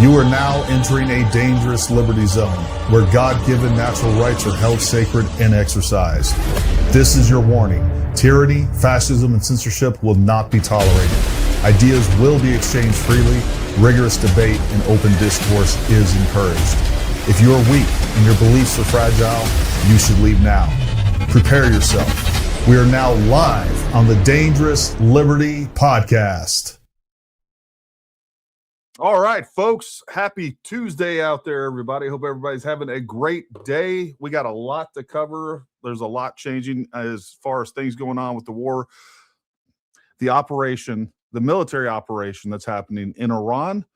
You are now entering a dangerous liberty zone where God-given natural rights are held sacred and exercised. This is your warning. Tyranny, fascism, and censorship will not be tolerated. Ideas will be exchanged freely. Rigorous debate and open discourse is encouraged. If you are weak and your beliefs are fragile, you should leave now. Prepare yourself. We are now live on the Dangerous Liberty Podcast. All right, folks. Happy Tuesday out there, everybody. Hope everybody's having a great day. We got a lot to cover. There's a lot changing as far as things going on with the war, the operation, the military operation that's happening in Iran.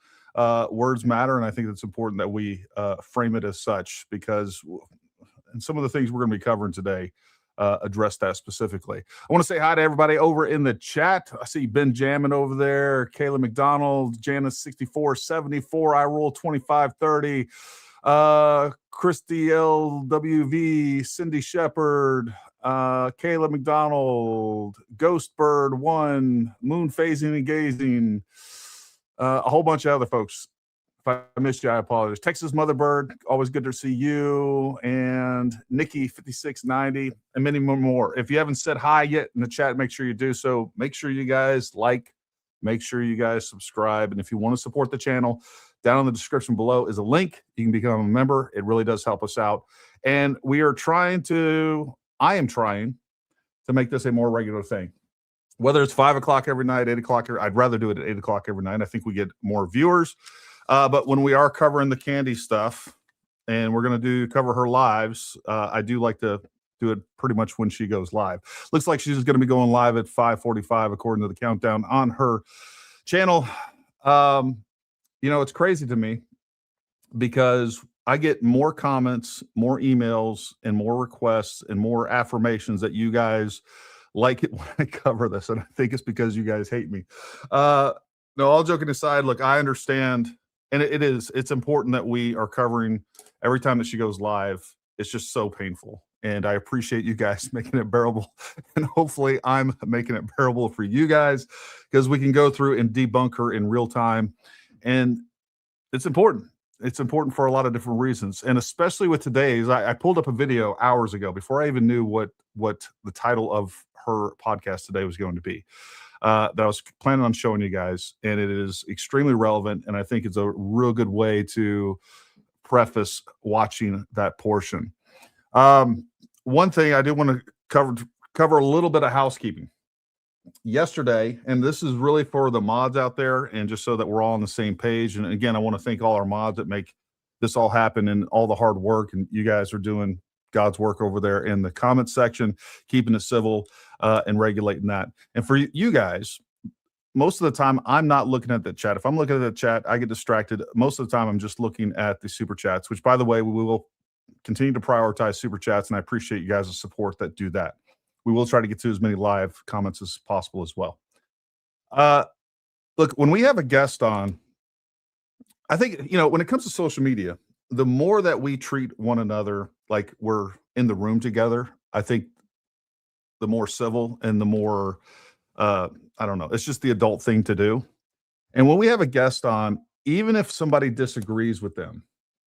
Words matter, and I think it's important that we frame it as such because and some of the things we're going to be covering today address that specifically. I want to say hi to everybody over in the chat. I see Ben jamming over there, Kayla McDonald, Janice 6474, I rule 2530, Christy LWV, Cindy Shepard, Kayla McDonald, Ghostbird 1, Moon Phasing and Gazing, a whole bunch of other folks. If I missed you, I apologize. Texas Motherbird, always good to see you. And Nikki 5690, and many more. If you haven't said hi yet in the chat, make sure you do so. Make sure you guys like, make sure you guys subscribe. And if you want to support the channel, down in the description below is a link. You can become a member. It really does help us out. And I am trying to make this a more regular thing. Whether it's 5 o'clock every night, 8 o'clock, I'd rather do it at 8 o'clock every night. I think we get more viewers. But when we are covering the Candy stuff, and we're going to cover her lives, I do like to do it pretty much when she goes live. Looks like she's going to be going live at 5:45 according to the countdown on her channel. It's crazy to me because I get more comments, more emails, and more requests and more affirmations that you guys like it when I cover this. And I think it's because you guys hate me. No, all joking aside, look, I understand. And it's important that we are covering every time that she goes live. It's just so painful. And I appreciate you guys making it bearable. And hopefully I'm making it bearable for you guys because we can go through and debunk her in real time. And it's important. It's important for a lot of different reasons. And especially with today's, I pulled up a video hours ago before I even knew what the title of her podcast today was going to be. That I was planning on showing you guys, and it is extremely relevant, and I think it's a real good way to preface watching that portion. One thing I did want to cover a little bit of housekeeping. Yesterday, and this is really for the mods out there, and just so that we're all on the same page, and again, I want to thank all our mods that make this all happen and all the hard work, and you guys are doing God's work over there in the comment section, keeping it civil and regulating that. And for you guys, most of the time, I'm not looking at the chat. If I'm looking at the chat, I get distracted. Most of the time, I'm just looking at the super chats, which, by the way, we will continue to prioritize super chats, and I appreciate you guys' support that do that. We will try to get to as many live comments as possible as well. Look, when we have a guest on, I think, when it comes to social media, the more that we treat one another like we're in the room together, I think the more civil and the more, I don't know, it's just the adult thing to do. And when we have a guest on, even if somebody disagrees with them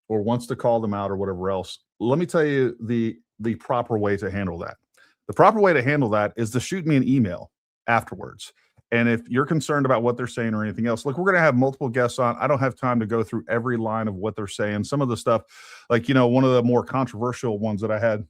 or wants to call them out or whatever else, let me tell you the proper way to handle that. The proper way to handle that is to shoot me an email afterwards. And if you're concerned about what they're saying or anything else, look, we're going to have multiple guests on. I don't have time to go through every line of what they're saying. Some of the stuff, like, one of the more controversial ones that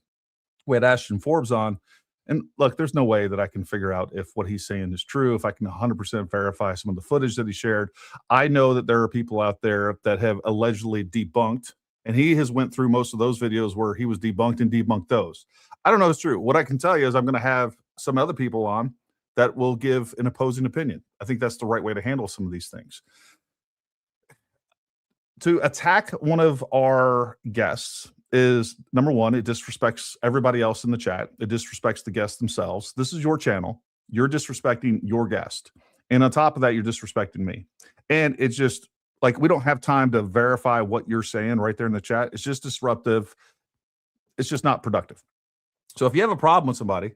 we had Ashton Forbes on. And look, there's no way that I can figure out if what he's saying is true, if I can 100% verify some of the footage that he shared. I know that there are people out there that have allegedly debunked, and he has went through most of those videos where he was debunked and debunked those. I don't know if it's true. What I can tell you is I'm going to have some other people on that will give an opposing opinion. I think that's the right way to handle some of these things. To attack one of our guests is, number one, it disrespects everybody else in the chat. It disrespects the guests themselves. This is your channel. You're disrespecting your guest. And on top of that, you're disrespecting me. And it's just like, we don't have time to verify what you're saying right there in the chat. It's just disruptive. It's just not productive. So if you have a problem with somebody,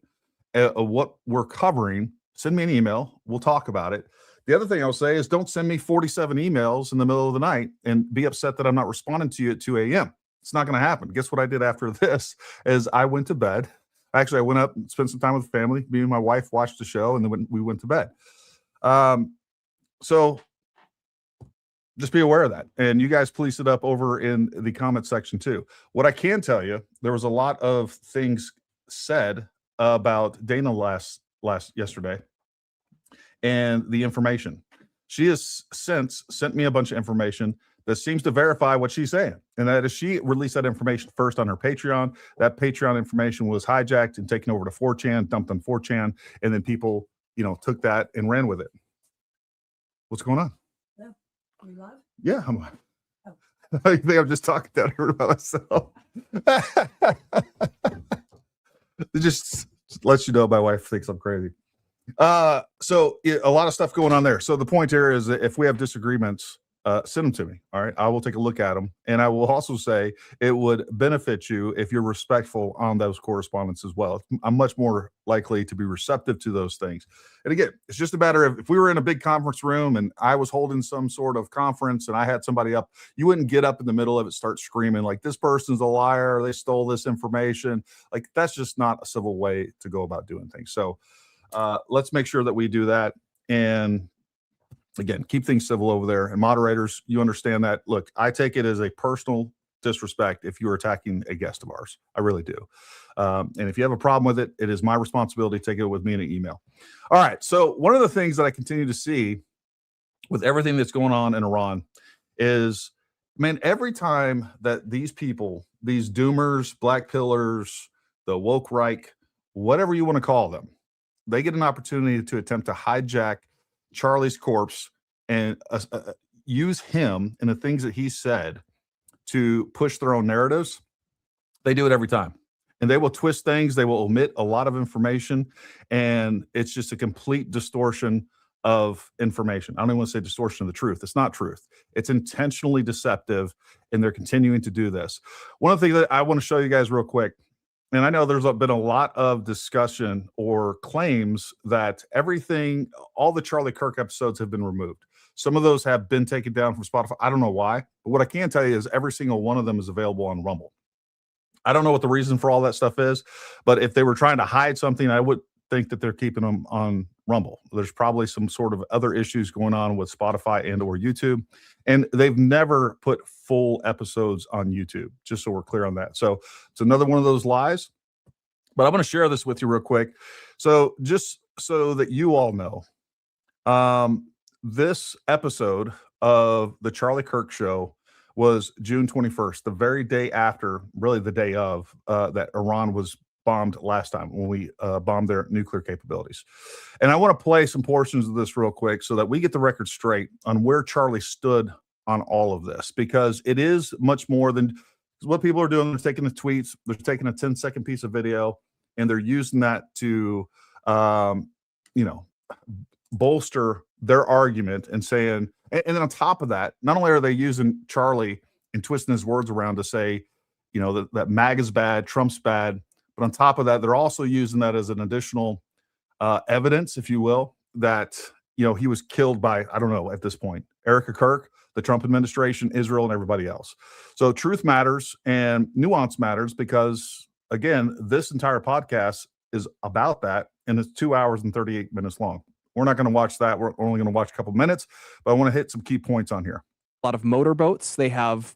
what we're covering, send me an email. We'll talk about it. The other thing I'll say is don't send me 47 emails in the middle of the night and be upset that I'm not responding to you at 2 a.m. It's not going to happen. Guess what I did after this is I went to bed. Actually, I went up and spent some time with the family. Me and my wife watched the show, and then we went to bed. So just be aware of that. And you guys police it up over in the comment section too. What I can tell you, there was a lot of things said about Dana yesterday and the information. She has since sent me a bunch of information that seems to verify what she's saying. And that is she released that information first on her Patreon. That Patreon information was hijacked and taken over to 4chan, dumped on 4chan, and then people, took that and ran with it. What's going on? Yeah. Are you live? Yeah, I'm live. Oh. I think I'm just talking down here by myself. It just lets you know my wife thinks I'm crazy. So a lot of stuff going on there. So the point here is that if we have disagreements, send them to me. All right. I will take a look at them. And I will also say it would benefit you if you're respectful on those correspondence as well. I'm much more likely to be receptive to those things. And again, it's just a matter of if we were in a big conference room and I was holding some sort of conference and I had somebody up, you wouldn't get up in the middle of it, start screaming like this person's a liar. They stole this information. Like that's just not a civil way to go about doing things. So let's make sure that we do that. And again, keep things civil over there. And moderators, you understand that. Look, I take it as a personal disrespect if you're attacking a guest of ours. I really do. And if you have a problem with it, it is my responsibility to take it with me in an email. All right. So one of the things that I continue to see with everything that's going on in Iran is, man, every time that these people, these doomers, black pillars, the woke Reich, whatever you want to call them, they get an opportunity to attempt to hijack Charlie's corpse and use him and the things that he said to push their own narratives. They do it every time. And they will twist things. They will omit a lot of information. And it's just a complete distortion of information. I don't even want to say distortion of the truth. It's not truth. It's intentionally deceptive. And they're continuing to do this. One of the things that I want to show you guys real quick, and I know there's been a lot of discussion or claims that all the Charlie Kirk episodes have been removed. Some of those have been taken down from Spotify. I don't know why, but what I can tell you is every single one of them is available on Rumble. I don't know what the reason for all that stuff is, but if they were trying to hide something, I would think that they're keeping them on Rumble. There's probably some sort of other issues going on with Spotify and or YouTube, and they've never put full episodes on YouTube, just so we're clear on that. So it's another one of those lies, but I want to share this with you real quick. So just so that you all know, this episode of the Charlie Kirk show was June 21st, the very day after, really the day of, that Iran was bombed last time when we bombed their nuclear capabilities. And I want to play some portions of this real quick so that we get the record straight on where Charlie stood on all of this, because it is much more than what people are doing. They're taking the tweets, they're taking a 10-second piece of video, and they're using that to, bolster their argument and saying, and then on top of that, not only are they using Charlie and twisting his words around to say, that MAGA's bad, Trump's bad, but on top of that, they're also using that as an additional evidence, if you will, that, he was killed by, I don't know at this point, Erika Kirk, the Trump administration, Israel, and everybody else. So truth matters and nuance matters because, again, this entire podcast is about that, and it's 2 hours and 38 minutes long. We're not going to watch that. We're only going to watch a couple minutes, but I want to hit some key points on here. A lot of motorboats. They have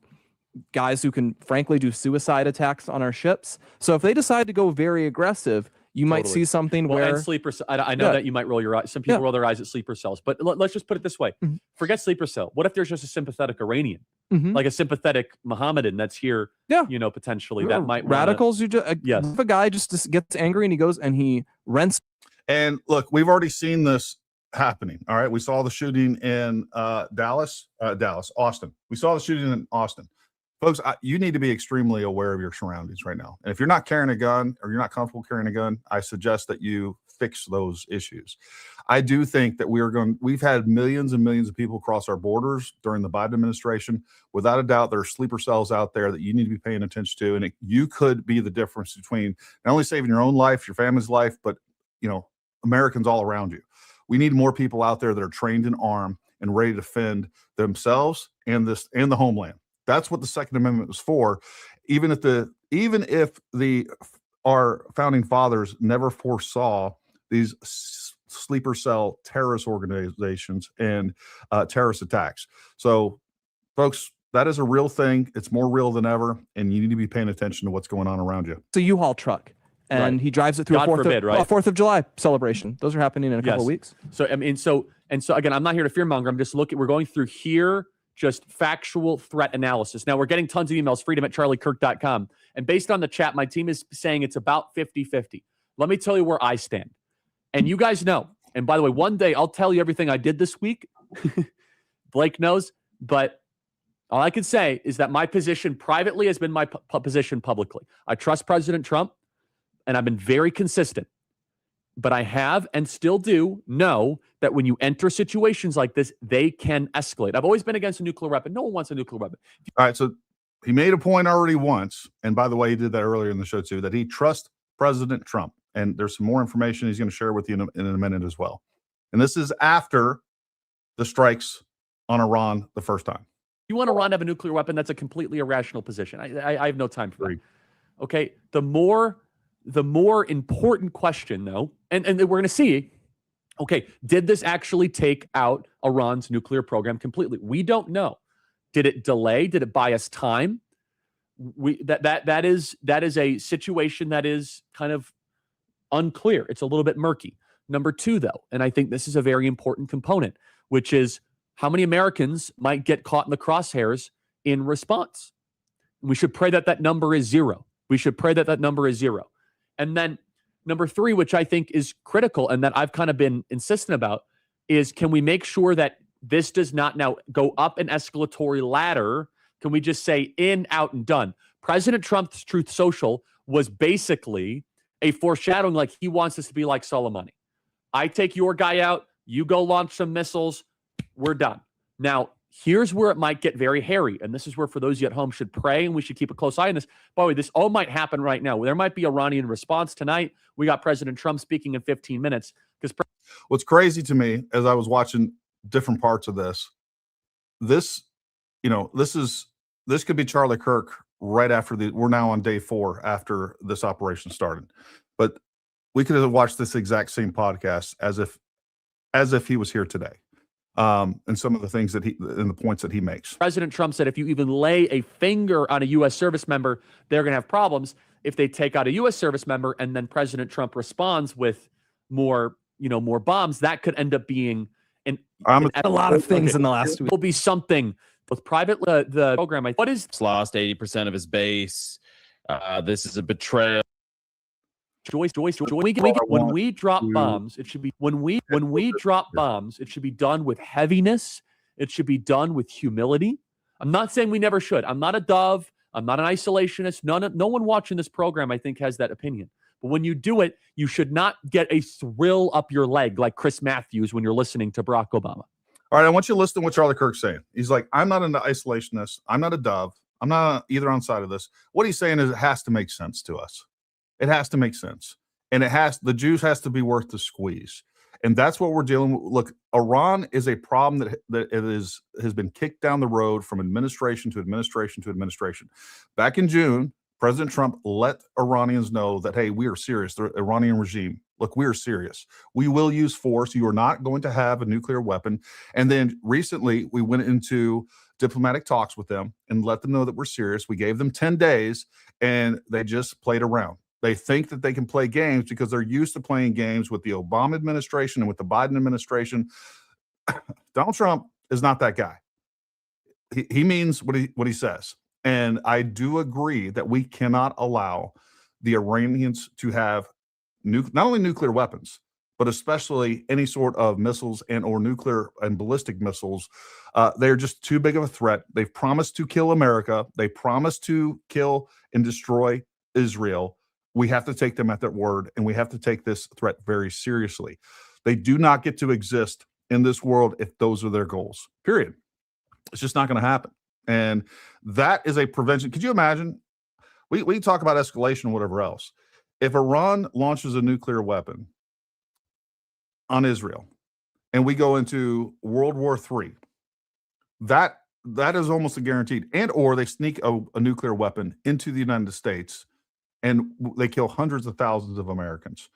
guys who can, frankly, do suicide attacks on our ships. So if they decide to go very aggressive, you might see something where... And sleeper, I know that you might roll your eyes. Some people roll their eyes at sleeper cells, but let's just put it this way. Forget sleeper cell. What if there's just a sympathetic Iranian, like a sympathetic Mohammedan that's here, potentially that might... Radicals, if a guy just gets angry and he goes and he rents... And look, we've already seen this happening. All right. We saw the shooting in Austin. We saw the shooting in Austin. Folks, you need to be extremely aware of your surroundings right now. And if you're not carrying a gun or you're not comfortable carrying a gun, I suggest that you fix those issues. I do think that we've had millions and millions of people cross our borders during the Biden administration. Without a doubt, there are sleeper cells out there that you need to be paying attention to. And you could be the difference between not only saving your own life, your family's life, but, Americans all around you. We need more people out there that are trained and armed and ready to defend themselves and the homeland. That's what the Second Amendment was for. Even if our founding fathers never foresaw these sleeper cell terrorist organizations and terrorist attacks. So, folks, that is a real thing. It's more real than ever, and you need to be paying attention to what's going on around you. It's a U-Haul truck, and he drives it through a 4th of July celebration. Those are happening in a couple of weeks. So I mean, so again, I'm not here to fearmonger. I'm just we're going through here just factual threat analysis. Now we're getting tons of emails, freedom@charliekirk.com. And based on the chat, my team is saying it's about 50-50. Let me tell you where I stand. And you guys know. And by the way, one day I'll tell you everything I did this week. Blake knows. But all I can say is that my position privately has been my position publicly. I trust President Trump, and I've been very consistent. But I have and still do know that when you enter situations like this, they can escalate. I've always been against a nuclear weapon. No one wants a nuclear weapon. All right, so he made a point already once, and by the way, he did that earlier in the show too, that he trusts President Trump. And there's some more information he's going to share with you in a minute as well. And this is after the strikes on Iran the first time. You want Iran to have a nuclear weapon? That's a completely irrational position. I have no time for that. Okay, the more important question, though, and we're going to see, okay, did this actually take out Iran's nuclear program completely? We don't know. Did it delay? Did it buy us time? That is a situation that is kind of unclear. It's a little bit murky. Number two, though, and I think this is a very important component, which is how many Americans might get caught in the crosshairs in response. We should pray that that number is zero. We should pray that that number is zero. And then number three, which I think is critical and that I've kind of been insistent about, is can we make sure that this does not now go up an escalatory ladder? Can we just say in, out, and done? President Trump's Truth Social was basically a foreshadowing, like he wants us to be like Soleimani. I take your guy out, you go launch some missiles, we're done. Now, here's where it might get very hairy, and this is where, for those of you at home, should pray, and we should keep a close eye on this. By the way, this all might happen right now. There might be Iranian response tonight. We got President Trump speaking in 15 minutes. What's crazy to me, as I was watching different parts of this could be Charlie Kirk right after we're now on day 4 after this operation started. But we could have watched this exact same podcast as if he was here today. And some of the things and the points that he makes. President Trump said if you even lay a finger on a U.S. service member, they're going to have problems. If they take out a U.S. service member and then President Trump responds with more bombs, that could end up being a lot of things in the last week. Will be something with private the program. What is lost 80% of his base? This is a betrayal. Joyce. When we drop bombs, it should be when we drop bombs, it should be done with heaviness. It should be done with humility. I'm not saying we never should. I'm not a dove. I'm not an isolationist. No one watching this program, I think, has that opinion. But when you do it, you should not get a thrill up your leg like Chris Matthews when you're listening to Barack Obama. All right, I want you to listen to what Charlie Kirk's saying. He's like, I'm not an isolationist. I'm not a dove. I'm not either on side of this. What he's saying is it has to make sense to us. It has to make sense. And the juice has to be worth the squeeze. And that's what we're dealing with. Look, Iran is a problem that has been kicked down the road from administration to administration to administration. Back in June, President Trump let Iranians know that, hey, we are serious. The Iranian regime, look, we are serious. We will use force. You are not going to have a nuclear weapon. And then recently we went into diplomatic talks with them and let them know that we're serious. We gave them 10 days and they just played around. They think that they can play games because they're used to playing games with the Obama administration and with the Biden administration. Donald Trump is not that guy. He means what he says. And I do agree that we cannot allow the Iranians to have not only nuclear weapons, but especially any sort of missiles or nuclear and ballistic missiles. They're just too big of a threat. They've promised to kill America. They promised to kill and destroy Israel. We have to take them at their word, and we have to take this threat very seriously. They do not get to exist in this world if those are their goals, period. It's just not going to happen. And that is a prevention. Could you imagine? We talk about escalation and whatever else. If Iran launches a nuclear weapon on Israel, and we go into World War III, that is almost a guaranteed. And or they sneak a nuclear weapon into the United States and they kill hundreds of thousands of Americans.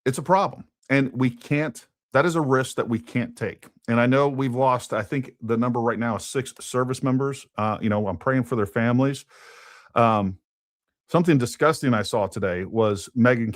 It's a problem. And we can't, that is a risk that we can't take. And I know we've lost, I think the number right now is 6 service members. I'm praying for their families. Something disgusting I saw today was Megyn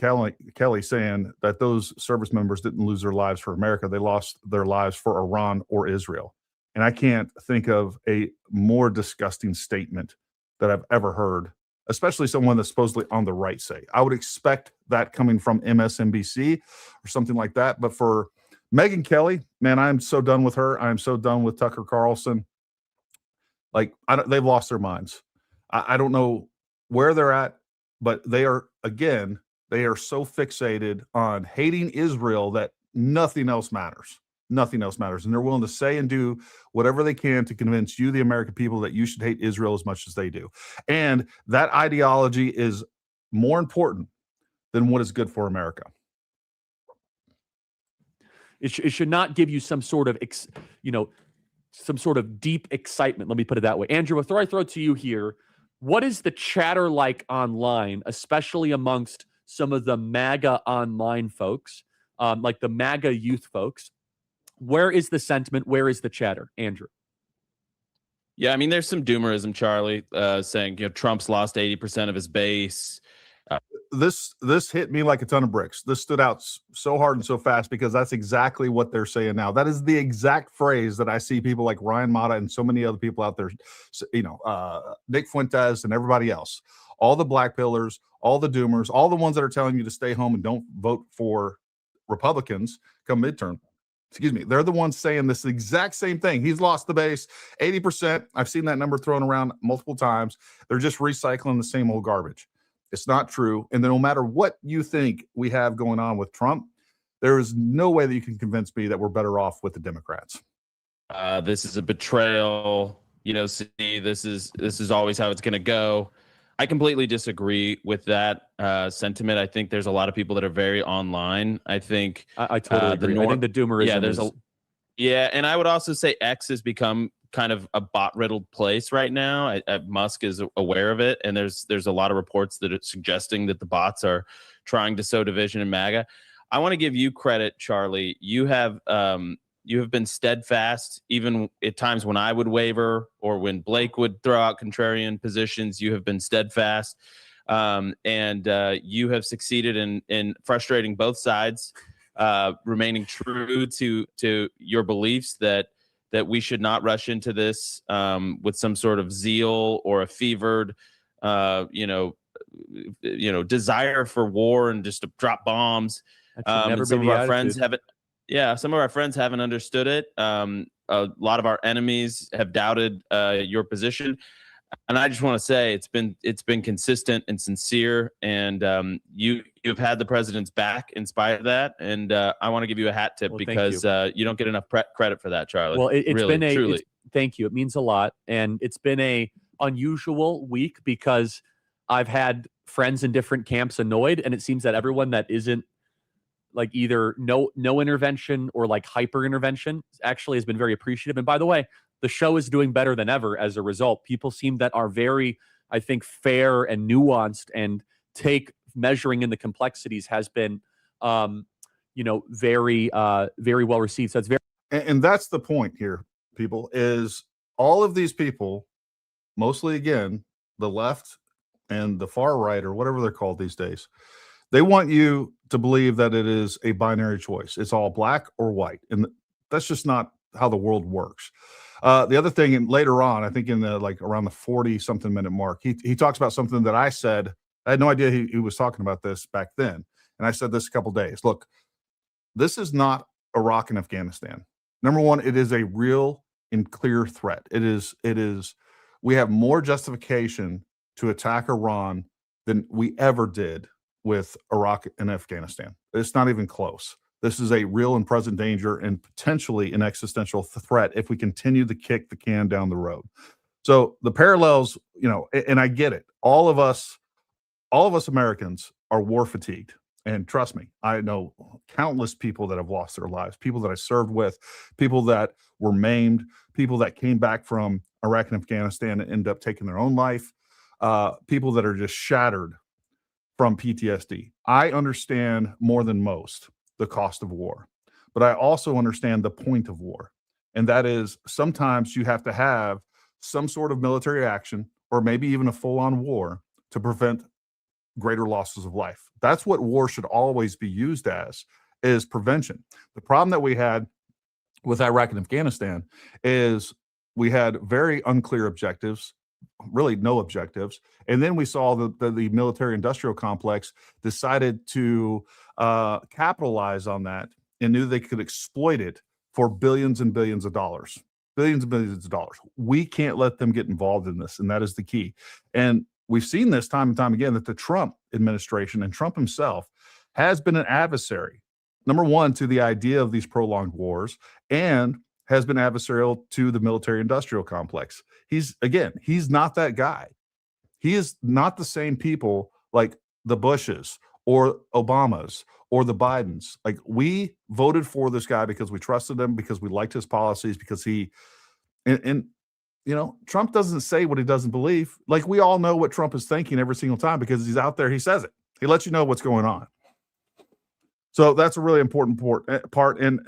Kelly saying that those service members didn't lose their lives for America. They lost their lives for Iran or Israel. And I can't think of a more disgusting statement that I've ever heard, especially someone that's supposedly on the right say. I would expect that coming from MSNBC or something like that. But for Megyn Kelly, man, I'm so done with her. I'm so done with Tucker Carlson. Like, they've lost their minds. I don't know where they're at, but they are so fixated on hating Israel that nothing else matters. Nothing else matters. And they're willing to say and do whatever they can to convince you, the American people, that you should hate Israel as much as they do. And that ideology is more important than what is good for America. It should not give you some sort of, some sort of deep excitement. Let me put it that way. Andrew, before I throw it to you here, what is the chatter like online, especially amongst some of the MAGA online folks, like the MAGA youth folks? Where is the sentiment? Where is the chatter, Andrew? Yeah, I mean, there's some doomerism, Charlie, saying Trump's lost 80% of his base. This hit me like a ton of bricks. This stood out so hard and so fast because that's exactly what they're saying now. That is the exact phrase that I see people like Ryan Mata and so many other people out there, Nick Fuentes and everybody else, all the black pillars, all the doomers, all the ones that are telling you to stay home and don't vote for Republicans come midterm. Excuse me. They're the ones saying this exact same thing. He's lost the base 80%. I've seen that number thrown around multiple times. They're just recycling the same old garbage. It's not true. And then no matter what you think we have going on with Trump, there is no way that you can convince me that we're better off with the Democrats. This is a betrayal. This is always how it's going to go. I completely disagree with that sentiment. I think there's a lot of people that are very online. I think I totally agree. I think the doomerism and I would also say X has become kind of a bot-riddled place right now. Musk is aware of it, and there's a lot of reports that are suggesting that the bots are trying to sow division in MAGA. I want to give you credit, Charlie. You have been steadfast, even at times when I would waver or when Blake would throw out contrarian positions. You have been steadfast, and you have succeeded in frustrating both sides, remaining true to your beliefs that we should not rush into this with some sort of zeal or a fevered, desire for war and just to drop bombs. Some of our friends haven't. Yeah, some of our friends haven't understood it. A lot of our enemies have doubted your position, and I just want to say it's been consistent and sincere, and you've had the president's back in spite of that. And I want to give you a hat tip because you don't get enough credit for that, Charlie. Well, thank you. It means a lot, and it's been a unusual week because I've had friends in different camps annoyed, and it seems that everyone that isn't like either no intervention or like hyper intervention actually has been very appreciative. And by the way, the show is doing better than ever as a result. People seem that are very, I think, fair and nuanced and take measuring in the complexities has been, very well received. So it's very. And that's the point here, people, is all of these people, mostly again, the left and the far right or whatever they're called these days, they want you to believe that it is a binary choice. It's all black or white. And that's just not how the world works. The other thing, and later on, I think in the around the 40-something minute mark, he talks about something that I said. I had no idea he was talking about this back then. And I said this a couple of days. Look, this is not Iraq and Afghanistan. Number one, it is a real and clear threat. It is, we have more justification to attack Iran than we ever did with Iraq and Afghanistan. It's not even close. This is a real and present danger and potentially an existential threat if we continue to kick the can down the road. So the parallels, and I get it. All of us Americans are war fatigued. And trust me, I know countless people that have lost their lives, people that I served with, people that were maimed, people that came back from Iraq and Afghanistan and ended up taking their own life, people that are just shattered from PTSD. I understand more than most the cost of war, but I also understand the point of war. And that is sometimes you have to have some sort of military action or maybe even a full-on war to prevent greater losses of life. That's what war should always be used as, is prevention. The problem that we had with Iraq and Afghanistan is we had very unclear objectives, really no objectives. And then we saw the military industrial complex decided to capitalize on that and knew they could exploit it for billions and billions of dollars. Billions and billions of dollars. We can't let them get involved in this, and that is the key. And we've seen this time and time again that the Trump administration and Trump himself has been an adversary, number one, to the idea of these prolonged wars, and has been adversarial to the military industrial complex. He's not that guy. He is not the same people like the Bushes or Obamas or the Bidens. Like, we voted for this guy because we trusted him, because we liked his policies, because he, and you know, Trump doesn't say what he doesn't believe. Like, we all know what Trump is thinking every single time because he's out there. He says it. He lets you know what's going on. So that's a really important part. And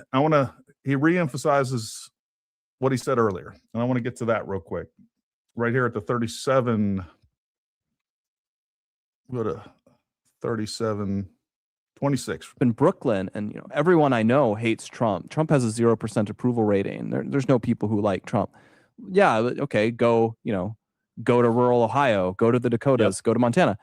he reemphasizes what he said earlier. And I want to get to that real quick. Right here at the 37, go to 3726. In Brooklyn, and you know, everyone I know hates Trump. Trump has a 0% approval rating. There's no people who like Trump. Yeah, okay, go to rural Ohio, go to the Dakotas, go to Montana.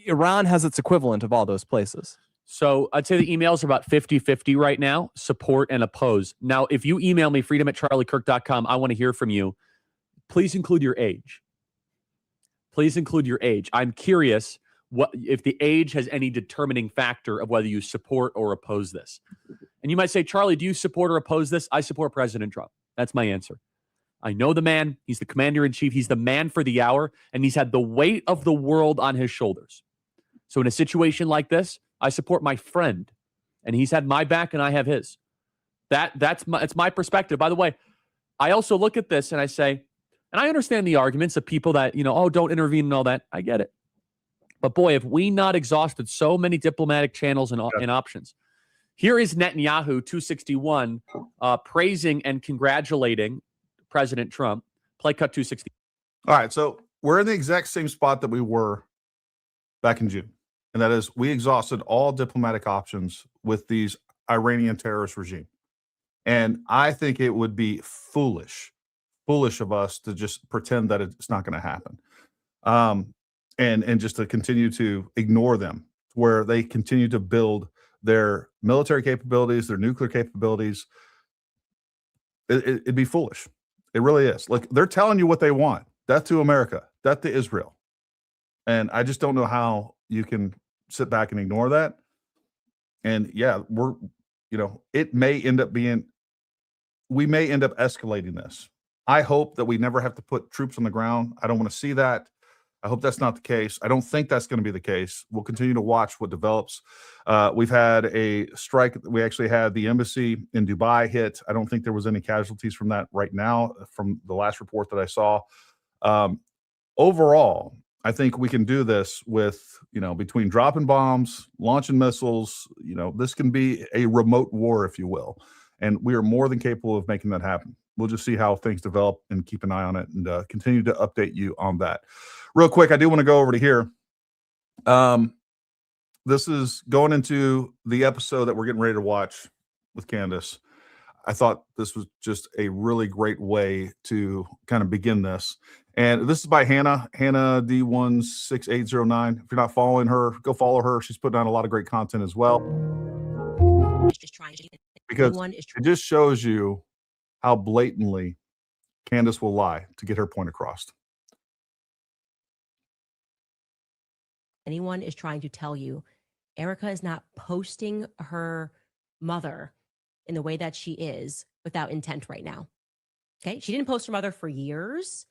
Iran has its equivalent of all those places. So I'd say the emails are about 50-50 right now, support and oppose. Now, if you email me, freedom@charliekirk.com, I want to hear from you. Please include your age. Please include your age. I'm curious what if the age has any determining factor of whether you support or oppose this. And you might say, Charlie, do you support or oppose this? I support President Trump. That's my answer. I know the man. He's the commander-in-chief. He's the man for the hour, and he's had the weight of the world on his shoulders. So in a situation like this, I support my friend, and he's had my back, and I have his. It's my perspective. By the way, I also look at this and I say, and I understand the arguments of people that, you know, oh, don't intervene and all that. I get it. But boy, have we not exhausted so many diplomatic channels and options. Here is Netanyahu, 261, praising and congratulating President Trump. Play cut 260. All right, so we're in the exact same spot that we were back in June. And that is, we exhausted all diplomatic options with these Iranian terrorist regime. And I think it would be foolish of us to just pretend that it's not going to happen. And just to continue to ignore them, where they continue to build their military capabilities, their nuclear capabilities. It'd be foolish. It really is. Like, they're telling you what they want. Death to America, death to Israel. And I just don't know how you can sit back and ignore that. And yeah, it may end up being, we may end up escalating this. I hope that we never have to put troops on the ground. I don't want to see that. I hope that's not the case. I don't think that's going to be the case. We'll continue to watch what develops. We've had a strike. We actually had the embassy in Dubai hit. I don't think there was any casualties from that right now, from the last report that I saw. Overall, I think we can do this with, between dropping bombs, launching missiles, this can be a remote war, if you will. And we are more than capable of making that happen. We'll just see how things develop and keep an eye on it and continue to update you on that. Real quick, I do want to go over to here. This is going into the episode that we're getting ready to watch with Candace. I thought this was just a really great way to kind of begin this. And this is by Hannah D16809. If you're not following her, go follow her. She's putting out a lot of great content as well. Because it just shows you how blatantly Candace will lie to get her point across. Anyone is trying to tell you Erika is not posting her mother in the way that she is without intent right now. Okay. She didn't post her mother for years.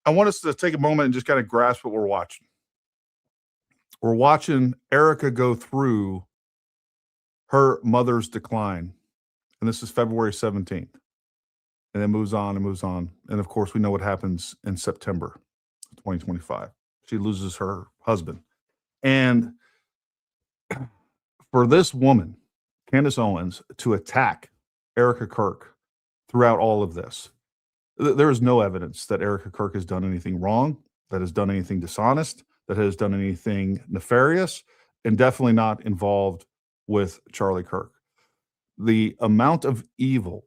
I want us to take a moment and just kind of grasp what we're watching. We're watching Erika go through her mother's decline. And this is February 17th. And then moves on and moves on. And of course, we know what happens in September 2025. She loses her husband. And for this woman, Candace Owens, to attack Erika Kirk throughout all of this, there is no evidence that Erika Kirk has done anything wrong, that has done anything dishonest, that has done anything nefarious, and definitely not involved with Charlie Kirk. The amount of evil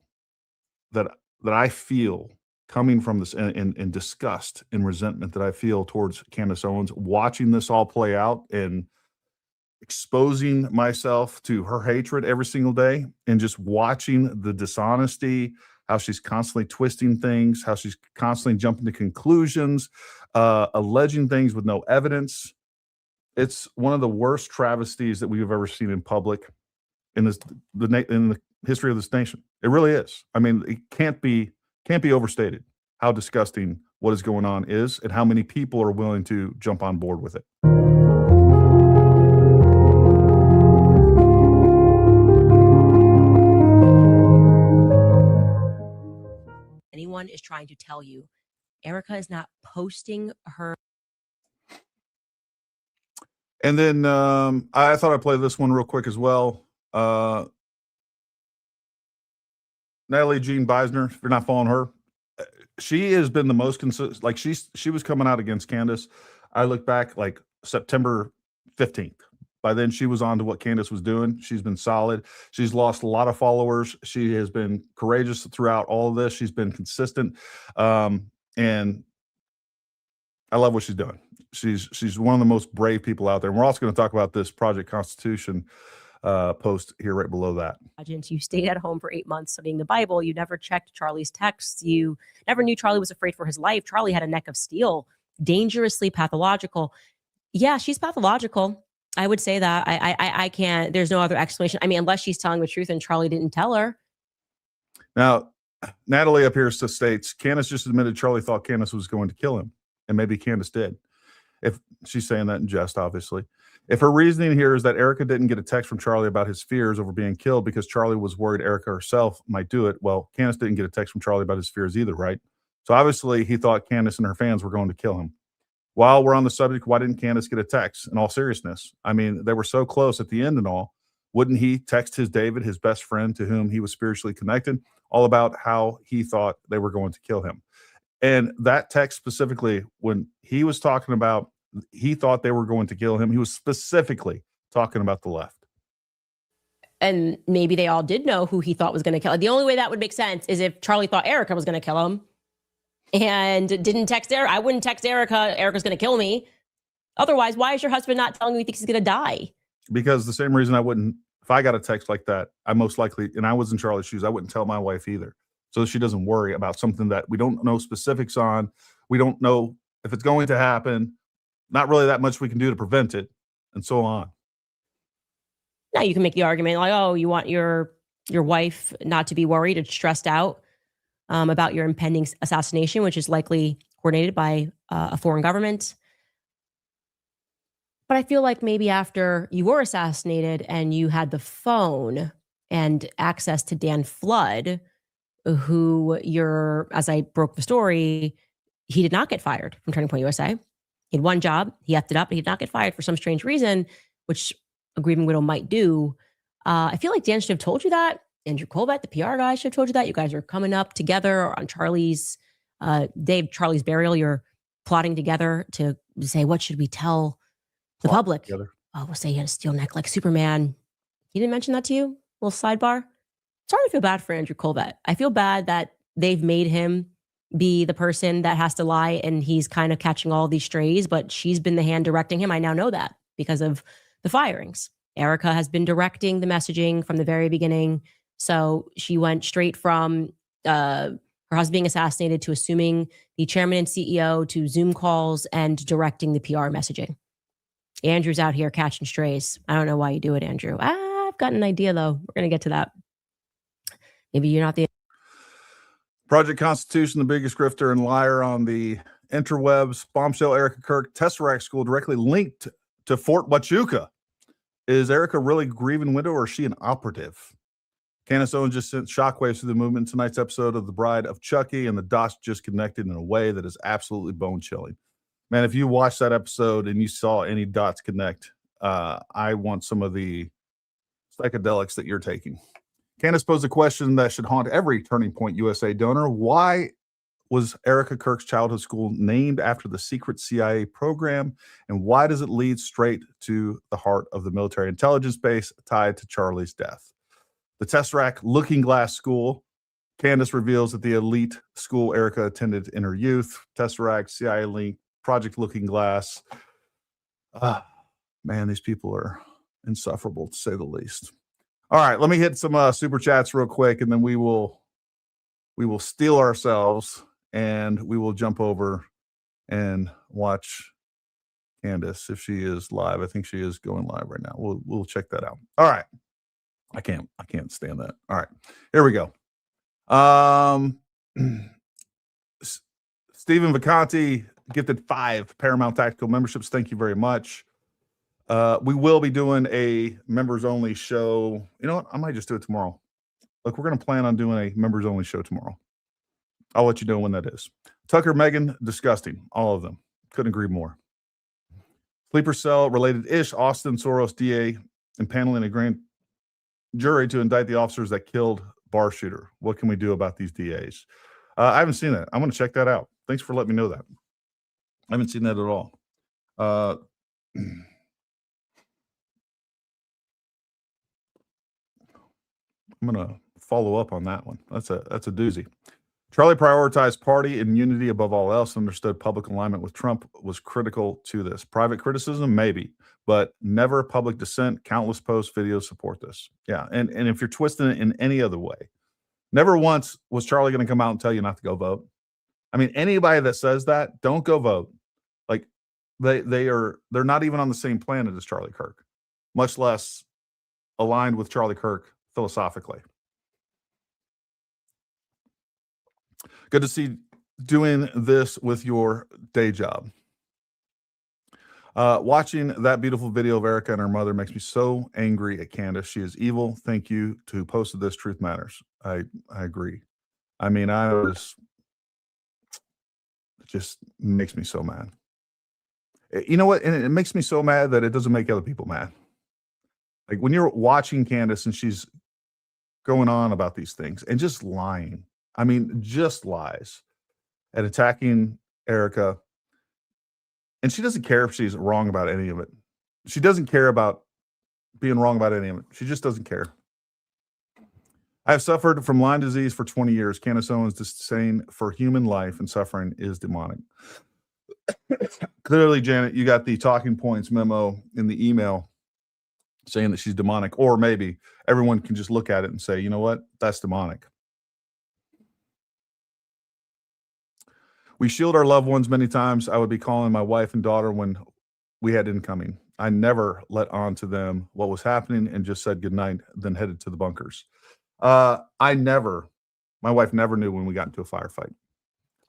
that I feel coming from this, and disgust and resentment that I feel towards Candace Owens, watching this all play out and exposing myself to her hatred every single day, and just watching the dishonesty, how she's constantly twisting things, how she's constantly jumping to conclusions, alleging things with no evidence. It's one of the worst travesties that we've ever seen in public in the history of this nation. It really is. I mean, it can't be overstated how disgusting what is going on is, and how many people are willing to jump on board with it. Anyone is trying to tell you Erika is not posting her. And then I thought I'd play this one real quick as well. Natalie Jean Beisner, if you're not following her, she has been the most consistent. Like she was coming out against Candace. I look back like September 15th. By then, she was on to what Candace was doing. She's been solid. She's lost a lot of followers. She has been courageous throughout all of this. She's been consistent. And I love what she's doing. She's one of the most brave people out there. And we're also going to talk about this Project Constitution post here right below that. You stayed at home for 8 months studying the Bible. You never checked Charlie's texts. You never knew Charlie was afraid for his life. Charlie had a neck of steel, dangerously pathological. Yeah, she's pathological. I would say that. I can't, there's no other explanation. I mean, unless she's telling the truth and Charlie didn't tell her. Now, Natalie appears to states, Candace just admitted Charlie thought Candace was going to kill him. And maybe Candace did. If she's saying that in jest, obviously. If her reasoning here is that Erika didn't get a text from Charlie about his fears over being killed because Charlie was worried Erika herself might do it, well, Candace didn't get a text from Charlie about his fears either, right? So obviously he thought Candace and her fans were going to kill him. While we're on the subject, why didn't Candace get a text? In all seriousness, I mean, they were so close at the end and all. Wouldn't he text his David, his best friend to whom he was spiritually connected, all about how he thought they were going to kill him? And that text specifically, when he was talking about he thought they were going to kill him, he was specifically talking about the left. And maybe they all did know who he thought was going to kill him. The only way that would make sense is if Charlie thought Erika was going to kill him and didn't text Erika. I wouldn't text Erika, Erika's going to kill me. Otherwise, why is your husband not telling you he thinks he's going to die? Because the same reason I wouldn't, if I got a text like that, I most likely, and I was in Charlie's shoes, I wouldn't tell my wife either. So she doesn't worry about something that we don't know specifics on. We don't know if it's going to happen. Not really that much we can do to prevent it, and so on. Now you can make the argument like, oh, you want your wife not to be worried and stressed out about your impending assassination, which is likely coordinated by a foreign government. But I feel like maybe after you were assassinated and you had the phone and access to Dan Flood, who as I broke the story, he did not get fired from Turning Point USA. He had one job, he effed it up, and he did not get fired for some strange reason, which a grieving widow might do. I feel like Dan should have told you that. Andrew Colbert, the PR guy, should have told you that. You guys are coming up together on Charlie's day of Charlie's burial. You're plotting together to say, what should we tell the public? Together. Oh, we'll say he had a steel neck like Superman. He didn't mention that to you? Little sidebar. Sorry to feel bad for Andrew Colbert. I feel bad that they've made him be the person that has to lie and he's kind of catching all these strays, but she's been the hand directing him. I now know that because of the firings. Erika has been directing the messaging from the very beginning. So she went straight from her husband being assassinated to assuming the chairman and CEO to Zoom calls and directing the PR messaging. Andrew's out here catching strays. I don't know why you do it, Andrew. I've got an idea though. We're going to get to that. Maybe you're not the Project Constitution, the biggest grifter and liar on the interwebs, bombshell Erika Kirk, Tesseract School directly linked to Fort Huachuca. Is Erika really grieving widow, or is she an operative? Candace Owens just sent shockwaves through the movement in tonight's episode of The Bride of Chucky, and the dots just connected in a way that is absolutely bone-chilling. Man, if you watched that episode and you saw any dots connect, I want some of the psychedelics that you're taking. Candace posed a question that should haunt every Turning Point USA donor. Why was Erika Kirk's childhood school named after the secret CIA program, and why does it lead straight to the heart of the military intelligence base tied to Charlie's death? The Tesseract Looking Glass School. Candace reveals that the elite school Erika attended in her youth. Tesseract, CIA link, Project Looking Glass. Man, these people are insufferable, to say the least. All right, let me hit some super chats real quick, and then we will steel ourselves, and we will jump over and watch Candace if she is live. I think she is going live right now. We'll check that out. All right. I can't stand that. All right, here we go. Stephen Vacanti gifted 5 Paramount Tactical memberships. Thank you very much. We will be doing a members only show. You know what? I might just do it tomorrow. Look, we're going to plan on doing a members only show tomorrow. I'll let you know when that is. Tucker, Megan, disgusting. All of them. Couldn't agree more. Sleeper cell related ish. Austin Soros, DA, impaneling a grand jury to indict the officers that killed bar shooter. What can we do about these DAs? I haven't seen that. I'm going to check that out. Thanks for letting me know that. I haven't seen that at all. I'm going to follow up on that one. That's a doozy. Charlie prioritized party and unity above all else, understood public alignment with Trump was critical to this. Private criticism, maybe, but never public dissent. Countless posts, videos support this. Yeah, and if you're twisting it in any other way, never once was Charlie going to come out and tell you not to go vote. I mean, anybody that says that, don't go vote. Like they're not even on the same planet as Charlie Kirk, much less aligned with Charlie Kirk philosophically. Good to see doing this with your day job. Watching that beautiful video of Erika and her mother makes me so angry at Candace. She is evil. Thank you to who posted this. Truth matters. I agree. I mean, it just makes me so mad. You know what? And it makes me so mad that it doesn't make other people mad. Like when you're watching Candace and she's going on about these things and just lying. I mean, just lies and attacking Erika. And she doesn't care if she's wrong about any of it. She doesn't care about being wrong about any of it. She just doesn't care. I have suffered from Lyme disease for 20 years. Candace Owens' disdain for human life and suffering is demonic. Clearly, Janet, you got the talking points memo in the email saying that she's demonic, or maybe everyone can just look at it and say, you know what, that's demonic. We shield our loved ones many times. I would be calling my wife and daughter when we had incoming. I never let on to them what was happening and just said goodnight, then headed to the bunkers. My wife never knew when we got into a firefight.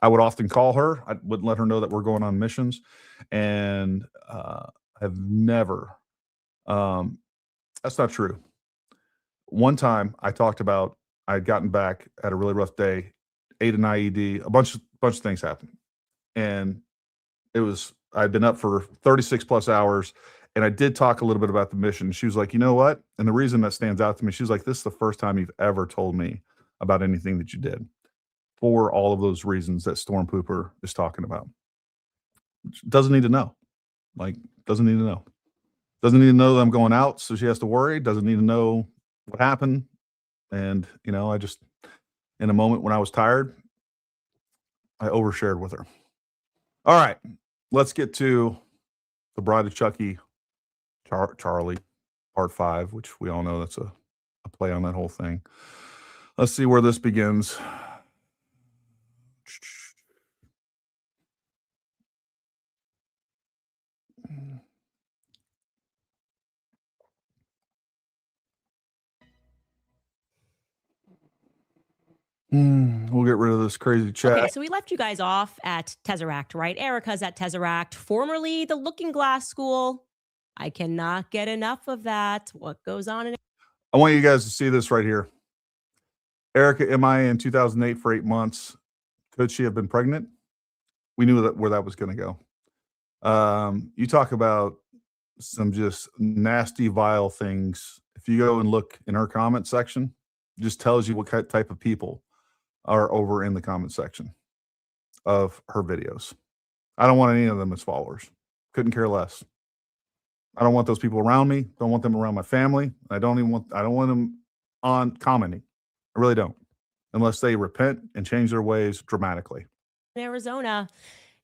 I would often call her. I would let her know that we're going on missions, and have never. That's not true. One time I talked about I had gotten back, had a really rough day, ate an IED, a bunch of things happened, and I'd been up for 36 plus hours, and I did talk a little bit about the mission. She was like, you know what? And the reason that stands out to me, she was like, this is the first time you've ever told me about anything that you did, for all of those reasons that Storm Pooper is talking about. Doesn't need to know. Doesn't need to know. Doesn't need to know that I'm going out, so she has to worry. Doesn't need to know what happened. And, I just, in a moment when I was tired, I overshared with her. All right, let's get to The Bride of Chucky, Charlie, part 5, which we all know that's a play on that whole thing. Let's see where this begins. We'll get rid of this crazy chat. Okay, so we left you guys off at Tesseract, right? Erika's at Tesseract, formerly the Looking Glass School. I cannot get enough of that. What goes on in I want you guys to see this right here. Erika MIA in 2008 for 8 months. Could she have been pregnant? We knew where that was going to go. You talk about some just nasty, vile things. If you go and look in her comment section, it just tells you what type of people are over in the comment section of her videos. I don't want any of them as followers. Couldn't care less. I don't want those people around me. Don't want them around my family. I don't want them on commenting. I really don't, unless they repent and change their ways dramatically. Arizona.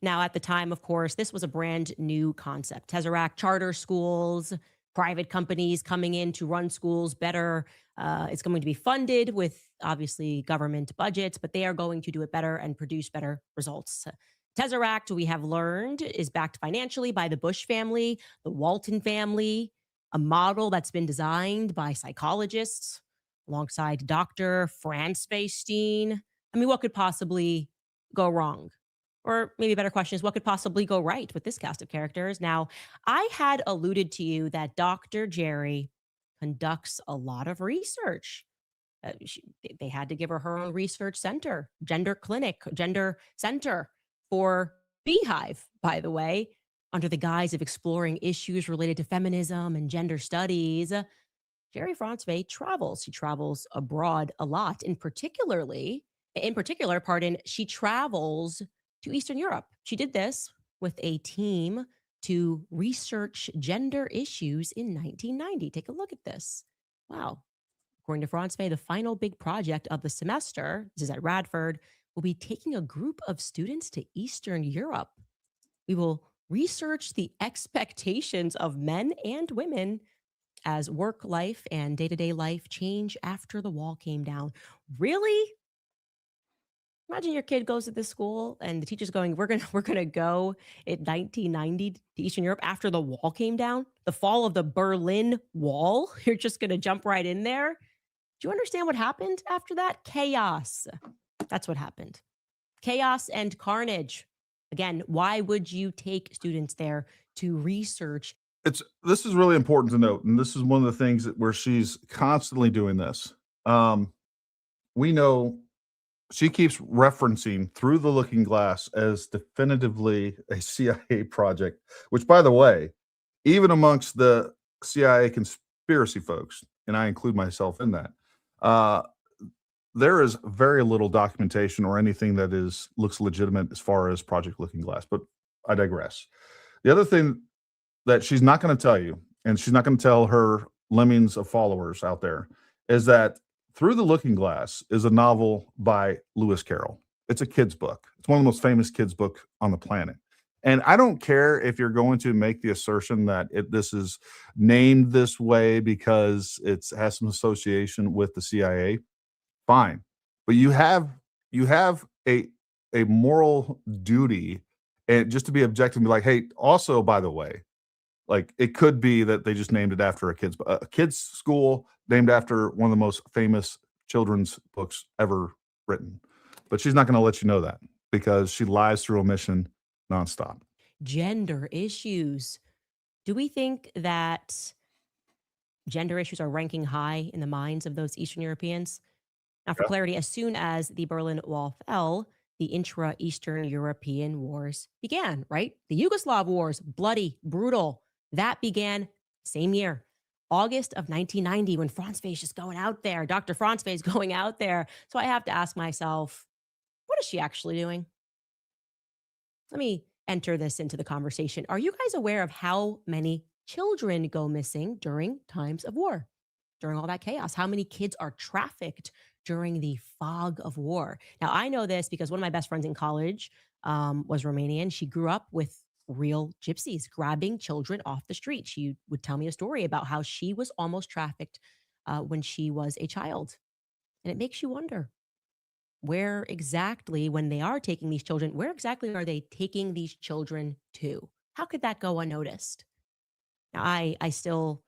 Now, at the time, of course, this was a brand new concept. Tesseract charter schools, private companies coming in to run schools better. It's going to be funded with obviously government budgets, but they are going to do it better and produce better results. Tesseract, we have learned, is backed financially by the Bush family, the Walton family, a model that's been designed by psychologists alongside Dr. Franz Feinstein. I mean, what could possibly go wrong? Or maybe a better question is, what could possibly go right with this cast of characters? Now, I had alluded to you that Dr. Jerry conducts a lot of research. They had to give her own research center, gender clinic, gender center for Beehive, by the way, under the guise of exploring issues related to feminism and gender studies. Jerry Franzway travels. She travels abroad a lot. In particular, she travels to Eastern Europe. She did this with a team to research gender issues in 1990. Take a look at this. Wow. According to Franzway, the final big project of the semester, this is at Radford, will be taking a group of students to Eastern Europe. We will research the expectations of men and women as work life and day-to-day life change after the wall came down. Really? Imagine your kid goes to this school and the teacher's going, we're gonna go in 1990 to Eastern Europe after the wall came down, the fall of the Berlin Wall. You're just gonna jump right in there. Do you understand what happened after that? Chaos. That's what happened. Chaos and carnage. Again, why would you take students there to research? This is really important to note, and this is one of the things where she's constantly doing this. We know she keeps referencing Through the Looking Glass as definitively a CIA project, which, by the way, even amongst the CIA conspiracy folks, and I include myself in that, there is very little documentation or anything that looks legitimate as far as Project Looking Glass, but I digress. The other thing that she's not going to tell you, and she's not going to tell her lemmings of followers out there, is that Through the Looking Glass is a novel by Lewis Carroll. It's a kid's book. It's one of the most famous kids' book on the planet. And I don't care if you're going to make the assertion that this is named this way because it has some association with the CIA. Fine. But you have a moral duty, and just to be objective and be like, hey, also, by the way, like, it could be that they just named it after a kid's school named after one of the most famous children's books ever written. But she's not going to let you know that because she lies through omission nonstop. Gender issues. Do we think that gender issues are ranking high in the minds of those Eastern Europeans? Now, for clarity, as soon as the Berlin Wall fell, the intra-Eastern European wars began, right? The Yugoslav wars, bloody, brutal. That began same year, August of 1990, when Franzway is just going out there. Dr. Franzway is going out there. So I have to ask myself, what is she actually doing? Let me enter this into the conversation. Are you guys aware of how many children go missing during times of war, during all that chaos? How many kids are trafficked during the fog of war? Now, I know this because one of my best friends in college was Romanian. She grew up with real gypsies grabbing children off the street. She would tell me a story about how she was almost trafficked when she was a child. And it makes you wonder, where exactly, when they are taking these children, where exactly are they taking these children to? How could that go unnoticed? Now, I still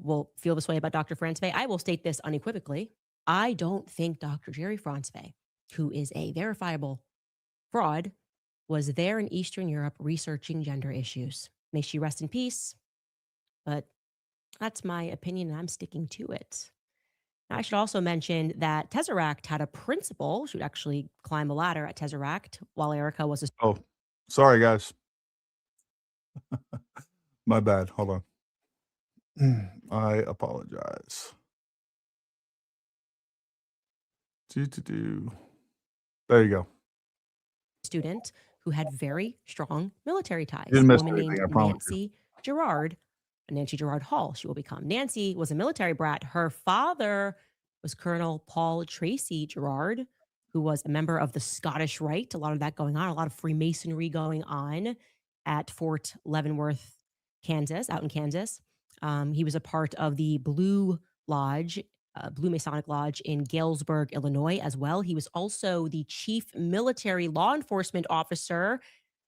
will feel this way about Dr. Franzway. I will state this unequivocally. I don't think Dr. Jerry Franzwey, who is a verifiable fraud, was there in Eastern Europe researching gender issues. May she rest in peace. But that's my opinion, and I'm sticking to it. Now, I should also mention that Tesseract had a principal. She would actually climb a ladder at Tesseract while Erika was a... Oh, sorry, guys. My bad. Hold on. I apologize. There you go. Student who had very strong military ties. Didn't A miss woman anything, named I promise Nancy Gerard. Nancy Gerard Hall, she will become. Nancy was a military brat. Her father was Colonel Paul Tracy Gerard, who was a member of the Scottish Rite. A lot of that going on, a lot of Freemasonry going on at Fort Leavenworth, Kansas, out in Kansas. He was a part of the Blue Lodge, Blue Masonic Lodge in Galesburg, Illinois, as well. He was also the chief military law enforcement officer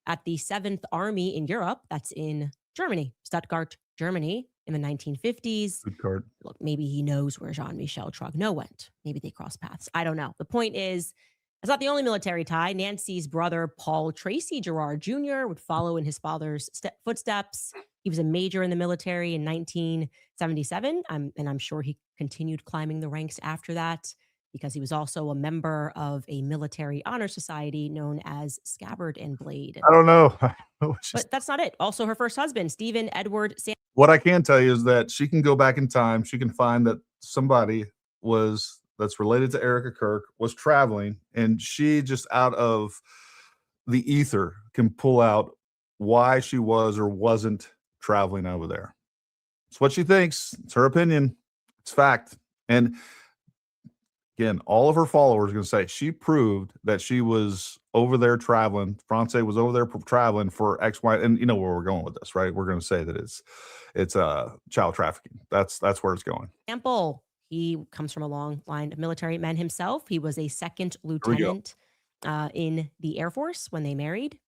at the 7th Army in Europe. That's in Germany, Stuttgart, Germany, in the 1950s. Good card. Look, maybe he knows where Jean-Michel Trogneau went. Maybe they crossed paths. I don't know. The point is, it's not the only military tie. Nancy's brother, Paul Tracy Gerard Jr., would follow in his father's footsteps. He was a major in the military in 1977, and I'm sure he continued climbing the ranks after that because he was also a member of a military honor society known as Scabbard and Blade. I don't know. But that's not it. Also, her first husband, Stephen Edward Sam. What I can tell you is that she can go back in time. She can find that somebody that's related to Erika Kirk was traveling, and she just out of the ether can pull out why she was or wasn't traveling over there. It's what she thinks. It's her opinion. It's fact. And again, all of her followers are going to say she proved that she was over there traveling. Franzwey was over there traveling for X, Y, and you know where we're going with this, right? We're going to say that it's child trafficking. That's where it's going. Example. He comes from a long line of military men himself. He was a second lieutenant in the Air Force when they married.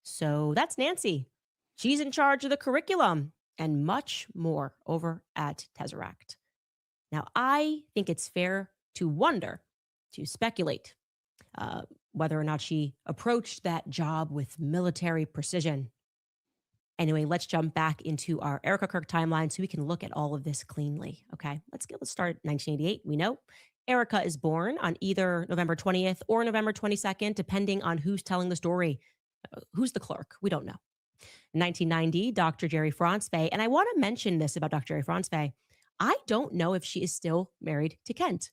So that's Nancy. She's in charge of the curriculum and much more over at Tesseract. Now, I think it's fair to wonder, to speculate, whether or not she approached that job with military precision. Anyway, let's jump back into our Erika Kirk timeline so we can look at all of this cleanly. Okay, let's start 1988. We know Erika is born on either November 20th or November 22nd, depending on who's telling the story. Who's the clerk? We don't know. 1990, Dr. Jerry Franzwey. And I want to mention this about Dr. Jerry Franzwey. I don't know if she is still married to Kent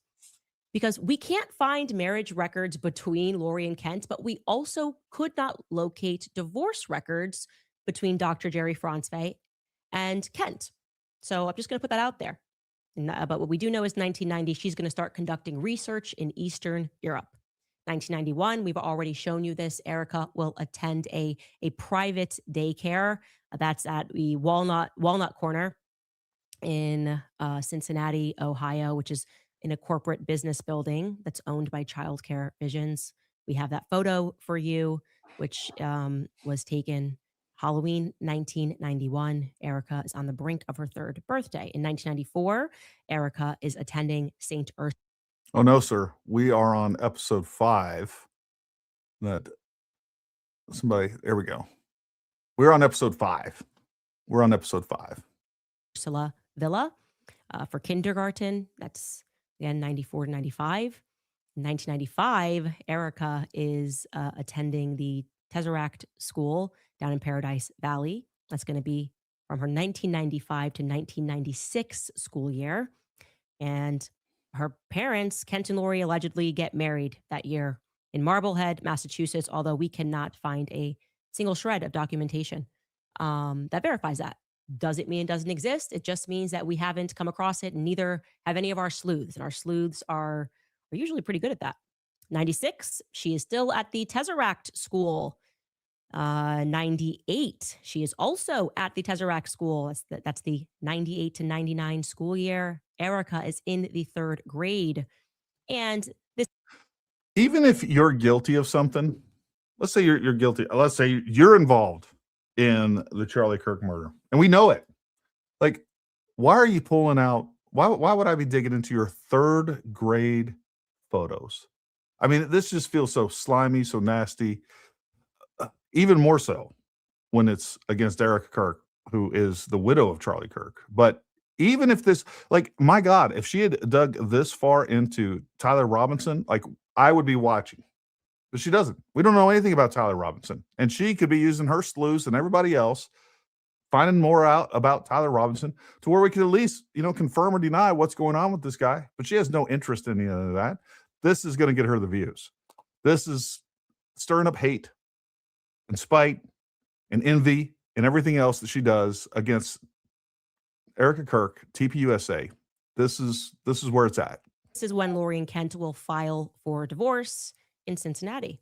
because we can't find marriage records between Lori and Kent, but we also could not locate divorce records between Dr. Jerry Franzwey and Kent. So I'm just going to put that out there. But what we do know is 1990, she's going to start conducting research in Eastern Europe. 1991, we've already shown you this. Erika will attend a private daycare. That's at the Walnut Corner in Cincinnati, Ohio, which is in a corporate business building that's owned by Child Care Visions. We have that photo for you, which was taken Halloween 1991. Erika is on the brink of her 3rd birthday. In 1994, Erika is attending St. Ursula. Oh, no, sir. We are on episode 5. There we go. We're on episode 5. Ursula Villa for kindergarten. That's, again, 94 to 95. In 1995, Erika is attending the Tesseract School down in Paradise Valley. That's going to be from her 1995 to 1996 school year. And her parents, Kent and Lori, allegedly get married that year in Marblehead, Massachusetts, although we cannot find a single shred of documentation that verifies that. Does it mean it doesn't exist? It just means that we haven't come across it, and neither have any of our sleuths. And our sleuths are usually pretty good at that. 96, she is still at the Tesseract School. 98, she is also at the Tesseract School. That's the 98 to 99 school year. Erika is in the 3rd grade. And this, even if you're guilty of something, let's say you're guilty. Let's say you're involved in the Charlie Kirk murder, and we know it. Like, why are you pulling out Why would I be digging into your third grade photos? I mean, this just feels so slimy, so nasty. Even more so when it's against Erika Kirk, who is the widow of Charlie Kirk. But even if this, like, my God, if she had dug this far into Tyler Robinson, like, I would be watching. But she doesn't. We don't know anything about Tyler Robinson. And she could be using her sleuths and everybody else, finding more out about Tyler Robinson to where we could at least, confirm or deny what's going on with this guy. But she has no interest in any of that. This is going to get her the views. This is stirring up hate and spite and envy and everything else that she does against Erika Kirk, TPUSA. This is where it's at. This is when Lori and Kent will file for divorce in Cincinnati.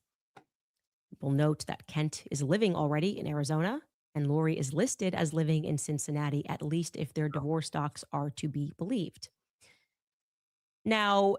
We'll note that Kent is living already in Arizona, and Lori is listed as living in Cincinnati, at least if their divorce docs are to be believed. Now,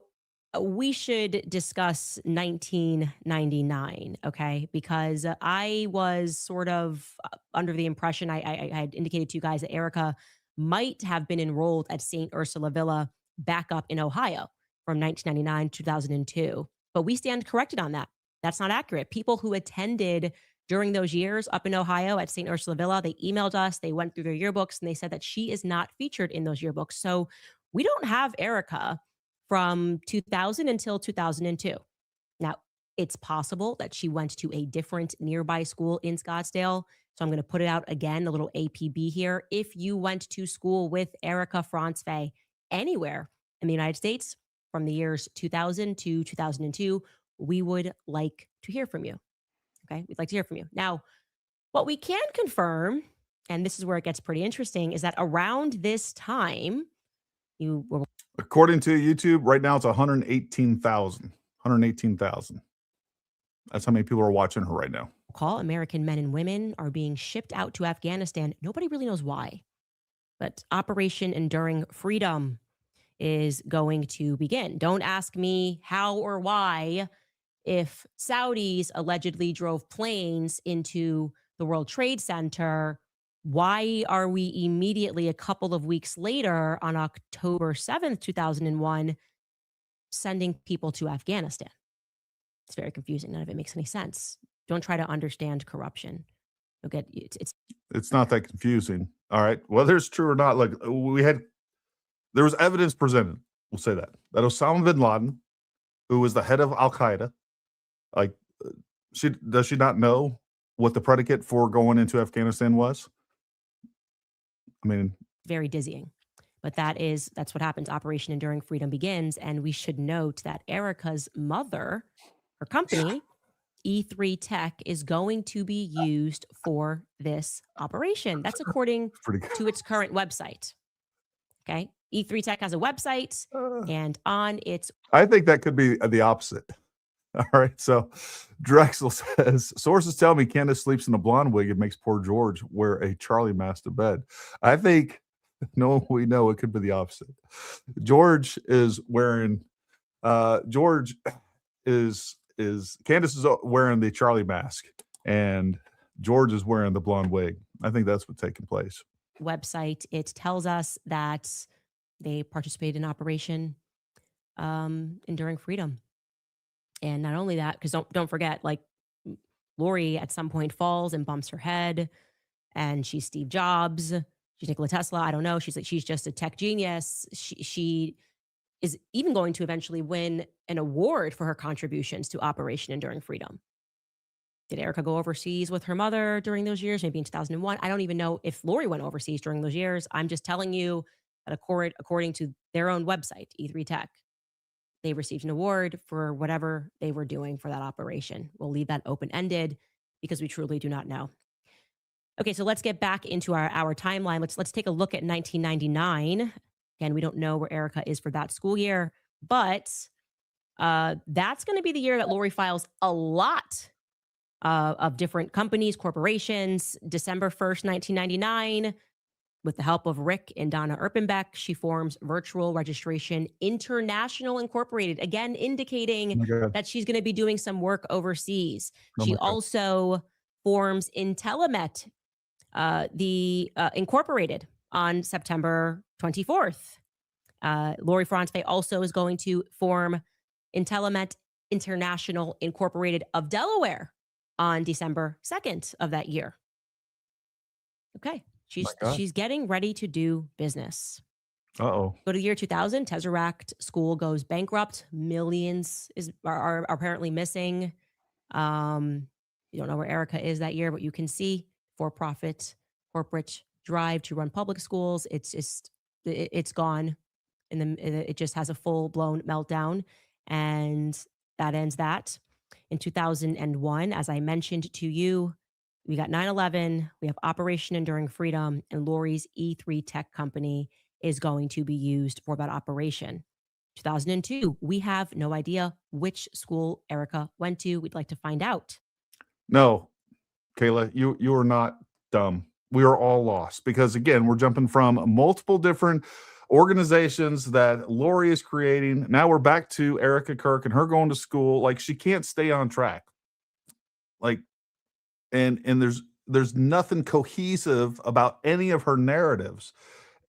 we should discuss 1999, okay? Because I was sort of under the impression, I had indicated to you guys that Erika might have been enrolled at St. Ursula Villa back up in Ohio from 1999 to 2002. But we stand corrected on that. That's not accurate. People who attended during those years up in Ohio at St. Ursula Villa, they emailed us, they went through their yearbooks, and they said that she is not featured in those yearbooks. So we don't have Erika from 2000 until 2002. Now, it's possible that she went to a different nearby school in Scottsdale. So I'm going to put it out again, a little APB here. If you went to school with Erika Franzfey anywhere in the United States from the years 2000 to 2002, we would like to hear from you. Okay, we'd like to hear from you. Now, what we can confirm, and this is where it gets pretty interesting, is that around this time, you were... According to YouTube, right now it's 118,000. 118,000. That's how many people are watching her right now. Call American men and women are being shipped out to Afghanistan. Nobody really knows why. But Operation Enduring Freedom is going to begin. Don't ask me how or why. If Saudis allegedly drove planes into the World Trade Center, why are we immediately a couple of weeks later on October 7th, 2001, sending people to Afghanistan? It's very confusing. None of it makes any sense. Don't try to understand corruption. You'll get it's not that confusing. All right. Whether it's true or not, like there was evidence presented. We'll say that Osama bin Laden, who was the head of Al Qaeda, like does she not know what the predicate for going into Afghanistan was? I mean, very dizzying. But that's what happens. Operation Enduring Freedom begins. And we should note that Erika's mother, her company, E3 Tech, is going to be used for this operation. That's according to its current website. Okay. E3 Tech has a website, and on its... I think that could be the opposite. All right. So Drexel says, sources tell me Candace sleeps in a blonde wig and makes poor George wear a Charlie mask to bed. I think, we know it could be the opposite. George is wearing, Candace is wearing the Charlie mask and George is wearing the blonde wig. I think that's what's taking place. Website, it tells us that they participated in Operation Enduring Freedom. And not only that, because don't forget, like, Lori at some point falls and bumps her head, and she's Steve Jobs, she's Nikola Tesla. I don't know. She's just a tech genius. She is even going to eventually win an award for her contributions to Operation Enduring Freedom. Did Erika go overseas with her mother during those years? Maybe in 2001. I don't even know if Lori went overseas during those years. I'm just telling you that according to their own website, E3 Tech, they received an award for whatever they were doing for that operation. We'll leave that open-ended because we truly do not know. Okay, so let's get back into our timeline. Let's take a look at 1999. Again, we don't know where Erika is for that school year, but that's going to be the year that Lori files a lot of different companies, corporations. December 1st, 1999, with the help of Rick and Donna Erpenbeck, she forms Virtual Registration International Incorporated, again indicating that she's going to be doing some work overseas. She also forms Intelemet, the Incorporated, on September 24th. Lori Franzfey also is going to form Intellimet International Incorporated of Delaware on December 2nd of that year. Okay. She's getting ready to do business. Uh-oh. Go to the year 2000, Tesseract School goes bankrupt. Millions are apparently missing. You don't know where Erika is that year, but you can see for-profit corporate drive to run public schools. It's gone. It just has a full-blown meltdown, and that ends that. In 2001, as I mentioned to you, we got 9/11, we have Operation Enduring Freedom, and Lori's E3 Tech company is going to be used for that operation. 2002, we have no idea which school Erika went to. We'd like to find out. No, Kayla, you are not dumb. We are all lost because, again, we're jumping from multiple different organizations that Lori is creating. Now we're back to Erika Kirk and her going to school. Like, she can't stay on track. Like, and there's nothing cohesive about any of her narratives.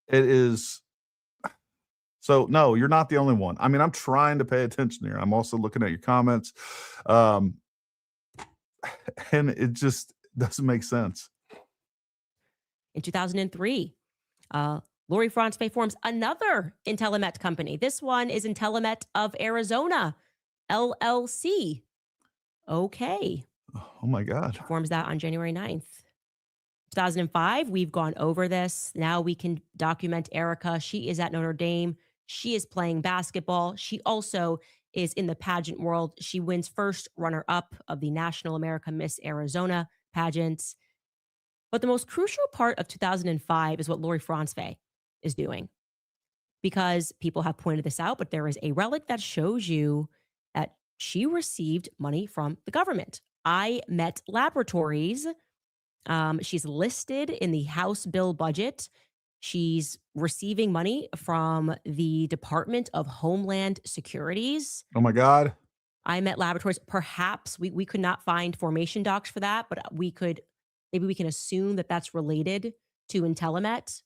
It is so, no, you're not the only one. I mean, I'm trying to pay attention here. I'm also looking at your comments. And it just doesn't make sense. In 2003, Lori Franzfey forms another Intellimet company. This one is Intellimet of Arizona, LLC. Okay. Oh my God. She forms that on January 9th. 2005, we've gone over this. Now we can document Erika. She is at Notre Dame. She is playing basketball. She also is in the pageant world. She wins first runner-up of the National America Miss Arizona pageant. But the most crucial part of 2005 is what Lori Franzfey is doing. Because people have pointed this out, but there is a relic that shows you that she received money from the government. iMet Laboratories. She's listed in the House bill budget. She's receiving money from the Department of Homeland Securities. Oh my God. iMet Laboratories. Perhaps we could not find formation docs for that, but maybe we can assume that that's related to Intellimet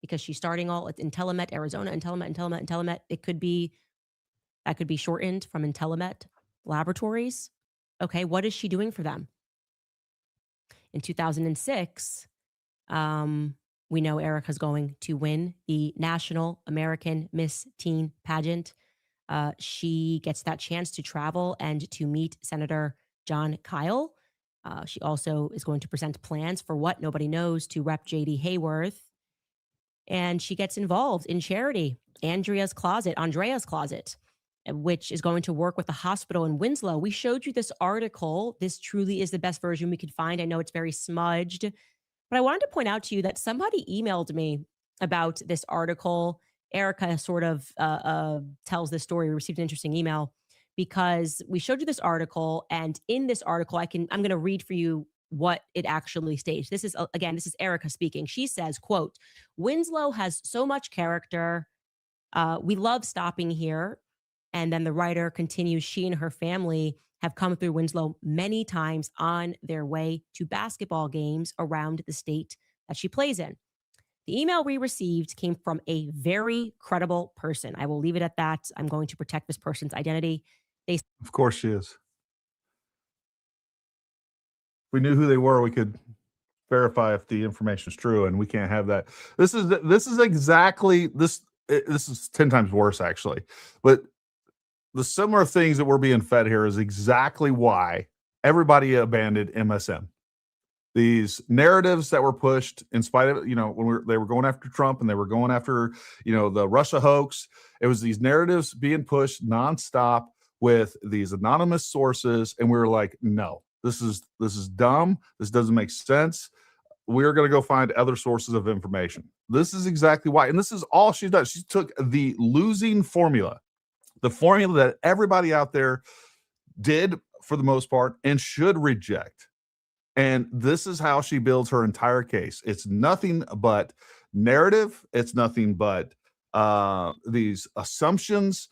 because she's starting all at Intellimet, Arizona, Intellimet. That could be shortened from Intellimet Laboratories. Okay, what is she doing for them? In 2006, we know Erika's going to win the National American Miss Teen pageant. She gets that chance to travel and to meet Senator John Kyle. She also is going to present plans for what nobody knows to Rep. J.D. Hayworth. And she gets involved in charity, Andrea's Closet, which is going to work with the hospital in Winslow. We showed you this article. This truly is the best version we could find. I know it's very smudged, but I wanted to point out to you that somebody emailed me about this article. Erika sort of tells this story. We received an interesting email because we showed you this article, and in this article, I'm going to read for you what it actually states. This is Erika speaking. She says, quote, "Winslow has so much character. We love stopping here." And then the writer continues, she and her family have come through Winslow many times on their way to basketball games around the state that she plays in. The email we received came from a very credible person. I will leave it at that. I'm going to protect this person's identity. Of course she is. If we knew who they were, we could verify if the information is true, and we can't have that. This is 10 times worse, actually. But the similar things that we're being fed here is exactly why everybody abandoned MSM. These narratives that were pushed in spite of, when they were going after Trump and they were going after, the Russia hoax. It was these narratives being pushed nonstop with these anonymous sources. And we were like, no, this is dumb. This doesn't make sense. We're going to go find other sources of information. This is exactly why. And this is all she's done. She took the losing formula, the formula that everybody out there did for the most part and should reject. And this is how she builds her entire case. It's nothing but narrative. It's nothing but these assumptions,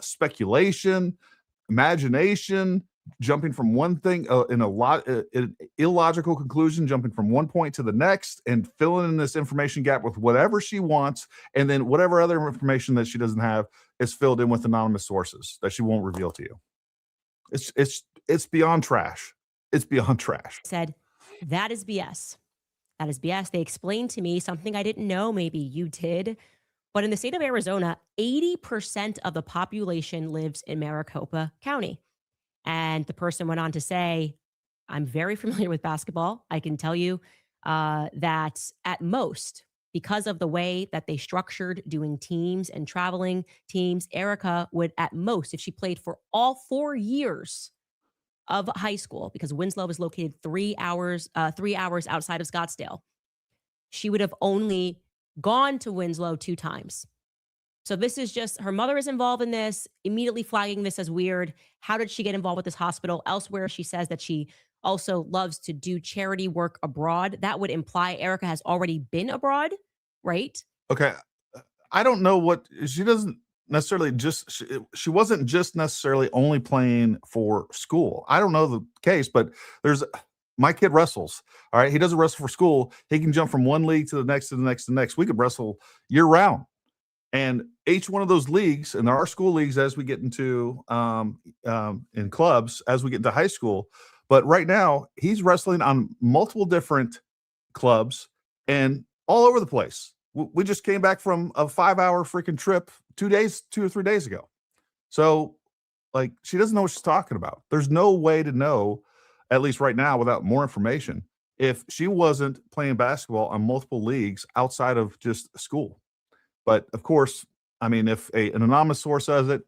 speculation, imagination, jumping from one thing in a lot an illogical conclusion, jumping from one point to the next and filling in this information gap with whatever she wants, and then whatever other information that she doesn't have is filled in with anonymous sources that she won't reveal to you. It's beyond trash. It's beyond trash. Said that is BS. That is BS. They explained to me something I didn't know. Maybe you did. But in the state of Arizona, 80% of the population lives in Maricopa County. And the person went on to say, I'm very familiar with basketball. I can tell you that at most, because of the way that they structured doing teams and traveling teams, Erika would at most, if she played for all 4 years of high school, because Winslow is located 3 hours outside of Scottsdale, she would have only gone to Winslow 2 times. So this is just, her mother is involved in this, immediately flagging this as weird. How did she get involved with this hospital? Elsewhere, she says that she also loves to do charity work abroad. That would imply Erika has already been abroad, right? Okay. I don't know what, she doesn't necessarily just, she wasn't just necessarily only playing for school. I don't know the case, but my kid wrestles. All right. He doesn't wrestle for school. He can jump from one league to the next, to the next, to the next. We could wrestle year round. And each one of those leagues, and there are school leagues as we get into in clubs, as we get into high school. But right now, he's wrestling on multiple different clubs and all over the place. We just came back from a 5-hour freaking trip 2 or 3 days ago. So, like, she doesn't know what she's talking about. There's no way to know, at least right now, without more information, if she wasn't playing basketball on multiple leagues outside of just school. But of course, I mean, if an anonymous source says it,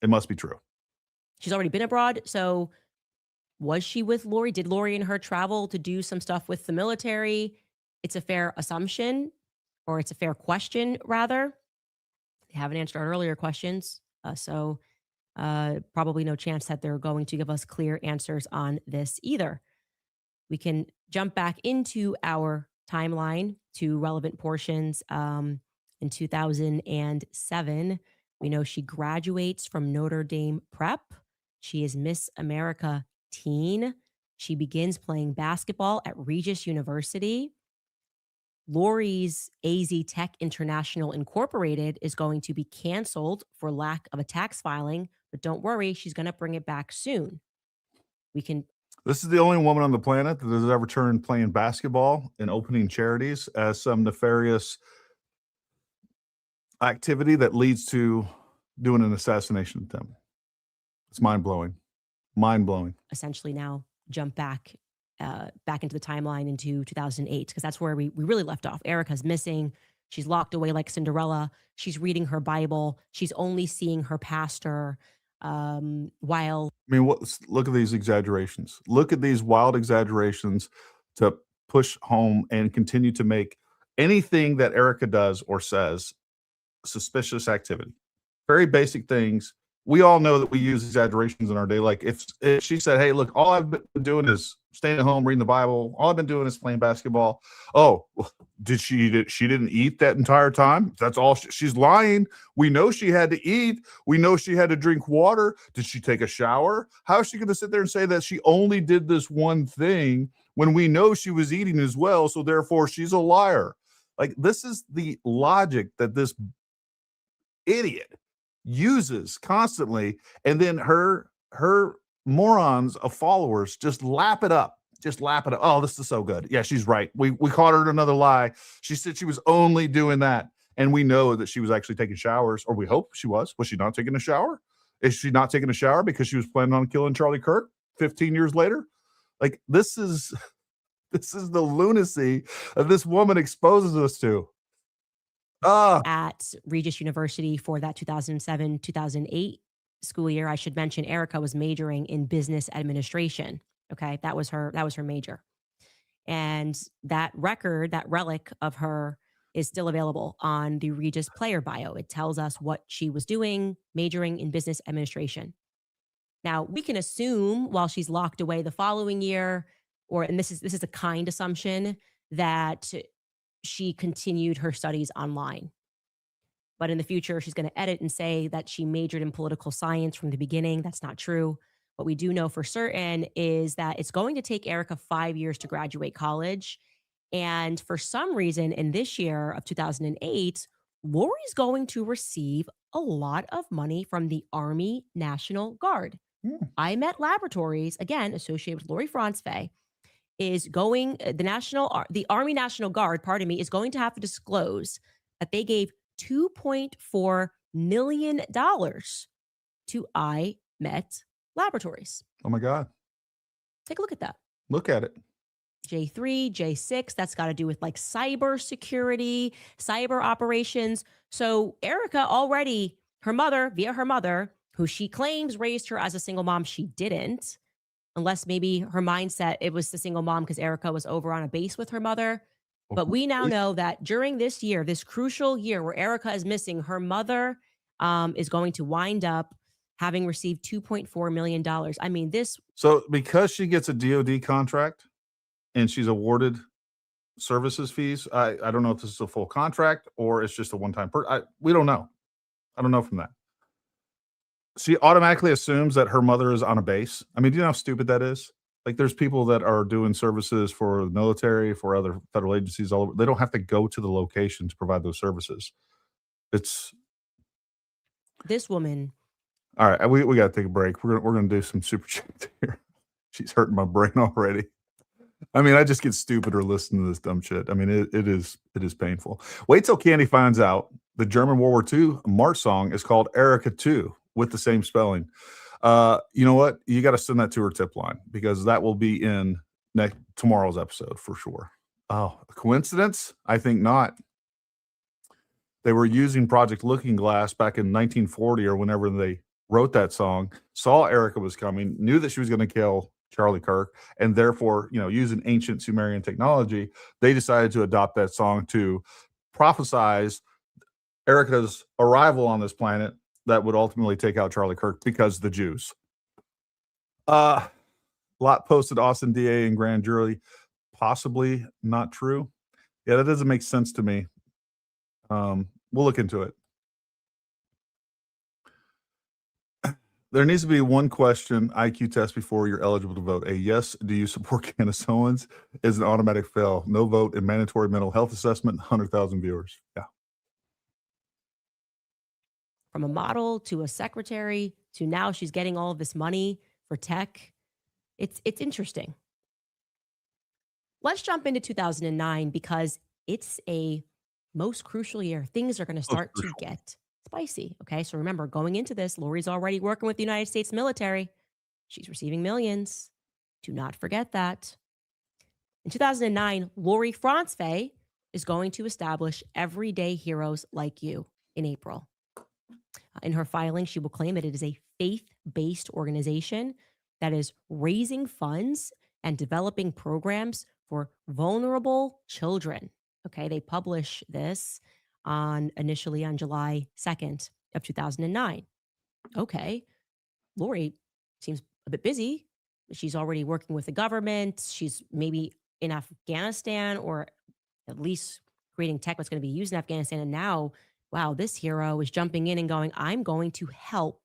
it must be true. She's already been abroad. So was she with Lori? Did Lori and her travel to do some stuff with the military? It's a fair assumption, or it's a fair question, rather. They haven't answered our earlier questions. So probably no chance that they're going to give us clear answers on this either. We can jump back into our timeline to relevant portions. In 2007, we know she graduates from Notre Dame Prep. She is Miss America Teen. She begins playing basketball at Regis University. Lori's AZ Tech International Incorporated is going to be canceled for lack of a tax filing, but don't worry, she's going to bring it back soon. This is the only woman on the planet that has ever turned playing basketball and opening charities as some nefarious activity that leads to doing an assassination attempt. It's mind-blowing. Mind-blowing. Essentially now jump back into the timeline into 2008, because that's where we really left off. Erika's missing. She's locked away like Cinderella. She's reading her Bible. She's only seeing her pastor while... I mean, look at these exaggerations. Look at these wild exaggerations to push home and continue to make anything that Erika does or says suspicious activity. Very basic things. We all know that we use exaggerations in our day. Like if she said, hey, look, all I've been doing is staying at home, reading the Bible. All I've been doing is playing basketball. Oh, she didn't eat that entire time? That's all. She's lying. We know she had to eat. We know she had to drink water. Did she take a shower? How is she going to sit there and say that she only did this one thing when we know she was eating as well? So therefore she's a liar. Like, this is the logic that this idiot uses constantly, and then her morons of followers just lap it up. Oh, this is so good. Yeah, she's right. We caught her in another lie. She said she was only doing that, and we know that she was actually taking showers, or we hope she was. Was she not taking a shower? Is she not taking a shower because she was planning on killing Charlie Kirk 15 years later? Like, this is the lunacy that this woman exposes us to. At Regis University for that 2007-2008 school year. I should mention Erika was majoring in business administration. Okay, that was her major. And that record, that relic of her, is still available on the Regis player bio. It tells us what she was doing, majoring in business administration. Now, we can assume while she's locked away the following year, and this is a kind assumption, that she continued her studies online. But in the future, she's going to edit and say that she majored in political science from the beginning. That's not true. What we do know for certain is that it's going to take Erika 5 years to graduate college. And for some reason, in this year of 2008, Lori's going to receive a lot of money from the Army National Guard. IMET Laboratories, again, associated with Lori Franzfey, is going, the Army National Guard, is going to have to disclose that they gave $2.4 million to IMET Laboratories. Oh my God. Take a look at that. Look at it. J3, J6, that's got to do with like cyber security, cyber operations. So Erika already, via her mother, who she claims raised her as a single mom, she didn't, unless maybe her mindset, it was the single mom because Erika was over on a base with her mother. But we now know that during this year, this crucial year where Erika is missing, her mother is going to wind up having received $2.4 million. I mean, So because she gets a DOD contract and she's awarded services fees, I don't know if this is a full contract or it's just a one-time we don't know. I don't know from that. She automatically assumes that her mother is on a base. I mean, do you know how stupid that is? Like, there's people that are doing services for the military, for other federal agencies all over. They don't have to go to the location to provide those services. It's this woman. All right, we got to take a break. We're gonna do some super chats here. She's hurting my brain already. I mean, I just get stupider listening to this dumb shit. I mean, it is painful. Wait till Candy finds out the German World War II march song is called Erika 2 with the same spelling. You know what? You got to send that to her tip line because that will be in tomorrow's episode for sure. Oh, a coincidence? I think not. They were using Project Looking Glass back in 1940 or whenever they wrote that song, saw Erika was coming, knew that she was going to kill Charlie Kirk, and therefore, using ancient Sumerian technology, they decided to adopt that song to prophesize Erika's arrival on this planet that would ultimately take out Charlie Kirk because the Jews. Lot posted Austin DA and grand jury, possibly not true. Yeah, that doesn't make sense to me. We'll look into it. There needs to be one question IQ test before you're eligible to vote. A yes, do you support Candace Owens? Is an automatic fail. No vote and mandatory mental health assessment, 100,000 viewers. Yeah. From a model to a secretary to now she's getting all of this money for tech. It's interesting. Let's jump into 2009 because it's a most crucial year. Things are going to start to get spicy. Okay. So remember, going into this, Lori's already working with the United States military. She's receiving millions. Do not forget that. In 2009, Lori Franzfey is going to establish Everyday Heroes Like You in April. In her filing, she will claim that it is a faith-based organization that is raising funds and developing programs for vulnerable children. Okay, they publish this initially on July 2nd of 2009. Okay, Lori seems a bit busy. She's already working with the government. She's maybe in Afghanistan or at least creating tech that's going to be used in Afghanistan. And now, wow, this hero is jumping in and going, I'm going to help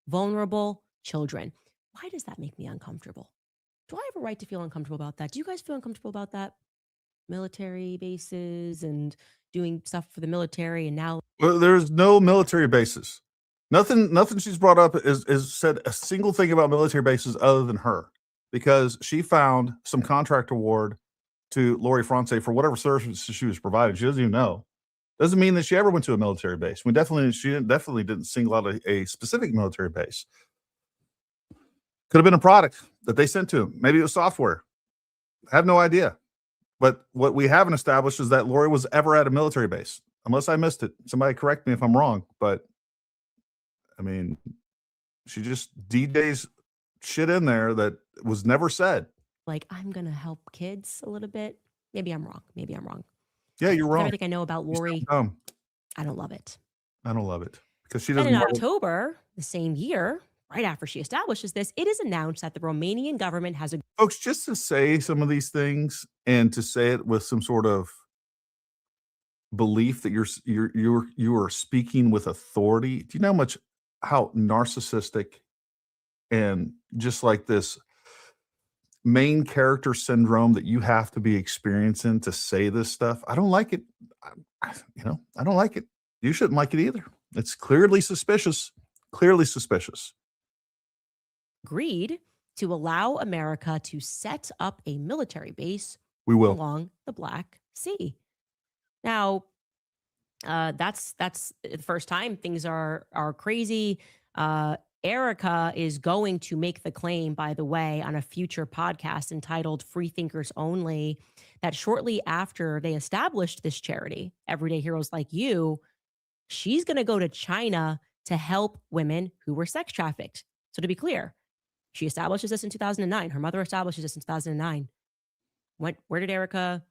vulnerable children. Why does that make me uncomfortable? Do I have a right to feel uncomfortable about that? Do you guys feel uncomfortable about that? Military bases and doing stuff for the military and now there's no military bases. Nothing she's brought up is said a single thing about military bases other than her, because she found some contract award to Lori Franzfey for whatever services she was providing. She doesn't even know. Doesn't mean that she ever went to a military base. She definitely didn't single out a specific military base. Could have been a product that they sent to him. Maybe it was software. I have no idea. But what we haven't established is that Lori was ever at a military base, unless I missed it. Somebody correct me if I'm wrong. But I mean, she just DJs shit in there that was never said. Like, I'm going to help kids a little bit. Maybe I'm wrong. Yeah, you're wrong. Everything I know about Lori, I don't love it. I don't love it because she doesn't. And in October, the same year, right after she establishes this, it is announced that the Romanian government has folks, just to say some of these things and to say it with some sort of belief that you are speaking with authority. Do you know how narcissistic and just like this main character syndrome that you have to be experiencing to say this stuff. I don't like it. I don't like it. You shouldn't like it either. It's clearly suspicious. Clearly suspicious. Agreed to allow America to set up a military base along the Black Sea. Now, that's the first time things are crazy. Erika is going to make the claim, by the way, on a future podcast entitled Free Thinkers Only, that shortly after they established this charity, Everyday Heroes Like You, she's going to go to China to help women who were sex trafficked. So to be clear, she establishes this in 2009. Her mother establishes this in 2009. Where did Erika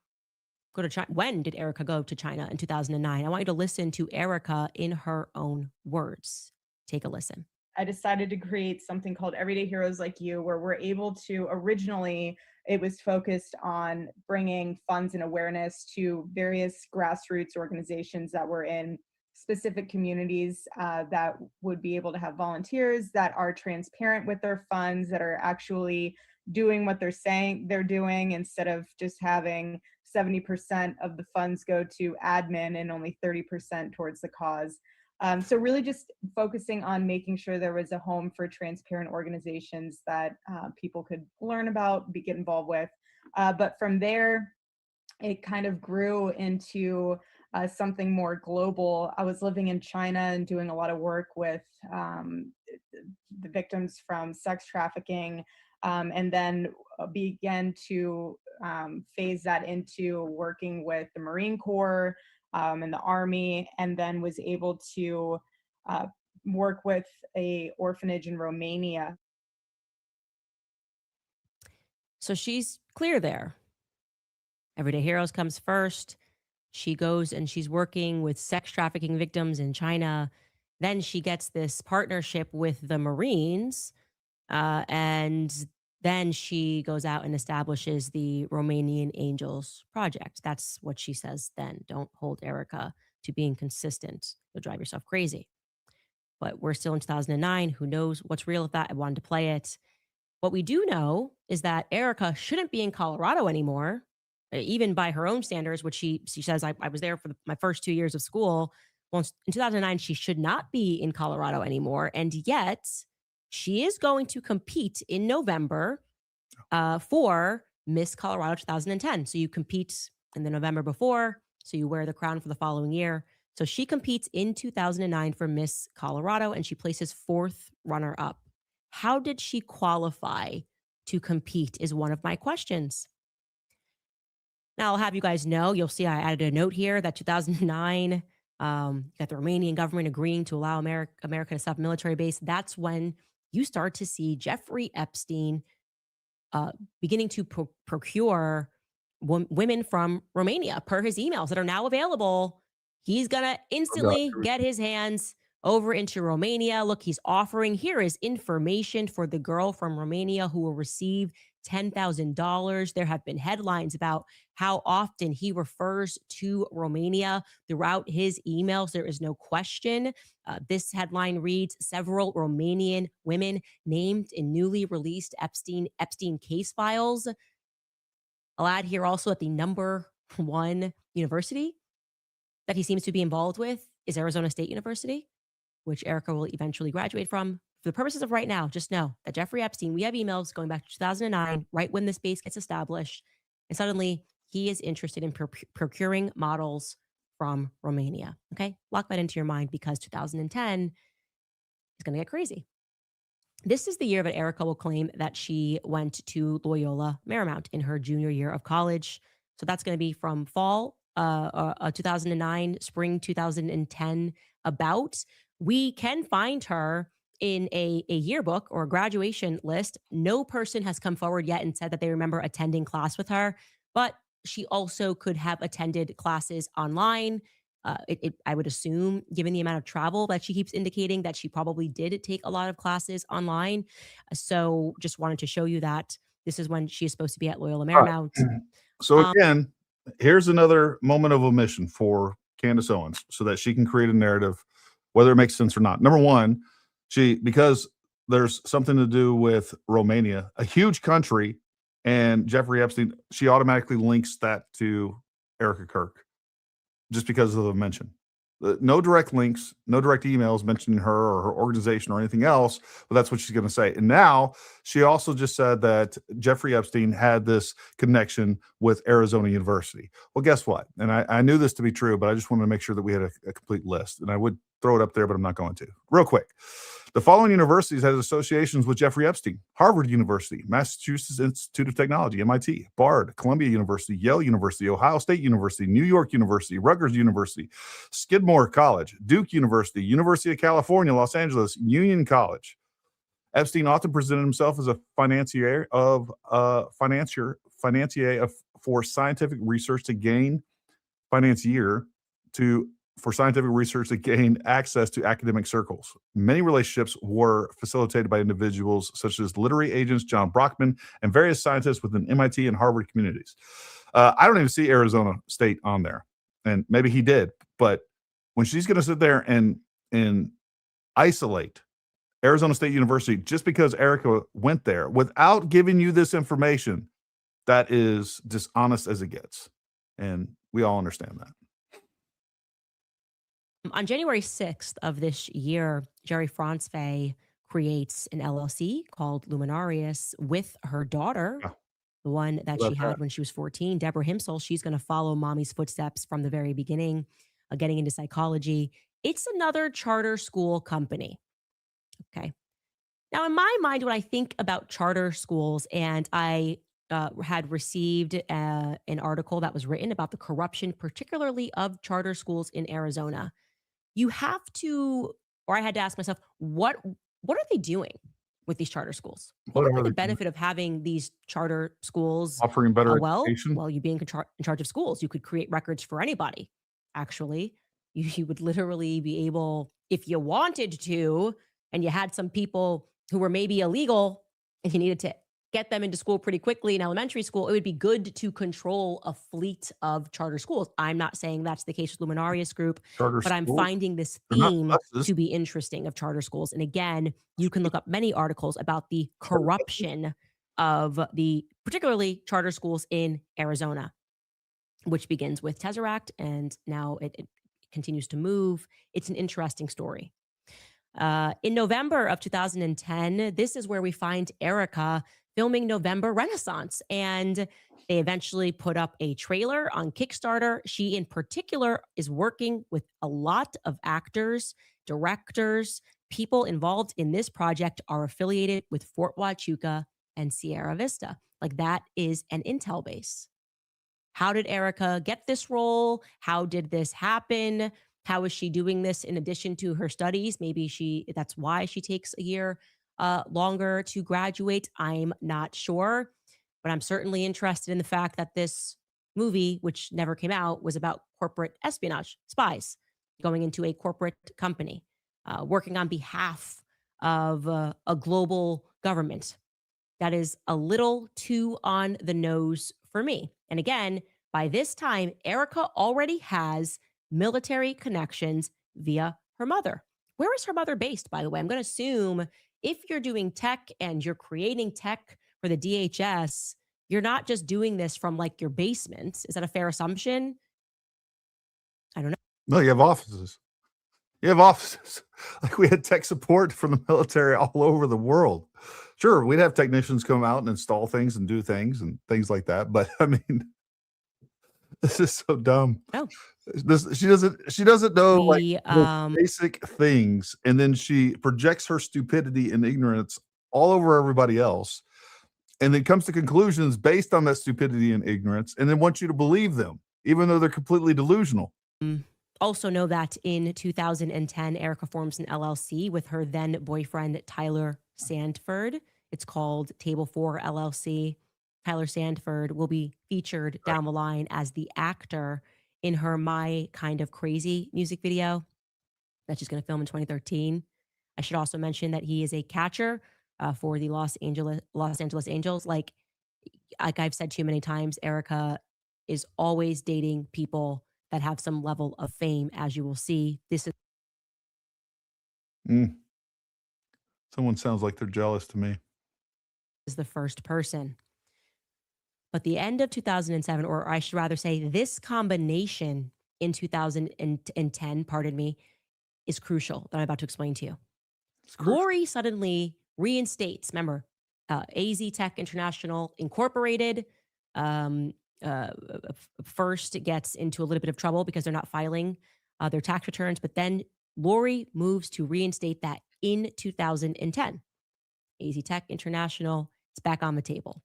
go to China? When did Erika go to China in 2009? I want you to listen to Erika in her own words. Take a listen. I decided to create something called Everyday Heroes Like You, where we're able to, originally, it was focused on bringing funds and awareness to various grassroots organizations that were in specific communities that would be able to have volunteers that are transparent with their funds, that are actually doing what they're saying they're doing, instead of just having 70% of the funds go to admin and only 30% towards the cause. So really just focusing on making sure there was a home for transparent organizations that people could learn about, get involved with. But from there, it kind of grew into something more global. I was living in China and doing a lot of work with the victims from sex trafficking, and then began to phase that into working with the Marine Corps and the Army, and then was able to work with a orphanage in Romania. So she's clear there. Everyday Heroes comes first. She goes and she's working with sex trafficking victims in China. Then she gets this partnership with the Marines, and then she goes out and establishes the Romanian Angels Project. That's what she says then. Don't hold Erika to being consistent. You'll drive yourself crazy. But we're still in 2009. Who knows what's real with that? I wanted to play it. What we do know is that Erika shouldn't be in Colorado anymore, even by her own standards, which she says, I was there for my first 2 years of school. Well, in 2009, she should not be in Colorado anymore. And yet she is going to compete in November for Miss Colorado 2010. So you compete in the November before, so you wear the crown for the following year. So she competes in 2009 for Miss Colorado, and she places 4th runner-up. How did she qualify to compete is one of my questions. Now, I'll have you guys know, you'll see I added a note here that 2009, got the Romanian government agreeing to allow America to set up a military base. That's when you start to see Jeffrey Epstein beginning to procure women from Romania per his emails that are now available. He's going to instantly get his hands over into Romania. Look, he's offering, here is information for the girl from Romania who will receive $10,000. There have been headlines about how often he refers to Romania throughout his emails. There is no question. This headline reads, several Romanian women named in newly released Epstein case files. I'll add here also that the #1 university that he seems to be involved with is Arizona State University, which Erika will eventually graduate from. For the purposes of right now, just know that Jeffrey Epstein, we have emails going back to 2009, right when this base gets established, and suddenly he is interested in procuring models from Romania. Okay, lock that into your mind, because 2010 is going to get crazy. This is the year that Erika will claim that she went to Loyola Marymount in her junior year of college. So that's going to be from fall 2009, spring 2010 about. We can find her in a yearbook or a graduation list. No person has come forward yet and said that they remember attending class with her, but she also could have attended classes online. I would assume, given the amount of travel that she keeps indicating, that she probably did take a lot of classes online. So just wanted to show you that this is when she is supposed to be at Loyola Marymount. So again, here's another moment of omission for Candace Owens so that she can create a narrative, whether it makes sense or not. Number one, because there's something to do with Romania, a huge country, and Jeffrey Epstein, she automatically links that to Erika Kirk just because of the mention. No direct links, no direct emails mentioning her or her organization or anything else, but that's what she's going to say. And now she also just said that Jeffrey Epstein had this connection with Arizona University. Well, guess what? And I knew this to be true, but I just wanted to make sure that we had a complete list. And I would throw it up there, but I'm not going to. Real quick. The following universities had associations with Jeffrey Epstein: Harvard University, Massachusetts Institute of Technology, MIT, Bard, Columbia University, Yale University, Ohio State University, New York University, Rutgers University, Skidmore College, Duke University, University of California, Los Angeles, Union College. Epstein often presented himself as a financier for scientific research to gain access to academic circles. Many relationships were facilitated by individuals such as literary agents John Brockman and various scientists within MIT and Harvard communities. I don't even see Arizona State on there, and maybe he did, but when she's going to sit there and isolate Arizona State University just because Erika went there without giving you this information, that is dishonest as it gets, and we all understand that. On January 6th of this year, Jerry Franzfey creates an LLC called Luminarius with her daughter, the one that she had when she was 14, Deborah Himsel. She's going to follow mommy's footsteps from the very beginning, getting into psychology. It's another charter school company. Okay. Now, in my mind, when I think about charter schools, and I had received an article that was written about the corruption, particularly of charter schools in Arizona, you have to, or I had to ask myself, what are they doing with these charter schools? What would be the benefit of having these charter schools offering better education? Well, you being in charge of schools, you could create records for anybody. Actually, you would literally be able, if you wanted to, and you had some people who were maybe illegal and you needed to get them into school pretty quickly in elementary school, it would be good to control a fleet of charter schools. I'm not saying that's the case with Luminarius Group, but I'm finding this theme to be interesting of charter schools. And again, you can look up many articles about the corruption of the particularly charter schools in Arizona, which begins with Tesseract, and now it continues to move. It's an interesting story. In November of 2010, this is where we find Erika filming November Renaissance, and they eventually put up a trailer on Kickstarter. She in particular is working with a lot of actors, directors, people involved in this project are affiliated with Fort Huachuca and Sierra Vista. Like, that is an intel base. How did Erika get this role? How did this happen? How is she doing this in addition to her studies? Maybe that's why she takes a year longer to graduate. I'm not sure, but I'm certainly interested in the fact that this movie, which never came out, was about corporate espionage, spies going into a corporate company, working on behalf of a global government. That is a little too on the nose for me. And again, by this time, Erika already has military connections via her mother. Where is her mother based, by the way? I'm going to assume if you're doing tech and you're creating tech for the DHS, you're not just doing this from like your basement. Is that a fair assumption? I don't know. No, you have offices. Like, we had tech support from the military all over the world. Sure, we'd have technicians come out and install things and do things and things like that. But I mean, this is so dumb. Oh. She doesn't know like basic things, and then she projects her stupidity and ignorance all over everybody else, and then comes to conclusions based on that stupidity and ignorance, and then wants you to believe them, even though they're completely delusional. Also know that in 2010, Erika forms an LLC with her then boyfriend, Tyler Sandford. It's called Table 4 LLC. Tyler Sandford will be featured down the line as the actor in her My Kind of Crazy music video that she's going to film in 2013. I should also mention that he is a catcher for the Los Angeles Angels. Like I've said too many times, Erika is always dating people that have some level of fame, as you will see. This is Someone sounds like they're jealous to me. Is the first person. But the end of 2007, or I should rather say this combination in 2010, pardon me, is crucial that I'm about to explain to you. Lori suddenly reinstates, remember, AZ Tech International Incorporated first gets into a little bit of trouble because they're not filing their tax returns, but then Lori moves to reinstate that in 2010. AZ Tech International is back on the table.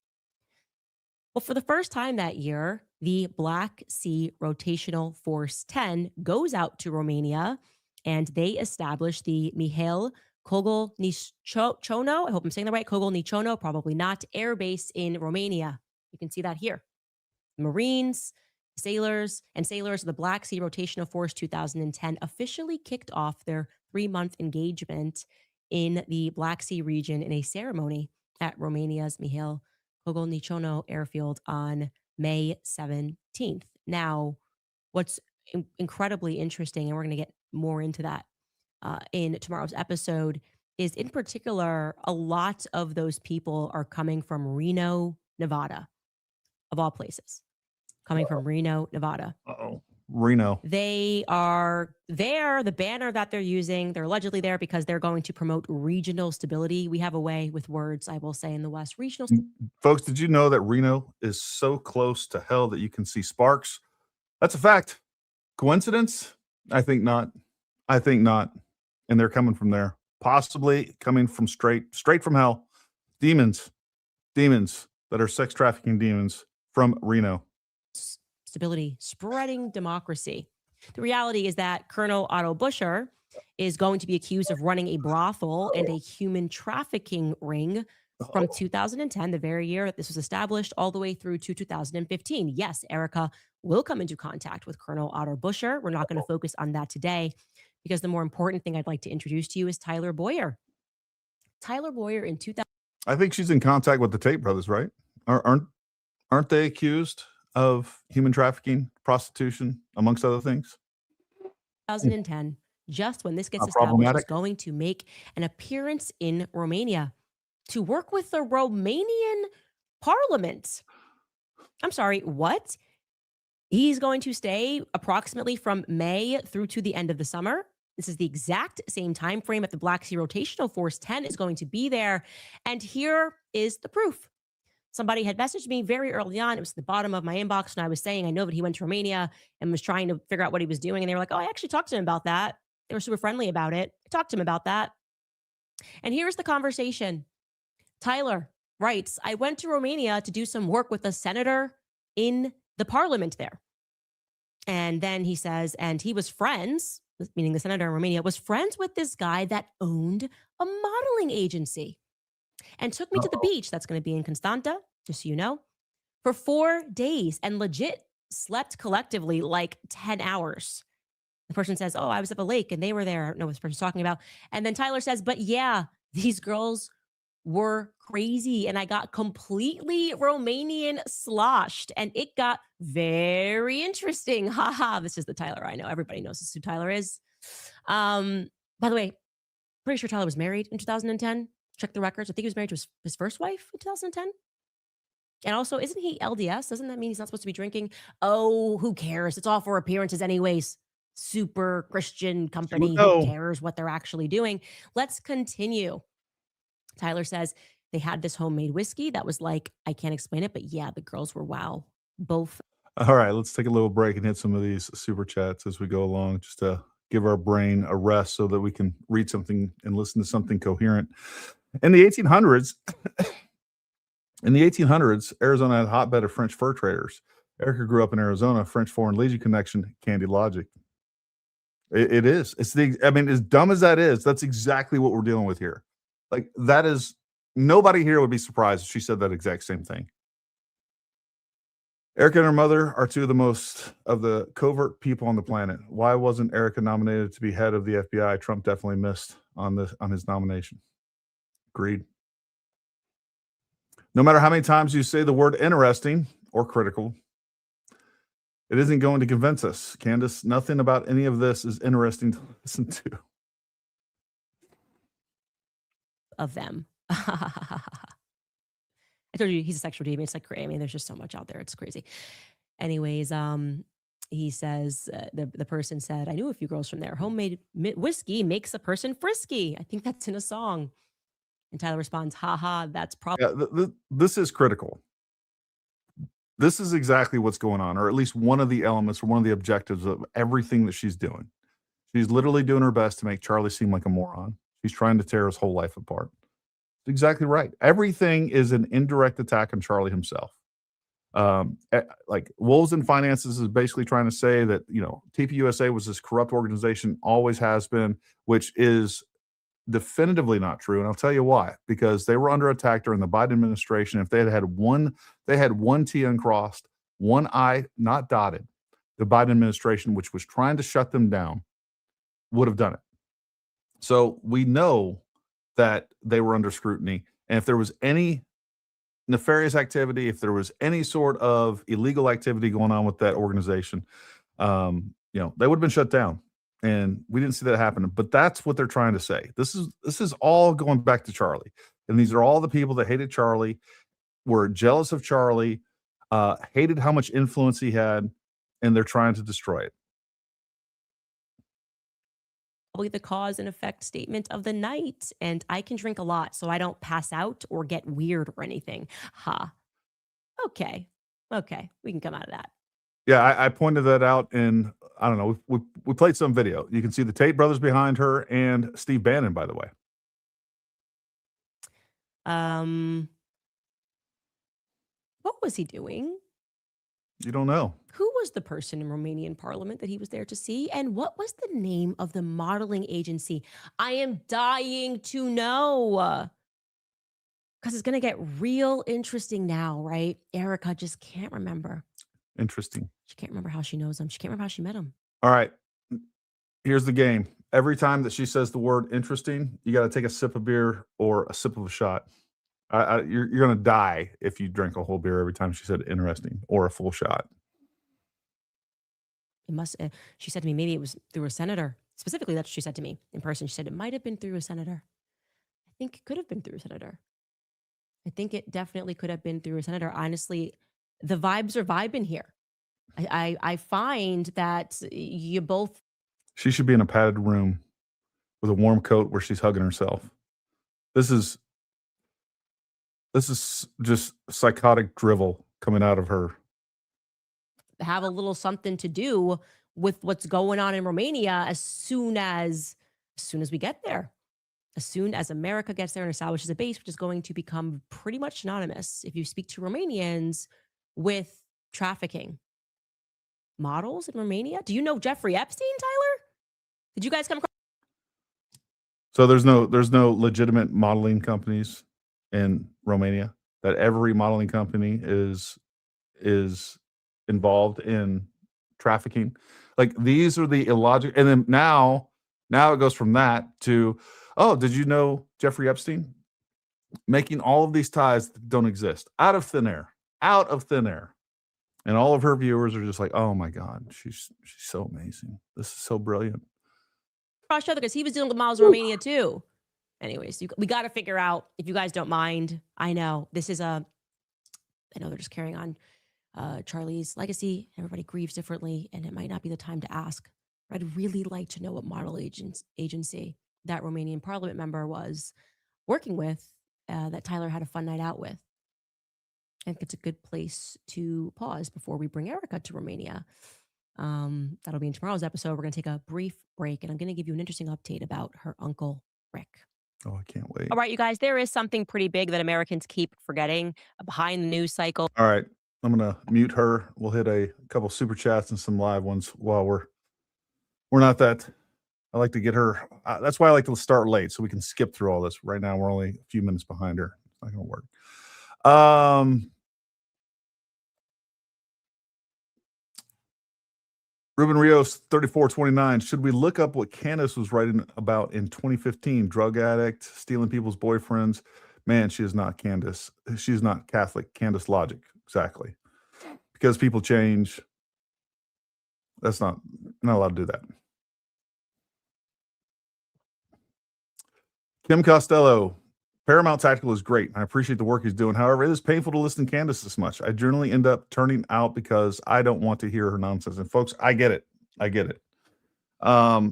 Well, for the first time that year, the Black Sea Rotational Force 10 goes out to Romania, and they establish the Mihail Kogolnichono, I hope I'm saying that right, Kogolnichono, probably not, air base in Romania. You can see that here. Marines, sailors of the Black Sea Rotational Force 2010 officially kicked off their 3-month engagement in the Black Sea region in a ceremony at Romania's Mihail Kogolnichono airfield on May 17th. Now, what's incredibly interesting, and we're going to get more into that in tomorrow's episode, is in particular, a lot of those people are coming from Reno, Nevada, of all places. Coming from Reno, Nevada. Reno. They are there, the banner that they're using, they're allegedly there because they're going to promote regional stability. We have a way with words, I will say, in the West. Regional Folks, did you know that Reno is so close to hell that you can see sparks? That's a fact. Coincidence? I think not. I think not. And they're coming from there. Possibly coming from straight from hell. Demons that are sex trafficking demons from Reno. Stability, spreading democracy. The reality is that Colonel Otto Buscher is going to be accused of running a brothel and a human trafficking ring from 2010, the very year that this was established, all the way through to 2015. Yes, Erika will come into contact with Colonel Otto Buscher. We're not going to focus on that today because the more important thing I'd like to introduce to you is Tyler Boyer. Tyler Boyer in 2000. I think she's in contact with the Tate brothers, right? Aren't they accused of human trafficking, prostitution, amongst other things? 2010, just when this gets established, is going to make an appearance in Romania to work with the Romanian parliament. I'm sorry, what? He's going to stay approximately from May through to the end of the summer. This is the exact same time frame that the Black Sea Rotational Force 10 is going to be there. And here is the proof. Somebody had messaged me very early on. It was at the bottom of my inbox, and I was saying, I know that he went to Romania and was trying to figure out what he was doing. And they were like, oh, I actually talked to him about that. They were super friendly about it. I talked to him about that. And here's the conversation. Tyler writes, I went to Romania to do some work with a senator in the parliament there. And then he says, and he was friends, meaning the senator in Romania, was friends with this guy that owned a modeling agency. And took me to the beach. That's going to be in Constanta, just so you know, for 4 days and legit slept collectively like 10 hours. The person says, oh, I was at a lake and they were there. I don't know what this person's talking about. And then Tyler says, but yeah, these girls were crazy and I got completely Romanian sloshed and it got very interesting. Haha, this is the Tyler I know. Everybody knows this is who Tyler is. By the way, pretty sure Tyler was married in 2010. Check the records. I think he was married to his first wife in 2010. And also, isn't he LDS? Doesn't that mean he's not supposed to be drinking? Oh, who cares? It's all for appearances anyways. Super Christian company. Who cares what they're actually doing? Let's continue. Tyler says they had this homemade whiskey that was like, I can't explain it, but yeah, the girls were wow. Both. All right, let's take a little break and hit some of these super chats as we go along, just to give our brain a rest so that we can read something and listen to something coherent. In the 1800s, Arizona had a hotbed of French fur traders. Erika grew up in Arizona. French Foreign Legion connection, candy logic. It is. It's as dumb as that is, that's exactly what we're dealing with here. Like, that is, nobody here would be surprised if she said that exact same thing. Erika and her mother are two of the most of the covert people on the planet. Why wasn't Erika nominated to be head of the FBI? Trump definitely missed on his nomination. Agreed. No matter how many times you say the word interesting or critical, it isn't going to convince us. Candace, nothing about any of this is interesting to listen to. of them. I told you he's a sexual deviant. It's like, I mean, there's just so much out there. It's crazy. Anyways, he says, the person said, I knew a few girls from there. Homemade whiskey makes a person frisky. I think that's in a song. And Tyler responds, haha, that's probably. Yeah, this is critical. This is exactly what's going on, or at least one of the elements or one of the objectives of everything that she's doing. She's literally doing her best to make Charlie seem like a moron. She's trying to tear his whole life apart. Exactly right. Everything is an indirect attack on Charlie himself. Like Wolves and Finances is basically trying to say that, you know, TPUSA was this corrupt organization, always has been, which is definitively not true. And I'll tell you why, because they were under attack during the Biden administration. If they had one T uncrossed, one I not dotted, the Biden administration, which was trying to shut them down, would have done it. So we know that they were under scrutiny. And if there was any nefarious activity, if there was any sort of illegal activity going on with that organization, you know, they would have been shut down. And we didn't see that happen. But that's what they're trying to say. This is all going back to Charlie. And these are all the people that hated Charlie, were jealous of Charlie, hated how much influence he had, and they're trying to destroy it. Probably the cause and effect statement of the night. And I can drink a lot so I don't pass out or get weird or anything. Ha. Okay. We can come out of that. Yeah, I pointed that out in, I don't know, we played some video. You can see the Tate brothers behind her and Steve Bannon, by the way. What was he doing? You don't know. Who was the person in Romanian parliament that he was there to see? And what was the name of the modeling agency? I am dying to know. Because it's going to get real interesting now, right? Erika just can't remember. Interesting. She can't remember how she knows him. She can't remember how she met him. All right. Here's the game. Every time that she says the word interesting, you got to take a sip of beer or a sip of a shot. You're going to die if you drink a whole beer every time she said interesting or a full shot. It must. She said to me, maybe it was through a senator. Specifically, that's what she said to me in person. She said it might have been through a senator. I think it could have been through a senator. I think it definitely could have been through a senator. Honestly, the vibes are vibing here. I find that you both. She should be in a padded room with a warm coat where she's hugging herself. This is just psychotic drivel coming out of her. Have a little something to do with what's going on in Romania as soon as we get there. As soon as America gets there and establishes a base, which is going to become pretty much synonymous, if you speak to Romanians, with trafficking. Models in Romania? Do you know Jeffrey Epstein, Tyler? Did you guys come across? So there's no legitimate modeling companies in Romania, that every modeling company is involved in trafficking. Like, these are the illogical. And then now it goes from that to, oh, did you know Jeffrey Epstein? Making all of these ties that don't exist out of thin air. And all of her viewers are just like, oh my God, she's so amazing. This is so brilliant. Because he was dealing with models in Romania too. Anyways, we got to figure out, if you guys don't mind. I know they're just carrying on Charlie's legacy. Everybody grieves differently, and it might not be the time to ask. I'd really like to know what model agency that Romanian parliament member was working with, that Tyler had a fun night out with. I think it's a good place to pause before we bring Erika to Romania. That'll be in tomorrow's episode. We're going to take a brief break, and I'm going to give you an interesting update about her uncle, Rick. Oh, I can't wait. All right, you guys, there is something pretty big that Americans keep forgetting behind the news cycle. All right, I'm going to mute her. We'll hit a couple super chats and some live ones while we're not that. I like to get her. That's why I like to start late, so we can skip through all this. Right now, we're only a few minutes behind her. It's not going to work. Ruben Rios, 3429. Should we look up what Candace was writing about in 2015? Drug addict, stealing people's boyfriends. Man, she is not Candace. She's not Catholic. Candace logic. Exactly. Because people change. That's not allowed to do that. Kim Costello. Paramount Tactical is great. I appreciate the work he's doing. However, it is painful to listen to Candace this much. I generally end up turning out because I don't want to hear her nonsense. And folks, I get it. I get it. I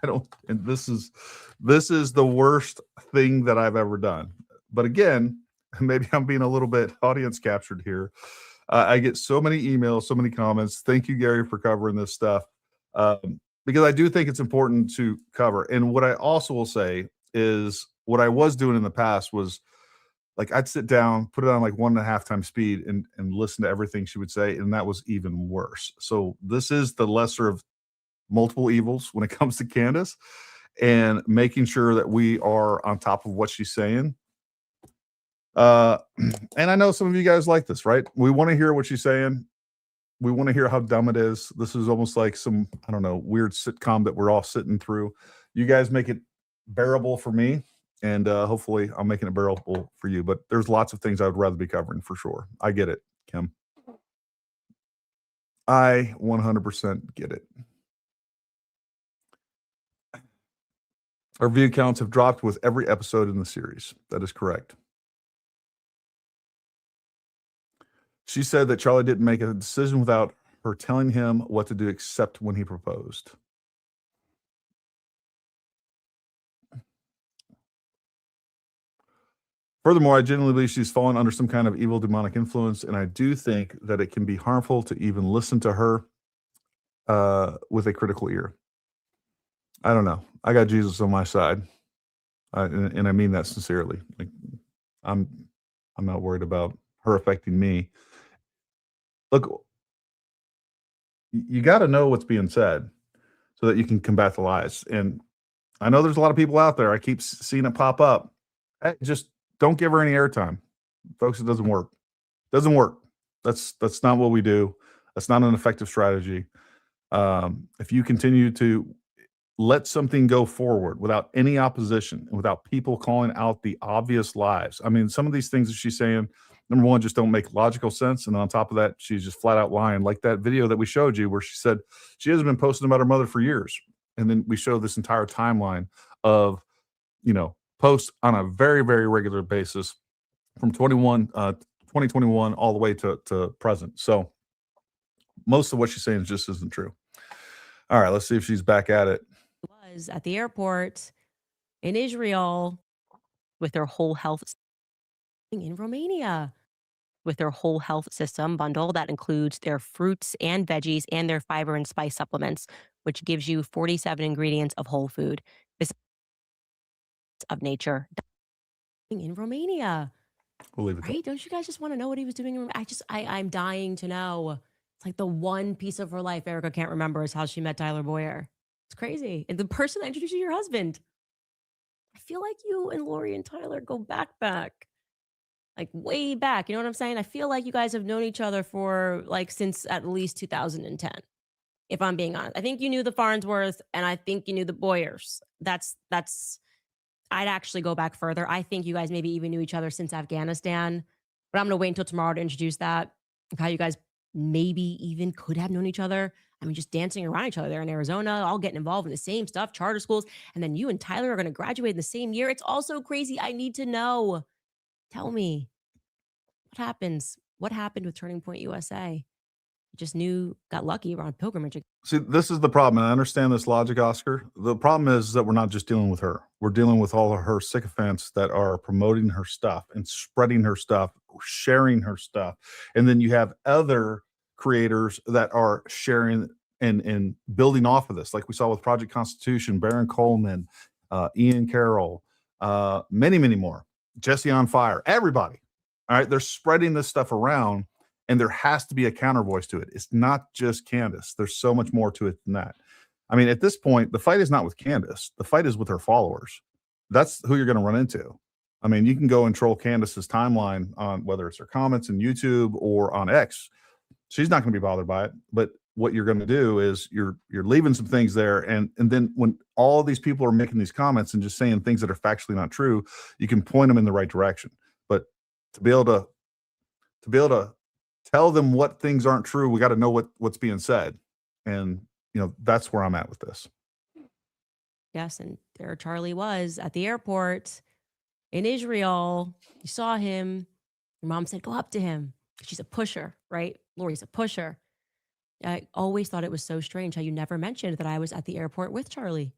don't, and this is the worst thing that I've ever done. But again, maybe I'm being a little bit audience captured here. I get so many emails, so many comments. Thank you, Gary, for covering this stuff. Because I do think it's important to cover. And what I also will say is what I was doing in the past was like I'd sit down, put it on like 1.5 times speed and listen to everything she would say. And that was even worse. So this is the lesser of multiple evils when it comes to Candace and making sure that we are on top of what she's saying. And I know some of you guys like this, right? We want to hear what she's saying. We want to hear how dumb it is. This is almost like some, I don't know, weird sitcom that we're all sitting through. You guys make it bearable for me, and hopefully I'm making it bearable for you. But there's lots of things I would rather be covering for sure. I get it, Kim. I 100% get it. Our view counts have dropped with every episode in the series. That is correct. She said that Charlie didn't make a decision without her telling him what to do except when he proposed. Furthermore, I genuinely believe she's fallen under some kind of evil demonic influence, and I do think that it can be harmful to even listen to her with a critical ear. I don't know. I got Jesus on my side, and I mean that sincerely. Like, I'm not worried about her affecting me. Look, you got to know what's being said so that you can combat the lies. And I know there's a lot of people out there. I keep seeing it pop up. Just don't give her any airtime, folks. It doesn't work. Doesn't work. That's not what we do. That's not an effective strategy. If you continue to let something go forward without any opposition and without people calling out the obvious lies. I mean, some of these things that she's saying, number one, just don't make logical sense. And on top of that, she's just flat out lying. Like that video that we showed you where she said she has been posting about her mother for years. And then we show this entire timeline of, posts on a very, very regular basis from 2021 all the way to present. So most of what she's saying just isn't true. All right, let's see if she's back at it. Was at the airport in Israel with their whole health in Romania with their whole health system bundle that includes their fruits and veggies and their fiber and spice supplements, which gives you 47 ingredients of whole food of nature in Romania. We'll leave it right? Don't you guys just want to know what he was doing? I'm dying to know. It's like the one piece of her life Erika can't remember is how she met Tyler Boyer. It's crazy. And the person that introduced you to your husband. I feel like you and Lori and Tyler go back. Like way back. You know what I'm saying? I feel like you guys have known each other for like since at least 2010. If I'm being honest. I think you knew the Farnsworth and I think you knew the Boyers. That's I'd actually go back further. I think you guys maybe even knew each other since Afghanistan. But I'm going to wait until tomorrow to introduce that. How you guys maybe even could have known each other. I mean, just dancing around each other there in Arizona, all getting involved in the same stuff, charter schools. And then you and Tyler are going to graduate in the same year. It's all so crazy. I need to know. Tell me. What happens? What happened with Turning Point USA? Just got lucky around pilgrimage. See, this is the problem. And I understand this logic, Oscar. The problem is that we're not just dealing with her. We're dealing with all of her sycophants that are promoting her stuff and spreading her stuff, sharing her stuff. And then you have other creators that are sharing and building off of this, like we saw with Project Constitution, Baron Coleman, Ian Carroll, many, many more. Jesse on Fire, everybody. All right, they're spreading this stuff around. And there has to be a counter voice to it. It's not just Candace. There's so much more to it than that. I mean, at this point, the fight is not with Candace. The fight is with her followers. That's who you're going to run into. I mean, you can go and troll Candace's timeline on whether it's her comments in YouTube or on X. She's not going to be bothered by it. But what you're going to do is you're leaving some things there. And then when all of these people are making these comments and just saying things that are factually not true, you can point them in the right direction. But to be able to tell them what things aren't true, we got to know what's being said. And, that's where I'm at with this. Yes, and there Charlie was at the airport in Israel. You saw him. Your mom said, go up to him. She's a pusher, right? Lori's a pusher. I always thought it was so strange how you never mentioned that I was at the airport with Charlie.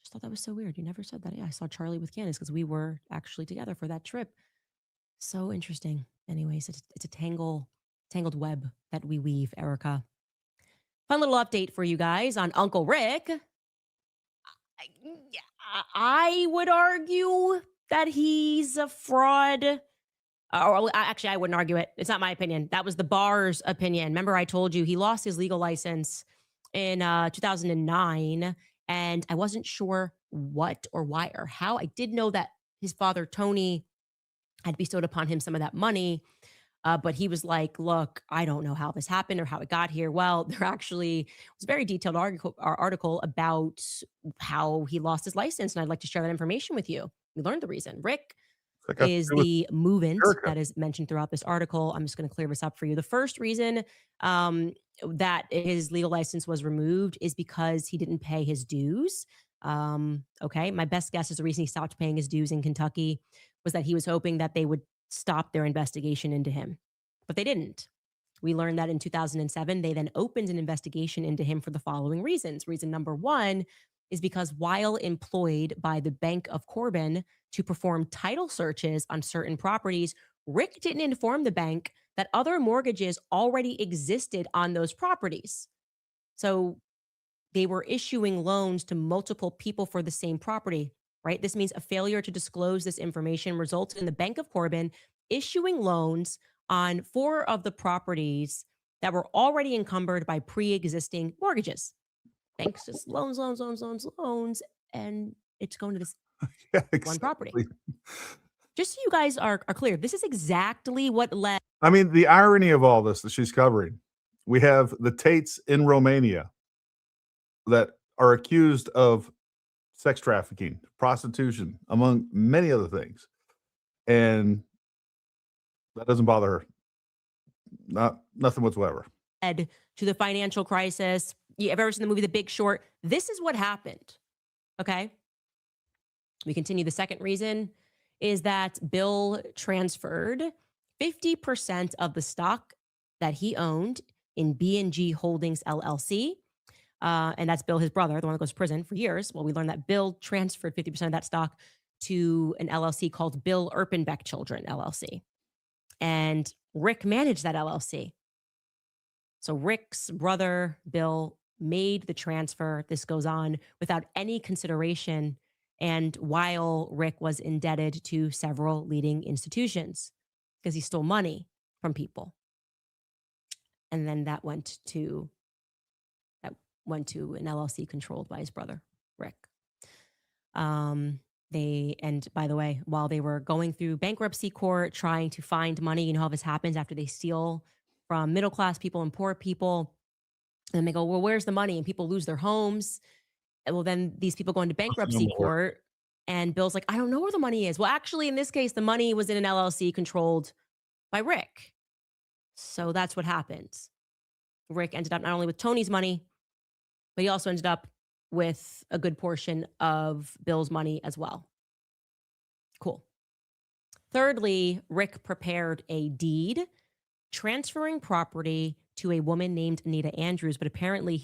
Just thought that was so weird. You never said that. Yeah, I saw Charlie with Candace because we were actually together for that trip. So interesting. Anyways, it's a tangled web that we weave, Erika. Fun little update for you guys on Uncle Rick. I would argue that he's a fraud. Actually, I wouldn't argue it. It's not my opinion. That was the bar's opinion. Remember, I told you he lost his legal license in 2009, and I wasn't sure what or why or how. I did know that his father, Tony, had bestowed upon him some of that money, but he was like, look, I don't know how this happened or how it got here. Well, there actually was a very detailed article about how he lost his license, and I'd like to share that information with you. We learned the reason. Rick is the movement that is mentioned throughout this article. I'm just going to clear this up for you. The first reason that his legal license was removed is because he didn't pay his dues. Okay, my best guess is the reason he stopped paying his dues in Kentucky was that he was hoping that they would stop their investigation into him, but they didn't. We learned that in 2007, they then opened an investigation into him for the following reasons. Reason number one is because while employed by the Bank of Corbin to perform title searches on certain properties, Rick didn't inform the bank that other mortgages already existed on those properties. So they were issuing loans to multiple people for the same property, right? This means a failure to disclose this information resulted in the Bank of Corbin issuing loans on 4 of the properties that were already encumbered by pre-existing mortgages. Banks just loans, and it's going to this one property. Just so you guys are clear, this is exactly what led. I mean, the irony of all this that she's covering, we have the Tates in Romania that are accused of sex trafficking, prostitution, among many other things. And that doesn't bother her. Nothing whatsoever. To the financial crisis. You ever seen the movie The Big Short? This is what happened. Okay. We continue. The second reason is that Bill transferred 50% of the stock that he owned in B&G Holdings LLC. And that's Bill, his brother, the one that goes to prison for years. Well, we learned that Bill transferred 50% of that stock to an LLC called Bill Erpenbeck Children LLC. And Rick managed that LLC. So Rick's brother, Bill, made the transfer. This goes on without any consideration. And while Rick was indebted to several leading institutions because he stole money from people. And then that went to an LLC controlled by his brother, Rick. And by the way, while they were going through bankruptcy court, trying to find money, you know how this happens after they steal from middle-class people and poor people. And they go, well, where's the money? And people lose their homes. And well, then these people go into bankruptcy court and Bill's like, I don't know where the money is. Well, actually, in this case, the money was in an LLC controlled by Rick. So that's what happened. Rick ended up not only with Tony's money, but he also ended up with a good portion of Bill's money as well. Cool. Thirdly, Rick prepared a deed transferring property to a woman named Anita Andrews, but apparently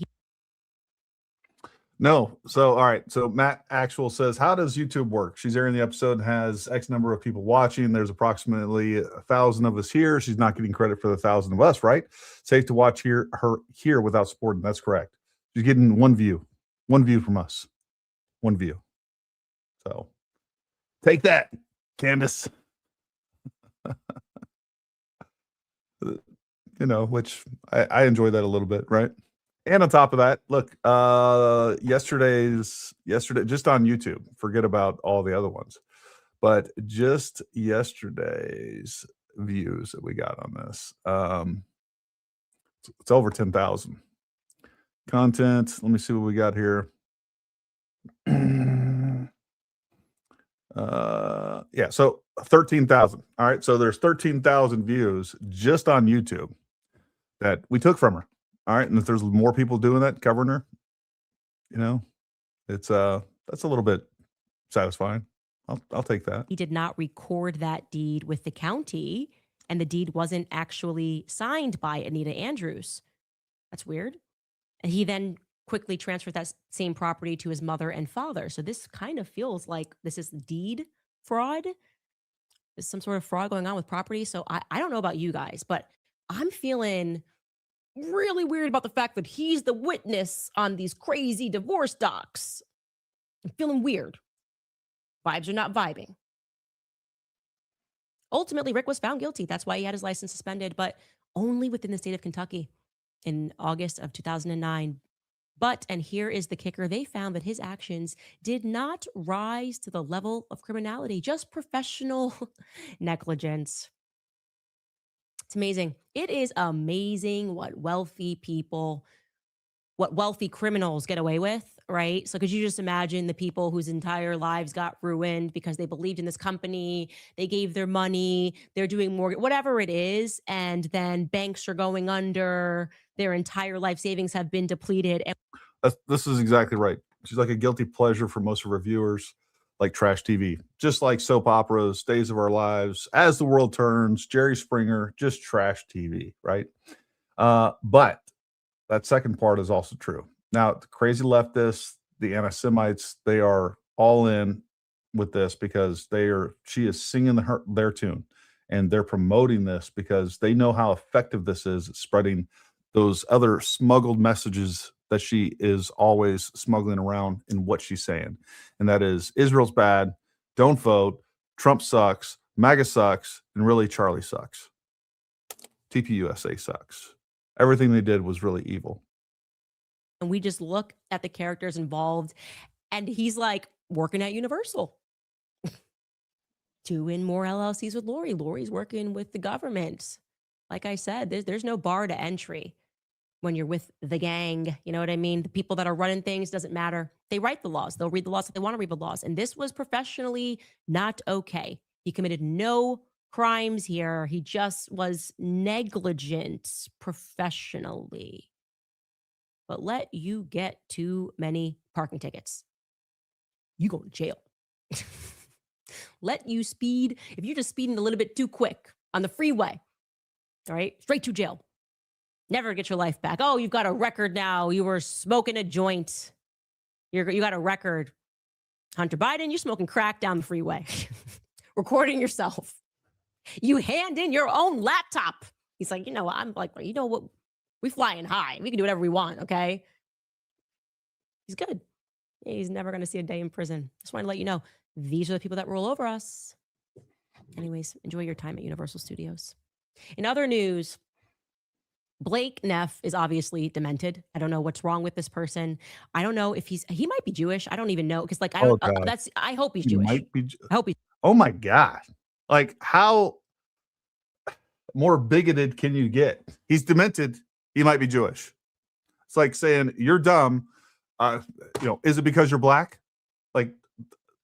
No. So, all right. So Matt Actual says, how does YouTube work? She's airing the episode, has X number of people watching. There's approximately 1,000 of us here. She's not getting credit for the 1,000 of us, right? Safe to watch her here without supporting. That's correct. She's getting one view from us, one view. So take that, Candace. Which I enjoy that a little bit, right? And on top of that, look, yesterday, just on YouTube, forget about all the other ones, but just yesterday's views that we got on this, it's over 10,000. Content, let me see what we got here. Yeah, so 13,000. All right, so there's 13,000 views just on YouTube that we took from her. All right, and if there's more people doing that, covering her, it's that's a little bit satisfying. I'll take that. He did not record that deed with the county, and the deed wasn't actually signed by Anita Andrews. That's weird. And he then quickly transferred that same property to his mother and father. So this kind of feels like this is deed fraud. There's some sort of fraud going on with property. So I don't know about you guys, but I'm feeling really weird about the fact that he's the witness on these crazy divorce docs. I'm feeling weird. Vibes are not vibing. Ultimately, Rick was found guilty. That's why he had his license suspended, but only within the state of Kentucky in August of 2009. But, and here is the kicker, they found that his actions did not rise to the level of criminality, just professional negligence. It's amazing. It is amazing what wealthy people, what wealthy criminals get away with, right? So could you just imagine the people whose entire lives got ruined because they believed in this company, they gave their money, they're doing more, whatever it is, and then banks are going under, their entire life savings have been depleted. And this is exactly right. She's like a guilty pleasure for most of our viewers, like trash TV, just like soap operas, Days of Our Lives, As the World Turns, Jerry Springer, just trash TV, right? But that second part is also true. Now, the crazy leftists, the anti-Semites, they are all in with this because she is singing their tune, and they're promoting this because they know how effective this is at spreading those other smuggled messages that she is always smuggling around in what she's saying. And that is Israel's bad, don't vote, Trump sucks, MAGA sucks, and really Charlie sucks. TPUSA sucks. Everything they did was really evil. And we just look at the characters involved, and he's like working at Universal. Doing more LLCs with Lori. Lori's working with the government. Like I said, there's no bar to entry when you're with the gang. You know what I mean? The people that are running things, doesn't matter. They write the laws. They'll read the laws if they want to read the laws. And this was professionally not okay. He committed no crimes here. He just was negligent professionally. But let you get too many parking tickets, you go to jail. Let you speed. If you're just speeding a little bit too quick on the freeway, all right, straight to jail. Never get your life back. Oh, you've got a record now. You were smoking a joint. You got a record. Hunter Biden, you're smoking crack down the freeway, recording yourself. You hand in your own laptop. He's like, you know what? I'm like, you know what? We flying high. We can do whatever we want, okay? He's good. He's never going to see a day in prison. Just want to let you know, these are the people that rule over us. Anyways, enjoy your time at Universal Studios. In other news, Blake Neff is obviously demented. I don't know what's wrong with this person. I don't know if he might be Jewish. I don't even know. Because like, I hope he's Jewish. Might be, I hope he's. Oh my God. Like, how more bigoted can you get? He's demented. He might be Jewish. It's like saying you're dumb. Is it because you're black? Like,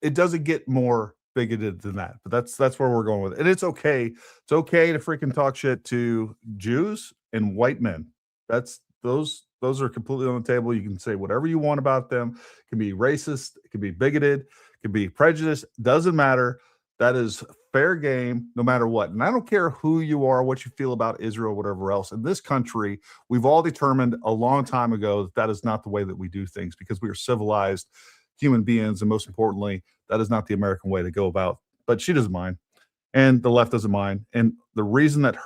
it doesn't get more bigoted than that. But that's where we're going with it. And it's okay. It's okay to freaking talk shit to Jews and white men. Those are completely on the table. You can say whatever you want about them. It can be racist. It can be bigoted. It can be prejudiced. Doesn't matter. That is fair game, no matter what. And I don't care who you are, what you feel about Israel, whatever else. In this country, we've all determined a long time ago that is not the way that we do things, because we are civilized human beings. And most importantly, that is not the American way to go about. But she doesn't mind. And the left doesn't mind. And the reason that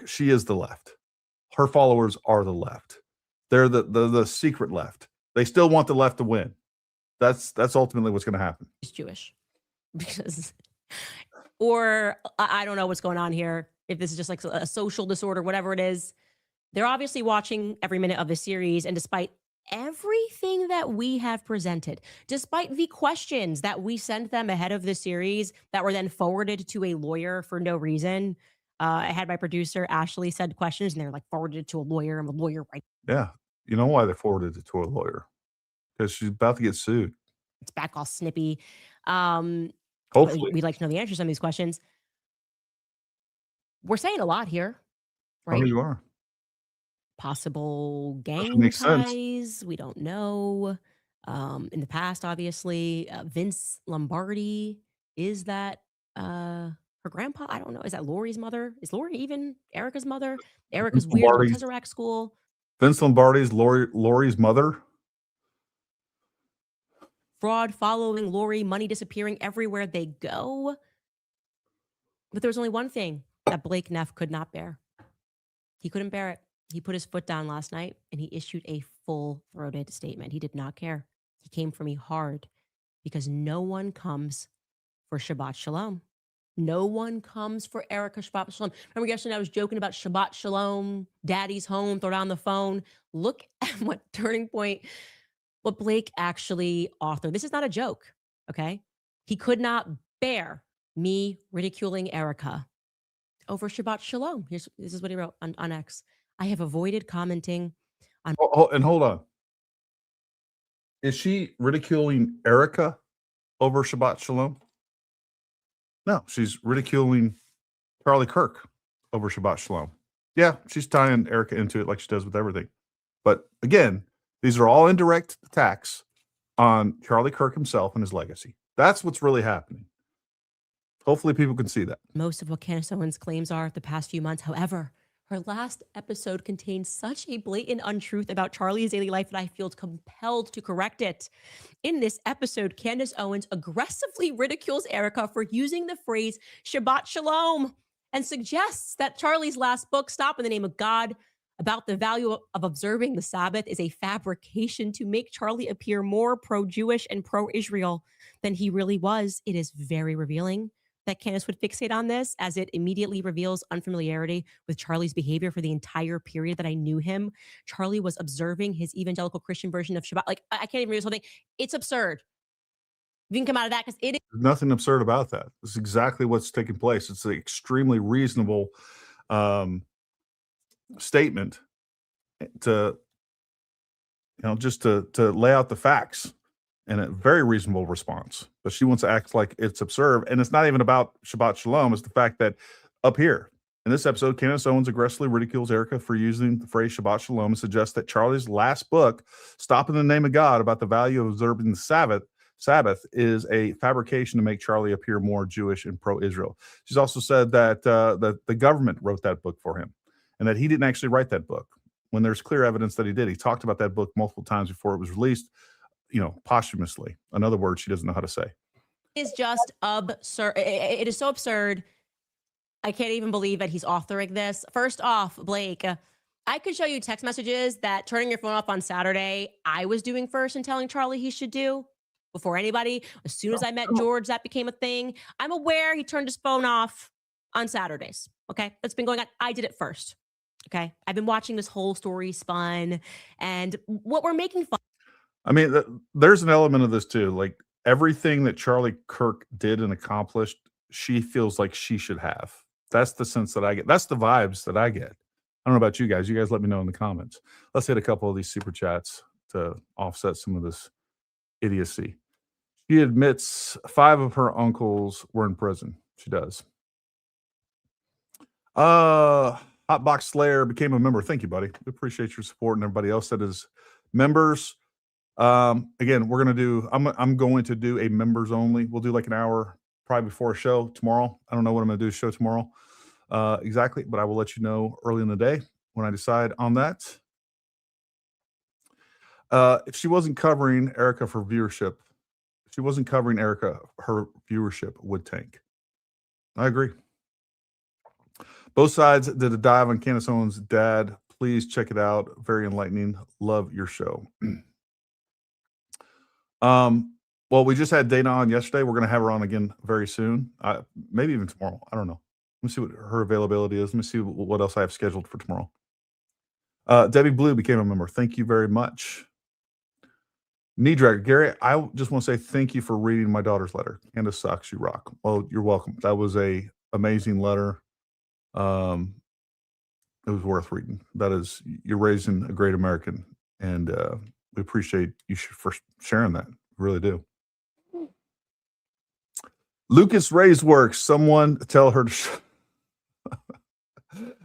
she is the left. Her followers are the left. They're the secret left. They still want the left to win. That's ultimately what's going to happen. He's Jewish. Because, or I don't know what's going on here. If this is just like a social disorder, whatever it is, they're obviously watching every minute of the series. And despite everything that we have presented, despite the questions that we sent them ahead of the series that were then forwarded to a lawyer for no reason, I had my producer Ashley send questions, and they're like forwarded to a lawyer. I'm a lawyer, right? Yeah, you know why they forwarded it to a lawyer? Because she's about to get sued. It's back all snippy. Hopefully. We'd like to know the answers to some of these questions. We're saying a lot here, right? Oh, you are. Possible gang ties. We don't know. In the past, obviously, Vince Lombardi Is that her grandpa? I don't know. Is that Lori's mother? Is Lori even Erika's mother? Erika's weird little Lombardi's- Tesseract school. Vince Lombardi's Lori's mother. Fraud following Lori, money disappearing everywhere they go. But there was only one thing that Blake Neff could not bear. He couldn't bear it. He put his foot down last night and he issued a full-throated statement. He did not care. He came for me hard because no one comes for Shabbat Shalom. No one comes for Erika Shabbat Shalom. Remember yesterday I was joking about Shabbat Shalom, daddy's home, throw down the phone. Look at what Turning Point, what Blake actually authored. This is not a joke, okay? He could not bear me ridiculing Erika over Shabbat Shalom. This is what he wrote on X. I have avoided commenting on. And hold on. Is she ridiculing Erika over Shabbat Shalom? No, she's ridiculing Charlie Kirk over Shabbat Shalom. Yeah, she's tying Erika into it like she does with everything. But again, these are all indirect attacks on Charlie Kirk himself and his legacy. That's what's really happening. Hopefully people can see that. Most of what Candace Owens' claims are the past few months. However, her last episode contains such a blatant untruth about Charlie's daily life that I feel compelled to correct it. In this episode, Candace Owens aggressively ridicules Erika for using the phrase Shabbat Shalom and suggests that Charlie's last book, Stop in the Name of God, about the value of observing the Sabbath, is a fabrication to make Charlie appear more pro-Jewish and pro-Israel than he really was. It is very revealing that Candace would fixate on this, as it immediately reveals unfamiliarity with Charlie's behavior for the entire period that I knew him. Charlie was observing his evangelical Christian version of Shabbat. Like, I can't even read this whole thing. It's absurd. You can come out of that because it is. There's nothing absurd about that. It's exactly what's taking place. It's an extremely reasonable statement to, just to lay out the facts. And a very reasonable response, but she wants to act like it's absurd. And it's not even about Shabbat Shalom. It's the fact that up here in this episode, Candace Owens aggressively ridicules Erika for using the phrase Shabbat Shalom and suggests that Charlie's last book, Stop in the Name of God, about the value of observing the Sabbath, is a fabrication to make Charlie appear more Jewish and pro-Israel. She's also said that the government wrote that book for him and that he didn't actually write that book, when there's clear evidence that he did. He talked about that book multiple times before it was released, posthumously. Another word she doesn't know how to say. Is just absurd. It is so absurd. I can't even believe that he's authoring this. First off, Blake, I could show you text messages that turning your phone off on Saturday, I was doing first and telling Charlie he should do before anybody. As soon as I met George, that became a thing. I'm aware he turned his phone off on Saturdays. Okay. That's been going on. I did it first. Okay. I've been watching this whole story spun, and what we're making fun. I mean, there's an element of this too. Like, everything that Charlie Kirk did and accomplished, she feels like she should have. That's the sense that I get. That's the vibes that I get. I don't know about you guys. You guys let me know in the comments. Let's hit a couple of these super chats to offset some of this idiocy. She admits 5 of her uncles were in prison. She does. Hotbox Slayer became a member. Thank you, buddy. We appreciate your support, and everybody else that is members. Again, I'm going to do a members only. We'll do like an hour probably before a show tomorrow. I don't know what I'm going to do show tomorrow exactly, but I will let you know early in the day when I decide on that. If she wasn't covering Erika for viewership, her viewership would tank. I agree. Both sides did a dive on Candace Owens' dad. Please check it out. Very enlightening. Love your show. Well, we just had Dana on yesterday. We're going to have her on again very soon. Maybe even tomorrow. I don't know. Let me see what her availability is. Let me see what else I have scheduled for tomorrow. Debbie Blue became a member. Thank you very much. Knee dragger. Gary, I just want to say thank you for reading my daughter's letter. Candace sucks, you rock. Well, you're welcome. That was a amazing letter. It was worth reading. You're raising a great American, and we appreciate you for sharing that. We really do. Lucas Ray's works. Someone tell her to.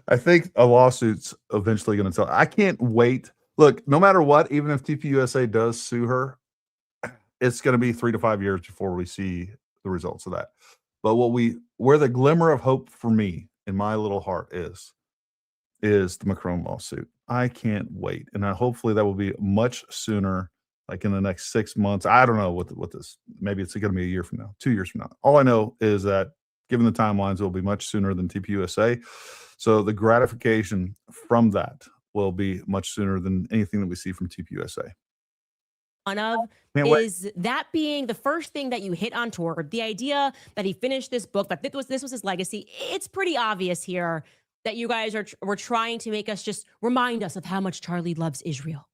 I think a lawsuit's eventually going to tell. I can't wait. Look, no matter what, even if TPUSA does sue her, it's going to be 3 to 5 years before we see the results of that. But where the glimmer of hope for me in my little heart is the Macron lawsuit. I can't wait. And hopefully that will be much sooner, like in the next 6 months. I don't know what this, maybe it's going to be a year from now, 2 years from now. All I know is that given the timelines, it will be much sooner than TPUSA. So the gratification from that will be much sooner than anything that we see from TPUSA. Is that being the first thing that you hit on toward the idea that he finished this book, that this was his legacy? It's pretty obvious here that you guys were trying to make us just remind us of how much Charlie loves Israel.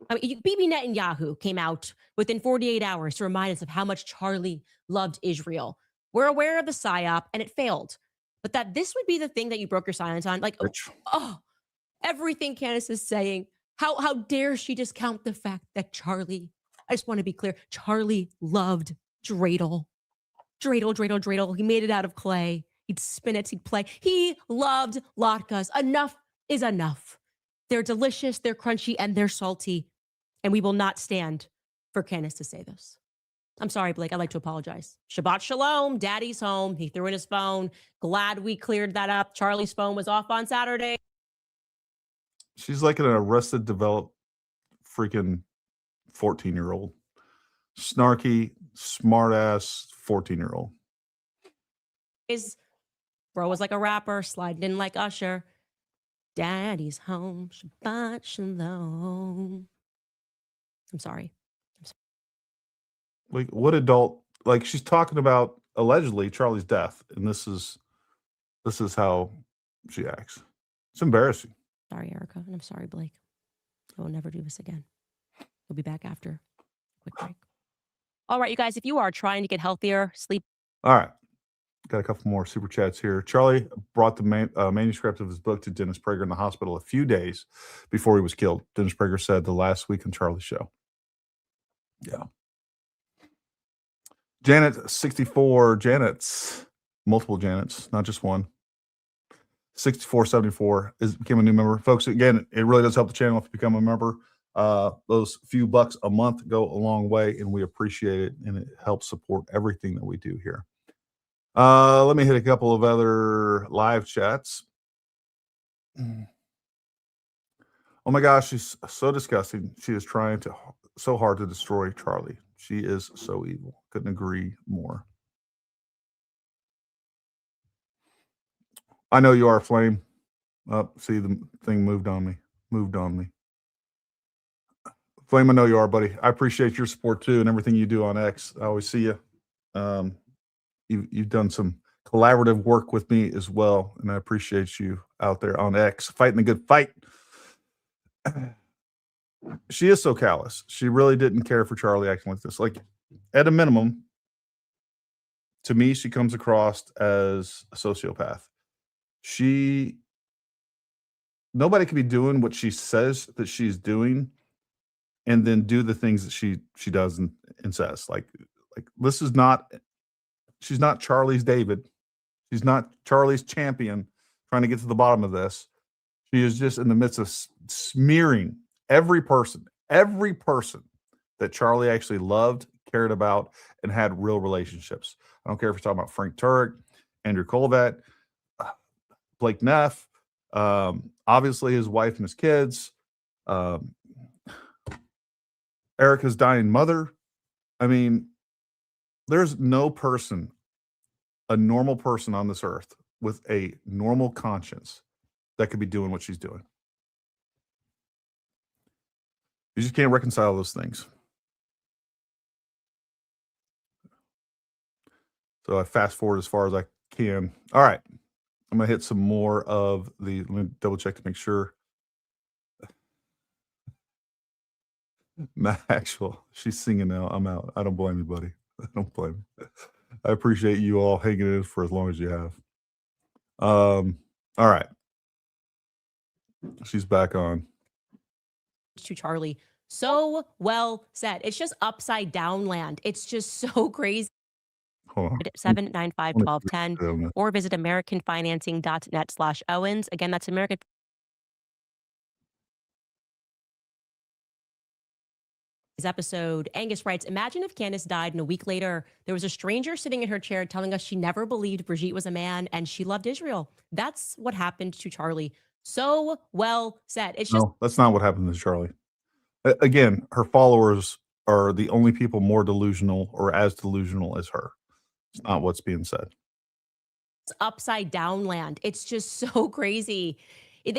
I mean, Bibi Netanyahu came out within 48 hours to remind us of how much Charlie loved Israel. We're aware of the PSYOP and it failed, but that this would be the thing that you broke your silence on. Like, everything Candace is saying, how dare she discount the fact that Charlie, I just want to be clear, Charlie loved dreidel. Dreidel. He made it out of clay. He'd spin it, he'd play. He loved latkes. Enough is enough. They're delicious, they're crunchy, and they're salty. And we will not stand for Candace to say this. I'm sorry, Blake. I'd like to apologize. Shabbat shalom. Daddy's home. He threw in his phone. Glad we cleared that up. Charlie's phone was off on Saturday. She's like an Arrested Development freaking 14-year-old. Snarky, smart-ass 14-year-old. Bro was like a rapper, sliding in like Usher. Daddy's home. Shabbat shalom. I'm sorry. Like, what adult, like, she's talking about allegedly Charlie's death, and this is how she acts. It's embarrassing. Sorry, Erika, and I'm sorry, Blake. I will never do this again. We'll be back after a quick break. All right, you guys, if you are trying to get healthier, sleep. All right. Got a couple more super chats here. Charlie brought the manuscript of his book to Dennis Prager in the hospital a few days before he was killed. Dennis Prager said the last week on Charlie's show. Yeah. Janet 64, Janet's, multiple Janets, not just one. 6474 became a new member. Folks, again, it really does help the channel if you become a member. Those few bucks a month go a long way, and we appreciate it, and it helps support everything that we do here. Let me hit a couple of other live chats. Oh my gosh, she's so disgusting. She is trying so hard to destroy Charlie. She is so evil. Couldn't agree more. I know you are, Flame. See, the thing moved on me. Flame, I know you are, buddy. I appreciate your support too and everything you do on X. I always see you. You've done some collaborative work with me as well, and I appreciate you out there on X fighting the good fight. She is so callous. She really didn't care for Charlie acting like this. Like, at a minimum, to me, she comes across as a sociopath. Nobody could be doing what she says that she's doing and then do the things that she does and says. Like this is not, she's not Charlie's David. She's not Charlie's champion trying to get to the bottom of this. She is just in the midst of smearing every person that Charlie actually loved, cared about, and had real relationships. I don't care if you're talking about Frank Turek, Andrew Colvat, Blake Neff, obviously his wife and his kids, Erika's dying mother. I mean, there's no person, a normal person on this earth with a normal conscience that could be doing what she's doing. You just can't reconcile those things. So I fast forward as far as I can. All right. I'm going to hit some more of the, let me double check to make sure. Maxwell, she's singing now. I'm out. I don't blame you, buddy. I don't blame you. I appreciate you all hanging in for as long as you have. All right. She's back on. To Charlie. So well said. It's just upside down land. It's just so crazy. 795-1210 or visit americanfinancing.net/Owens. Again, that's American. episode. Angus writes, imagine if Candace died and a week later, there was a stranger sitting in her chair telling us she never believed Brigitte was a man and she loved Israel. That's what happened to Charlie. So well said. It's just, no, that's not what happened to Charlie. Again, her followers are the only people more delusional or as delusional as her. It's not what's being said. It's upside down land. It's just so crazy.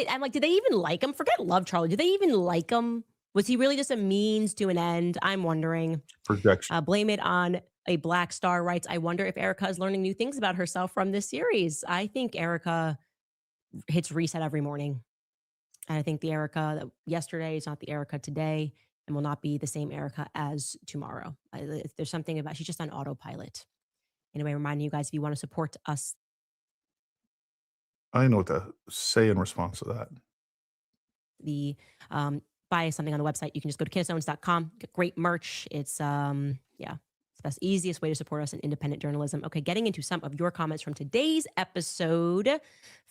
I'm like, did they even like him? Forget love Charlie. Did they even like him? Was he really just a means to an end? I'm wondering. Projection. Blame it on a Black Star writes, I wonder if Erika is learning new things about herself from this series. I think Erika hits reset every morning. And I think the Erika that yesterday is not the Erika today and will not be the same Erika as tomorrow. There's something about, she's just on autopilot. Anyway, reminding you guys, if you want to support us. I know what to say in response to that. The buy something on the website, you can just go to CandaceOwens.com, get great merch. It's it's the easiest way to support us in independent journalism. Okay, getting into some of your comments from today's episode.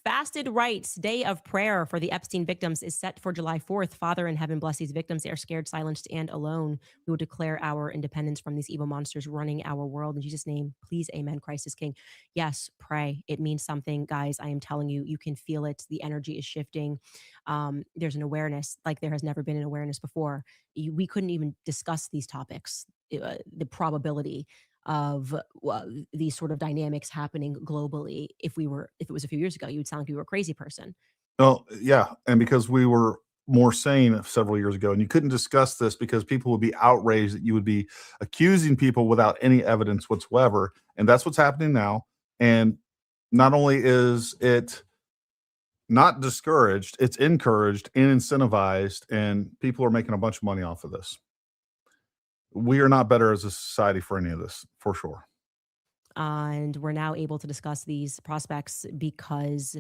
Fasted Rights Day of Prayer for the Epstein victims is set for July 4th. Father in heaven, bless these victims. They are scared, silenced, and alone. We will declare our independence from these evil monsters running our world. In Jesus' name, please, amen. Christ is King. Yes, pray. It means something, guys. I am telling you, you can feel it. The energy is shifting. There's an awareness like there has never been an awareness before. We couldn't even discuss these topics, the probability of these sort of dynamics happening globally. If it was a few years ago, you would sound like you were a crazy person. Well, yeah. And because we were more sane several years ago, and you couldn't discuss this because people would be outraged that you would be accusing people without any evidence whatsoever. And that's what's happening now. And not only is it not discouraged, it's encouraged and incentivized, and people are making a bunch of money off of this. We are not better as a society for any of this, for sure. And we're now able to discuss these prospects because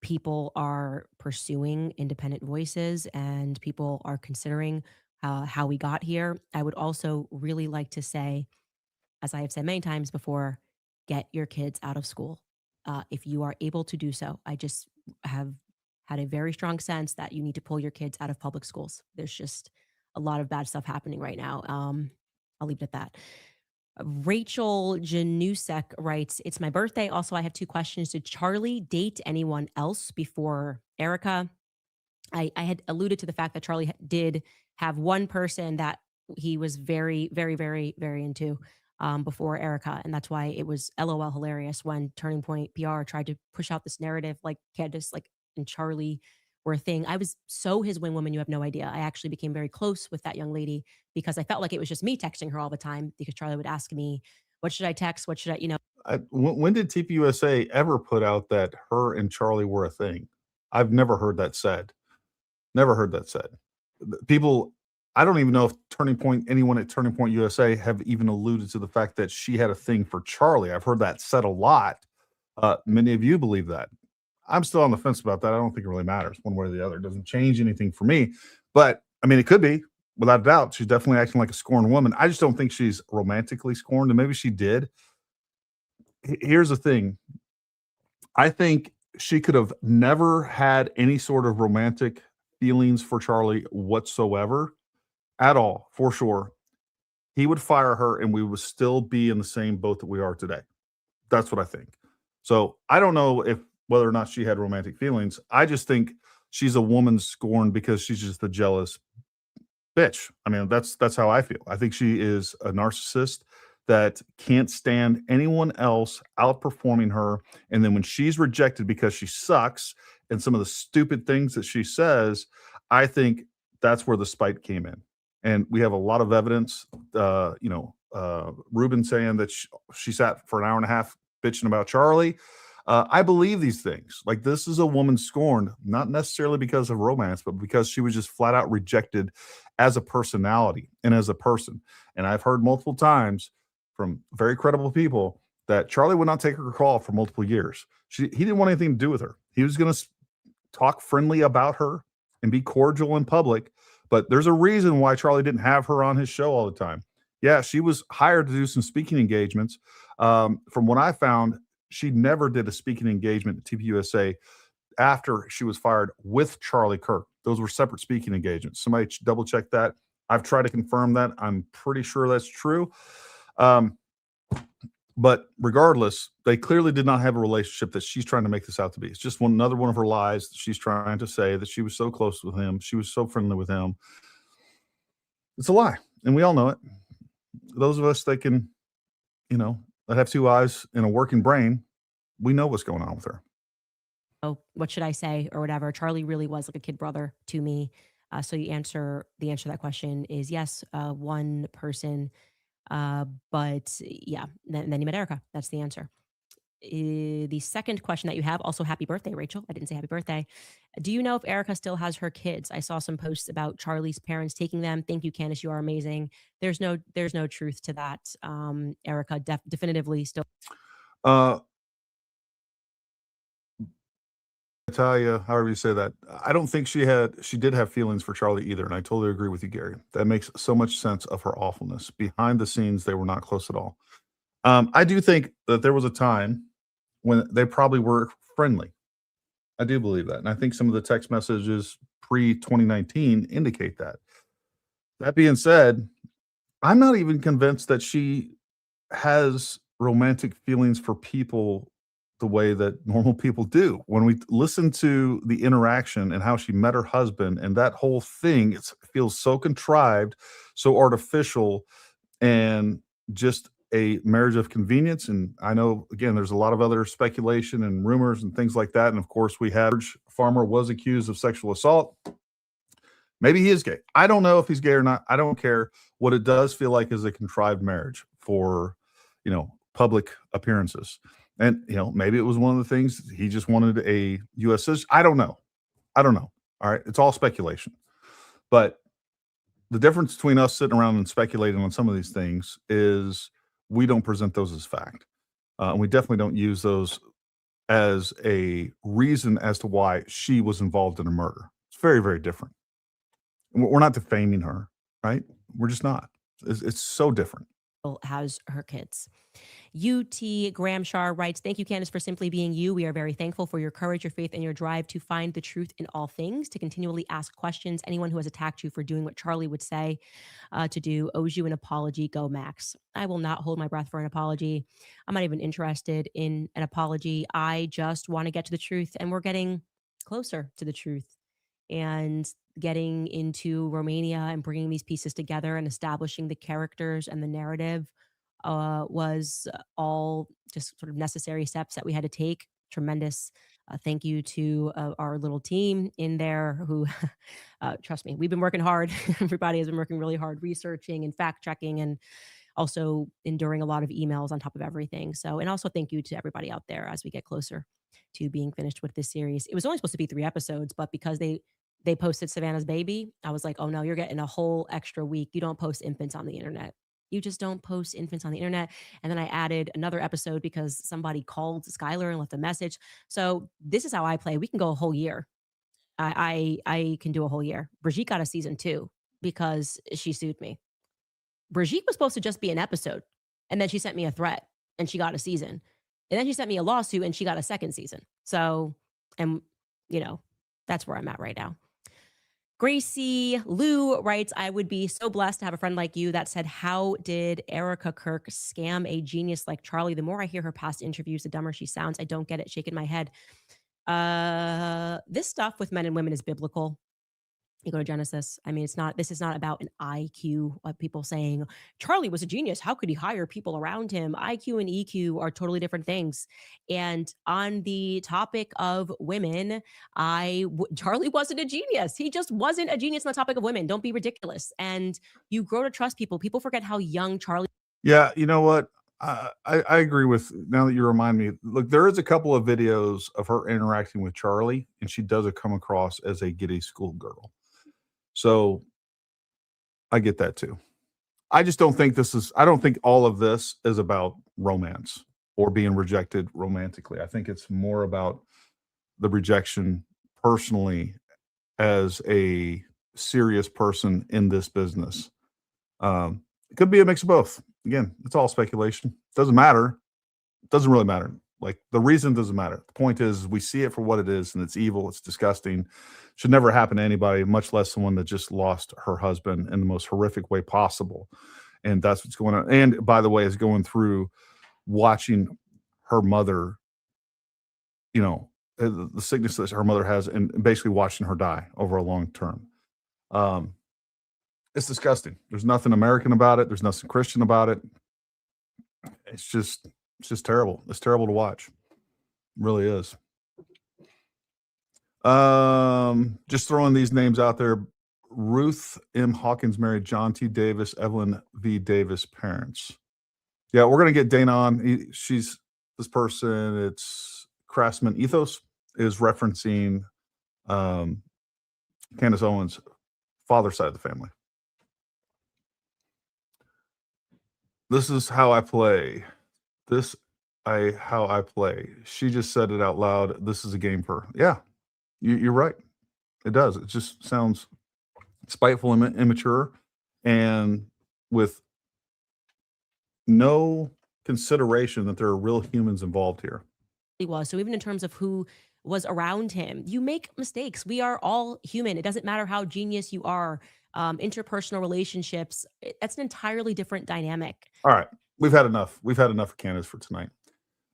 people are pursuing independent voices and people are considering how we got here. I would also really like to say, as I have said many times before, get your kids out of school. If you are able to do so, I just have had a very strong sense that you need to pull your kids out of public schools. There's just a lot of bad stuff happening right now. I'll leave it at that. Rachel Janusek writes, it's my birthday. Also, I have 2 questions. Did Charlie date anyone else before Erika? I had alluded to the fact that Charlie did have one person that he was very, very, very, very into before Erika. And that's why it was LOL hilarious when Turning Point PR tried to push out this narrative like Candace and Charlie were a thing. I was so his wing woman, you have no idea. I actually became very close with that young lady because I felt like it was just me texting her all the time because Charlie would ask me, what should I text? What should I, when did TPUSA ever put out that her and Charlie were a thing? I've never heard that said. Never heard that said. People, I don't even know if anyone at Turning Point USA have even alluded to the fact that she had a thing for Charlie. I've heard that said a lot. Many of you believe that. I'm still on the fence about that. I don't think it really matters one way or the other. It doesn't change anything for me. But, I mean, it could be, without a doubt. She's definitely acting like a scorned woman. I just don't think she's romantically scorned, and maybe she did. Here's the thing. I think she could have never had any sort of romantic feelings for Charlie whatsoever at all, for sure. He would fire her, and we would still be in the same boat that we are today. That's what I think. So I don't know whether or not she had romantic feelings. I just think she's a woman scorned because she's just a jealous bitch. I mean, that's how I feel. I think she is a narcissist that can't stand anyone else outperforming her. And then when she's rejected because she sucks and some of the stupid things that she says, I think that's where the spite came in. And we have a lot of evidence, Ruben saying that she sat for an hour and a half bitching about Charlie. I believe these things. Like, this is a woman scorned, not necessarily because of romance, but because she was just flat out rejected as a personality and as a person. And I've heard multiple times from very credible people that Charlie would not take her call for multiple years. He didn't want anything to do with her. He was going to talk friendly about her and be cordial in public. But there's a reason why Charlie didn't have her on his show all the time. Yeah, she was hired to do some speaking engagements. From what I found, she never did a speaking engagement at TPUSA after she was fired with Charlie Kirk. Those were separate speaking engagements. Somebody double check that. I've tried to confirm that. I'm pretty sure that's true. But regardless, they clearly did not have a relationship that she's trying to make this out to be. It's just another one of her lies that she's trying to say, that she was so close with him. She was so friendly with him. It's a lie. And we all know it. Those of us that can, that have two eyes and a working brain, we know what's going on with her. Oh, what should I say or whatever? Charlie really was like a kid brother to me. So the answer to that question is yes, one person. But yeah, then you met Erika. That's the answer. The second question that you have, also happy birthday, Rachel. I didn't say happy birthday. Do you know if Erika still has her kids? I saw some posts about Charlie's parents taking them. Thank you, Candace. You are amazing. There's no truth to that. Erika definitively still. Natalia, however you say that, I don't think she did have feelings for Charlie either. And I totally agree with you, Gary. That makes so much sense of her awfulness. Behind the scenes, they were not close at all. I do think that there was a time when they probably were friendly. I do believe that. And I think some of the text messages pre-2019 indicate that. That being said, I'm not even convinced that she has romantic feelings for people the way that normal people do. When we listen to the interaction and how she met her husband and that whole thing, it feels so contrived, so artificial, and just a marriage of convenience. And I know, again, there's a lot of other speculation and rumors and things like that. And of course, we have Farmer was accused of sexual assault. Maybe he is gay. I don't know if he's gay or not. I don't care. What it does feel like is a contrived marriage for, public appearances. And, maybe it was one of the things he just wanted a U.S. citizen. I don't know. All right. It's all speculation. But the difference between us sitting around and speculating on some of these things is we don't present those as fact. And we definitely don't use those as a reason as to why she was involved in a murder. It's very, very different. We're not defaming her, right? We're just not. It's so different. Has her kids. UT Gramshar writes, thank you, Candace, for simply being you. We are very thankful for your courage, your faith, and your drive to find the truth in all things, to continually ask questions. Anyone who has attacked you for doing what Charlie would say to do owes you an apology. Go, Max. I will not hold my breath for an apology. I'm not even interested in an apology. I just want to get to the truth, and we're getting closer to the truth. And getting into Romania and bringing these pieces together and establishing the characters and the narrative was all just sort of necessary steps that we had to take. Tremendous thank you to our little team in there who, trust me, we've been working hard. Everybody has been working really hard, researching and fact checking, and also enduring a lot of emails on top of everything. So, and also thank you to everybody out there as we get closer to being finished with this series. It was only supposed to be 3 episodes, but because they posted Savannah's baby, I was like, oh no, you're getting a whole extra week. You don't post infants on the internet. You just don't post infants on the internet. And then I added another episode because somebody called Skylar and left a message. So this is how I play. We can go a whole year. I can do a whole year. Brigitte got a season 2 because she sued me. Brigitte was supposed to just be an episode. And then she sent me a threat and she got a season. And then she sent me a lawsuit and she got a 2nd season. So, and that's where I'm at right now. Gracie Lou writes, I would be so blessed to have a friend like you. That said, how did Erika Kirk scam a genius like Charlie? The more I hear her past interviews, the dumber she sounds. I don't get it. Shaking my head. This stuff with men and women is biblical. You go to Genesis. I mean, this is not about an IQ of people saying Charlie was a genius. How could he hire people around him? IQ and EQ are totally different things. And on the topic of women, Charlie wasn't a genius. He just wasn't a genius on the topic of women. Don't be ridiculous. And you grow to trust people. People forget how young Charlie. Yeah. You know what? I agree with, now that you remind me, look, there is a couple of videos of her interacting with Charlie, and she doesn't come across as a giddy schoolgirl. So I get that too. I just don't think I don't think all of this is about romance or being rejected romantically. I think it's more about the rejection personally as a serious person in this business. It could be a mix of both. Again, it's all speculation. Doesn't matter. It doesn't really matter. Like, the reason doesn't matter. The point is, we see it for what it is, and it's evil. It's disgusting. Should never happen to anybody, much less someone that just lost her husband in the most horrific way possible. And that's what's going on. And by the way, is going through watching her mother, the sickness that her mother has, and basically watching her die over a long term. It's disgusting. There's nothing American about it. There's nothing Christian about it. It's just terrible. It's terrible to watch. It really is. Just throwing these names out there. Ruth M. Hawkins married John T. Davis, Evelyn V. Davis parents. Yeah, we're going to get Dana on. She's this person. It's Craftsman Ethos is referencing Candace Owens' father's side of the family. This is how I play. How I play. She just said it out loud. This is a game for her. Yeah, you're right. It does. It just sounds spiteful and immature, and with no consideration that there are real humans involved here. He was. So even in terms of who was around him, you make mistakes. We are all human. It doesn't matter how genius you are. Interpersonal relationships, that's an entirely different dynamic. All right. We've had enough. We've had enough of Candace for tonight.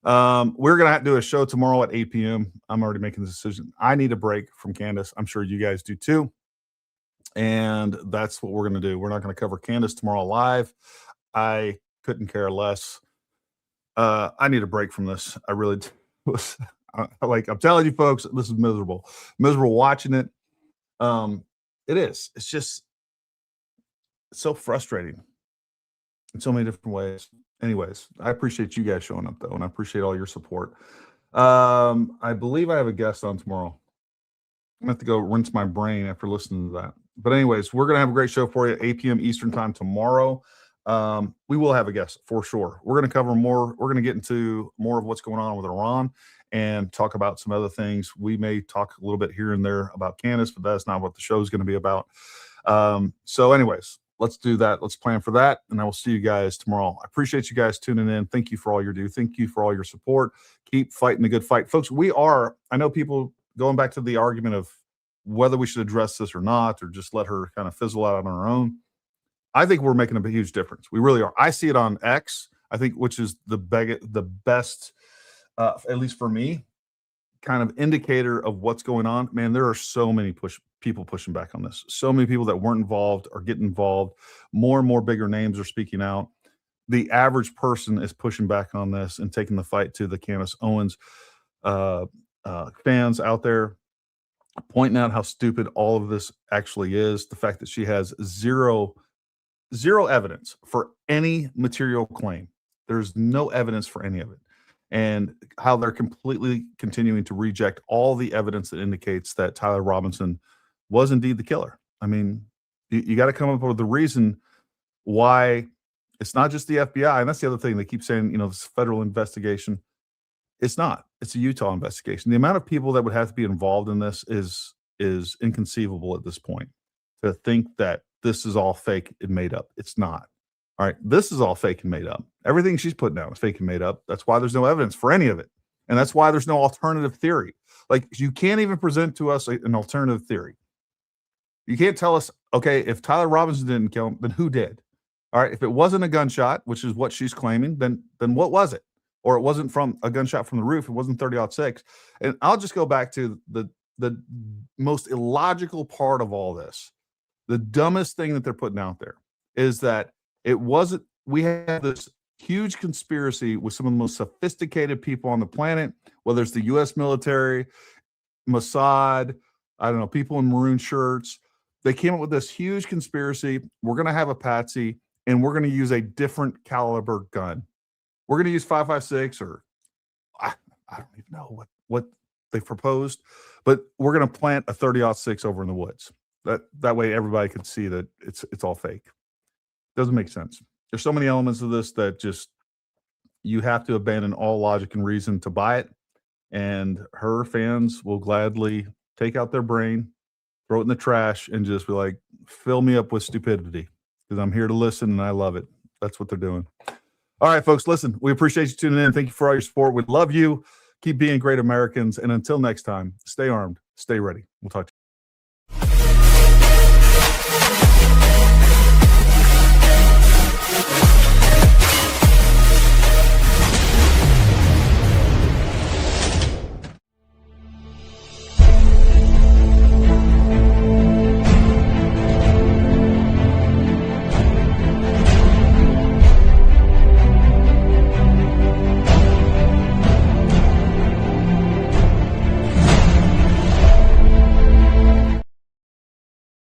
We're going to have to do a show tomorrow at 8 p.m. I'm already making the decision. I need a break from Candace. I'm sure you guys do too. And that's what we're going to do. We're not going to cover Candace tomorrow live. I couldn't care less. I need a break from this. I really do. I'm telling you folks, this is miserable. Miserable watching it. It is. It's just so frustrating in so many different ways. Anyways, I appreciate you guys showing up though, and I appreciate all your support. I believe I have a guest on tomorrow. I'm gonna have to go rinse my brain after listening to that. But anyways, we're gonna have a great show for you at 8 p.m. Eastern time tomorrow. We will have a guest for sure. We're gonna cover more. We're gonna get into more of what's going on with Iran and talk about some other things. We may talk a little bit here and there about Candace, but that's not what the show is going to be about. So anyways, let's do that. Let's plan for that. And I will see you guys tomorrow. I appreciate you guys tuning in. Thank you for all you do. Thank you for all your support. Keep fighting the good fight. Folks, I know people going back to the argument of whether we should address this or not, or just let her kind of fizzle out on her own. I think we're making a huge difference. We really are. I see it on X, I think, which is the best, at least for me, kind of indicator of what's going on. Man, there are so many people pushing back on this. So many people that weren't involved are getting involved. More and more bigger names are speaking out. The average person is pushing back on this and taking the fight to the Candace Owens fans out there, pointing out how stupid all of this actually is. The fact that she has zero evidence for any material claim. There's no evidence for any of it. And how they're completely continuing to reject all the evidence that indicates that Tyler Robinson was indeed the killer. I mean, you got to come up with the reason why it's not just the FBI. And that's the other thing. They keep saying, this federal investigation. It's not. It's a Utah investigation. The amount of people that would have to be involved in this is inconceivable at this point. To think that this is all fake and made up. It's not. All right, this is all fake and made up. Everything she's putting out is fake and made up. That's why there's no evidence for any of it. And that's why there's no alternative theory. Like, you can't even present to us an alternative theory. You can't tell us, okay, if Tyler Robinson didn't kill him, then who did? All right, if it wasn't a gunshot, which is what she's claiming, then what was it? Or it wasn't from a gunshot from the roof. It wasn't 30-06. And I'll just go back to the most illogical part of all this. The dumbest thing that they're putting out there is that we have this huge conspiracy with some of the most sophisticated people on the planet, whether it's the U.S. military, Mossad, I don't know, people in maroon shirts. They came up with this huge conspiracy. We're going to have a patsy, and we're going to use a different caliber gun. We're going to use 5.56, or I don't even know what they proposed, but we're going to plant a 30-06 over in the woods. That way everybody can see that it's all fake. Doesn't make sense. There's so many elements of this that just, you have to abandon all logic and reason to buy it. And her fans will gladly take out their brain, throw it in the trash, and just be like, fill me up with stupidity, because I'm here to listen and I love it. That's what they're doing. All right, folks, listen, we appreciate you tuning in. Thank you for all your support. We love you. Keep being great Americans. And until next time, stay armed, stay ready. We'll talk to you.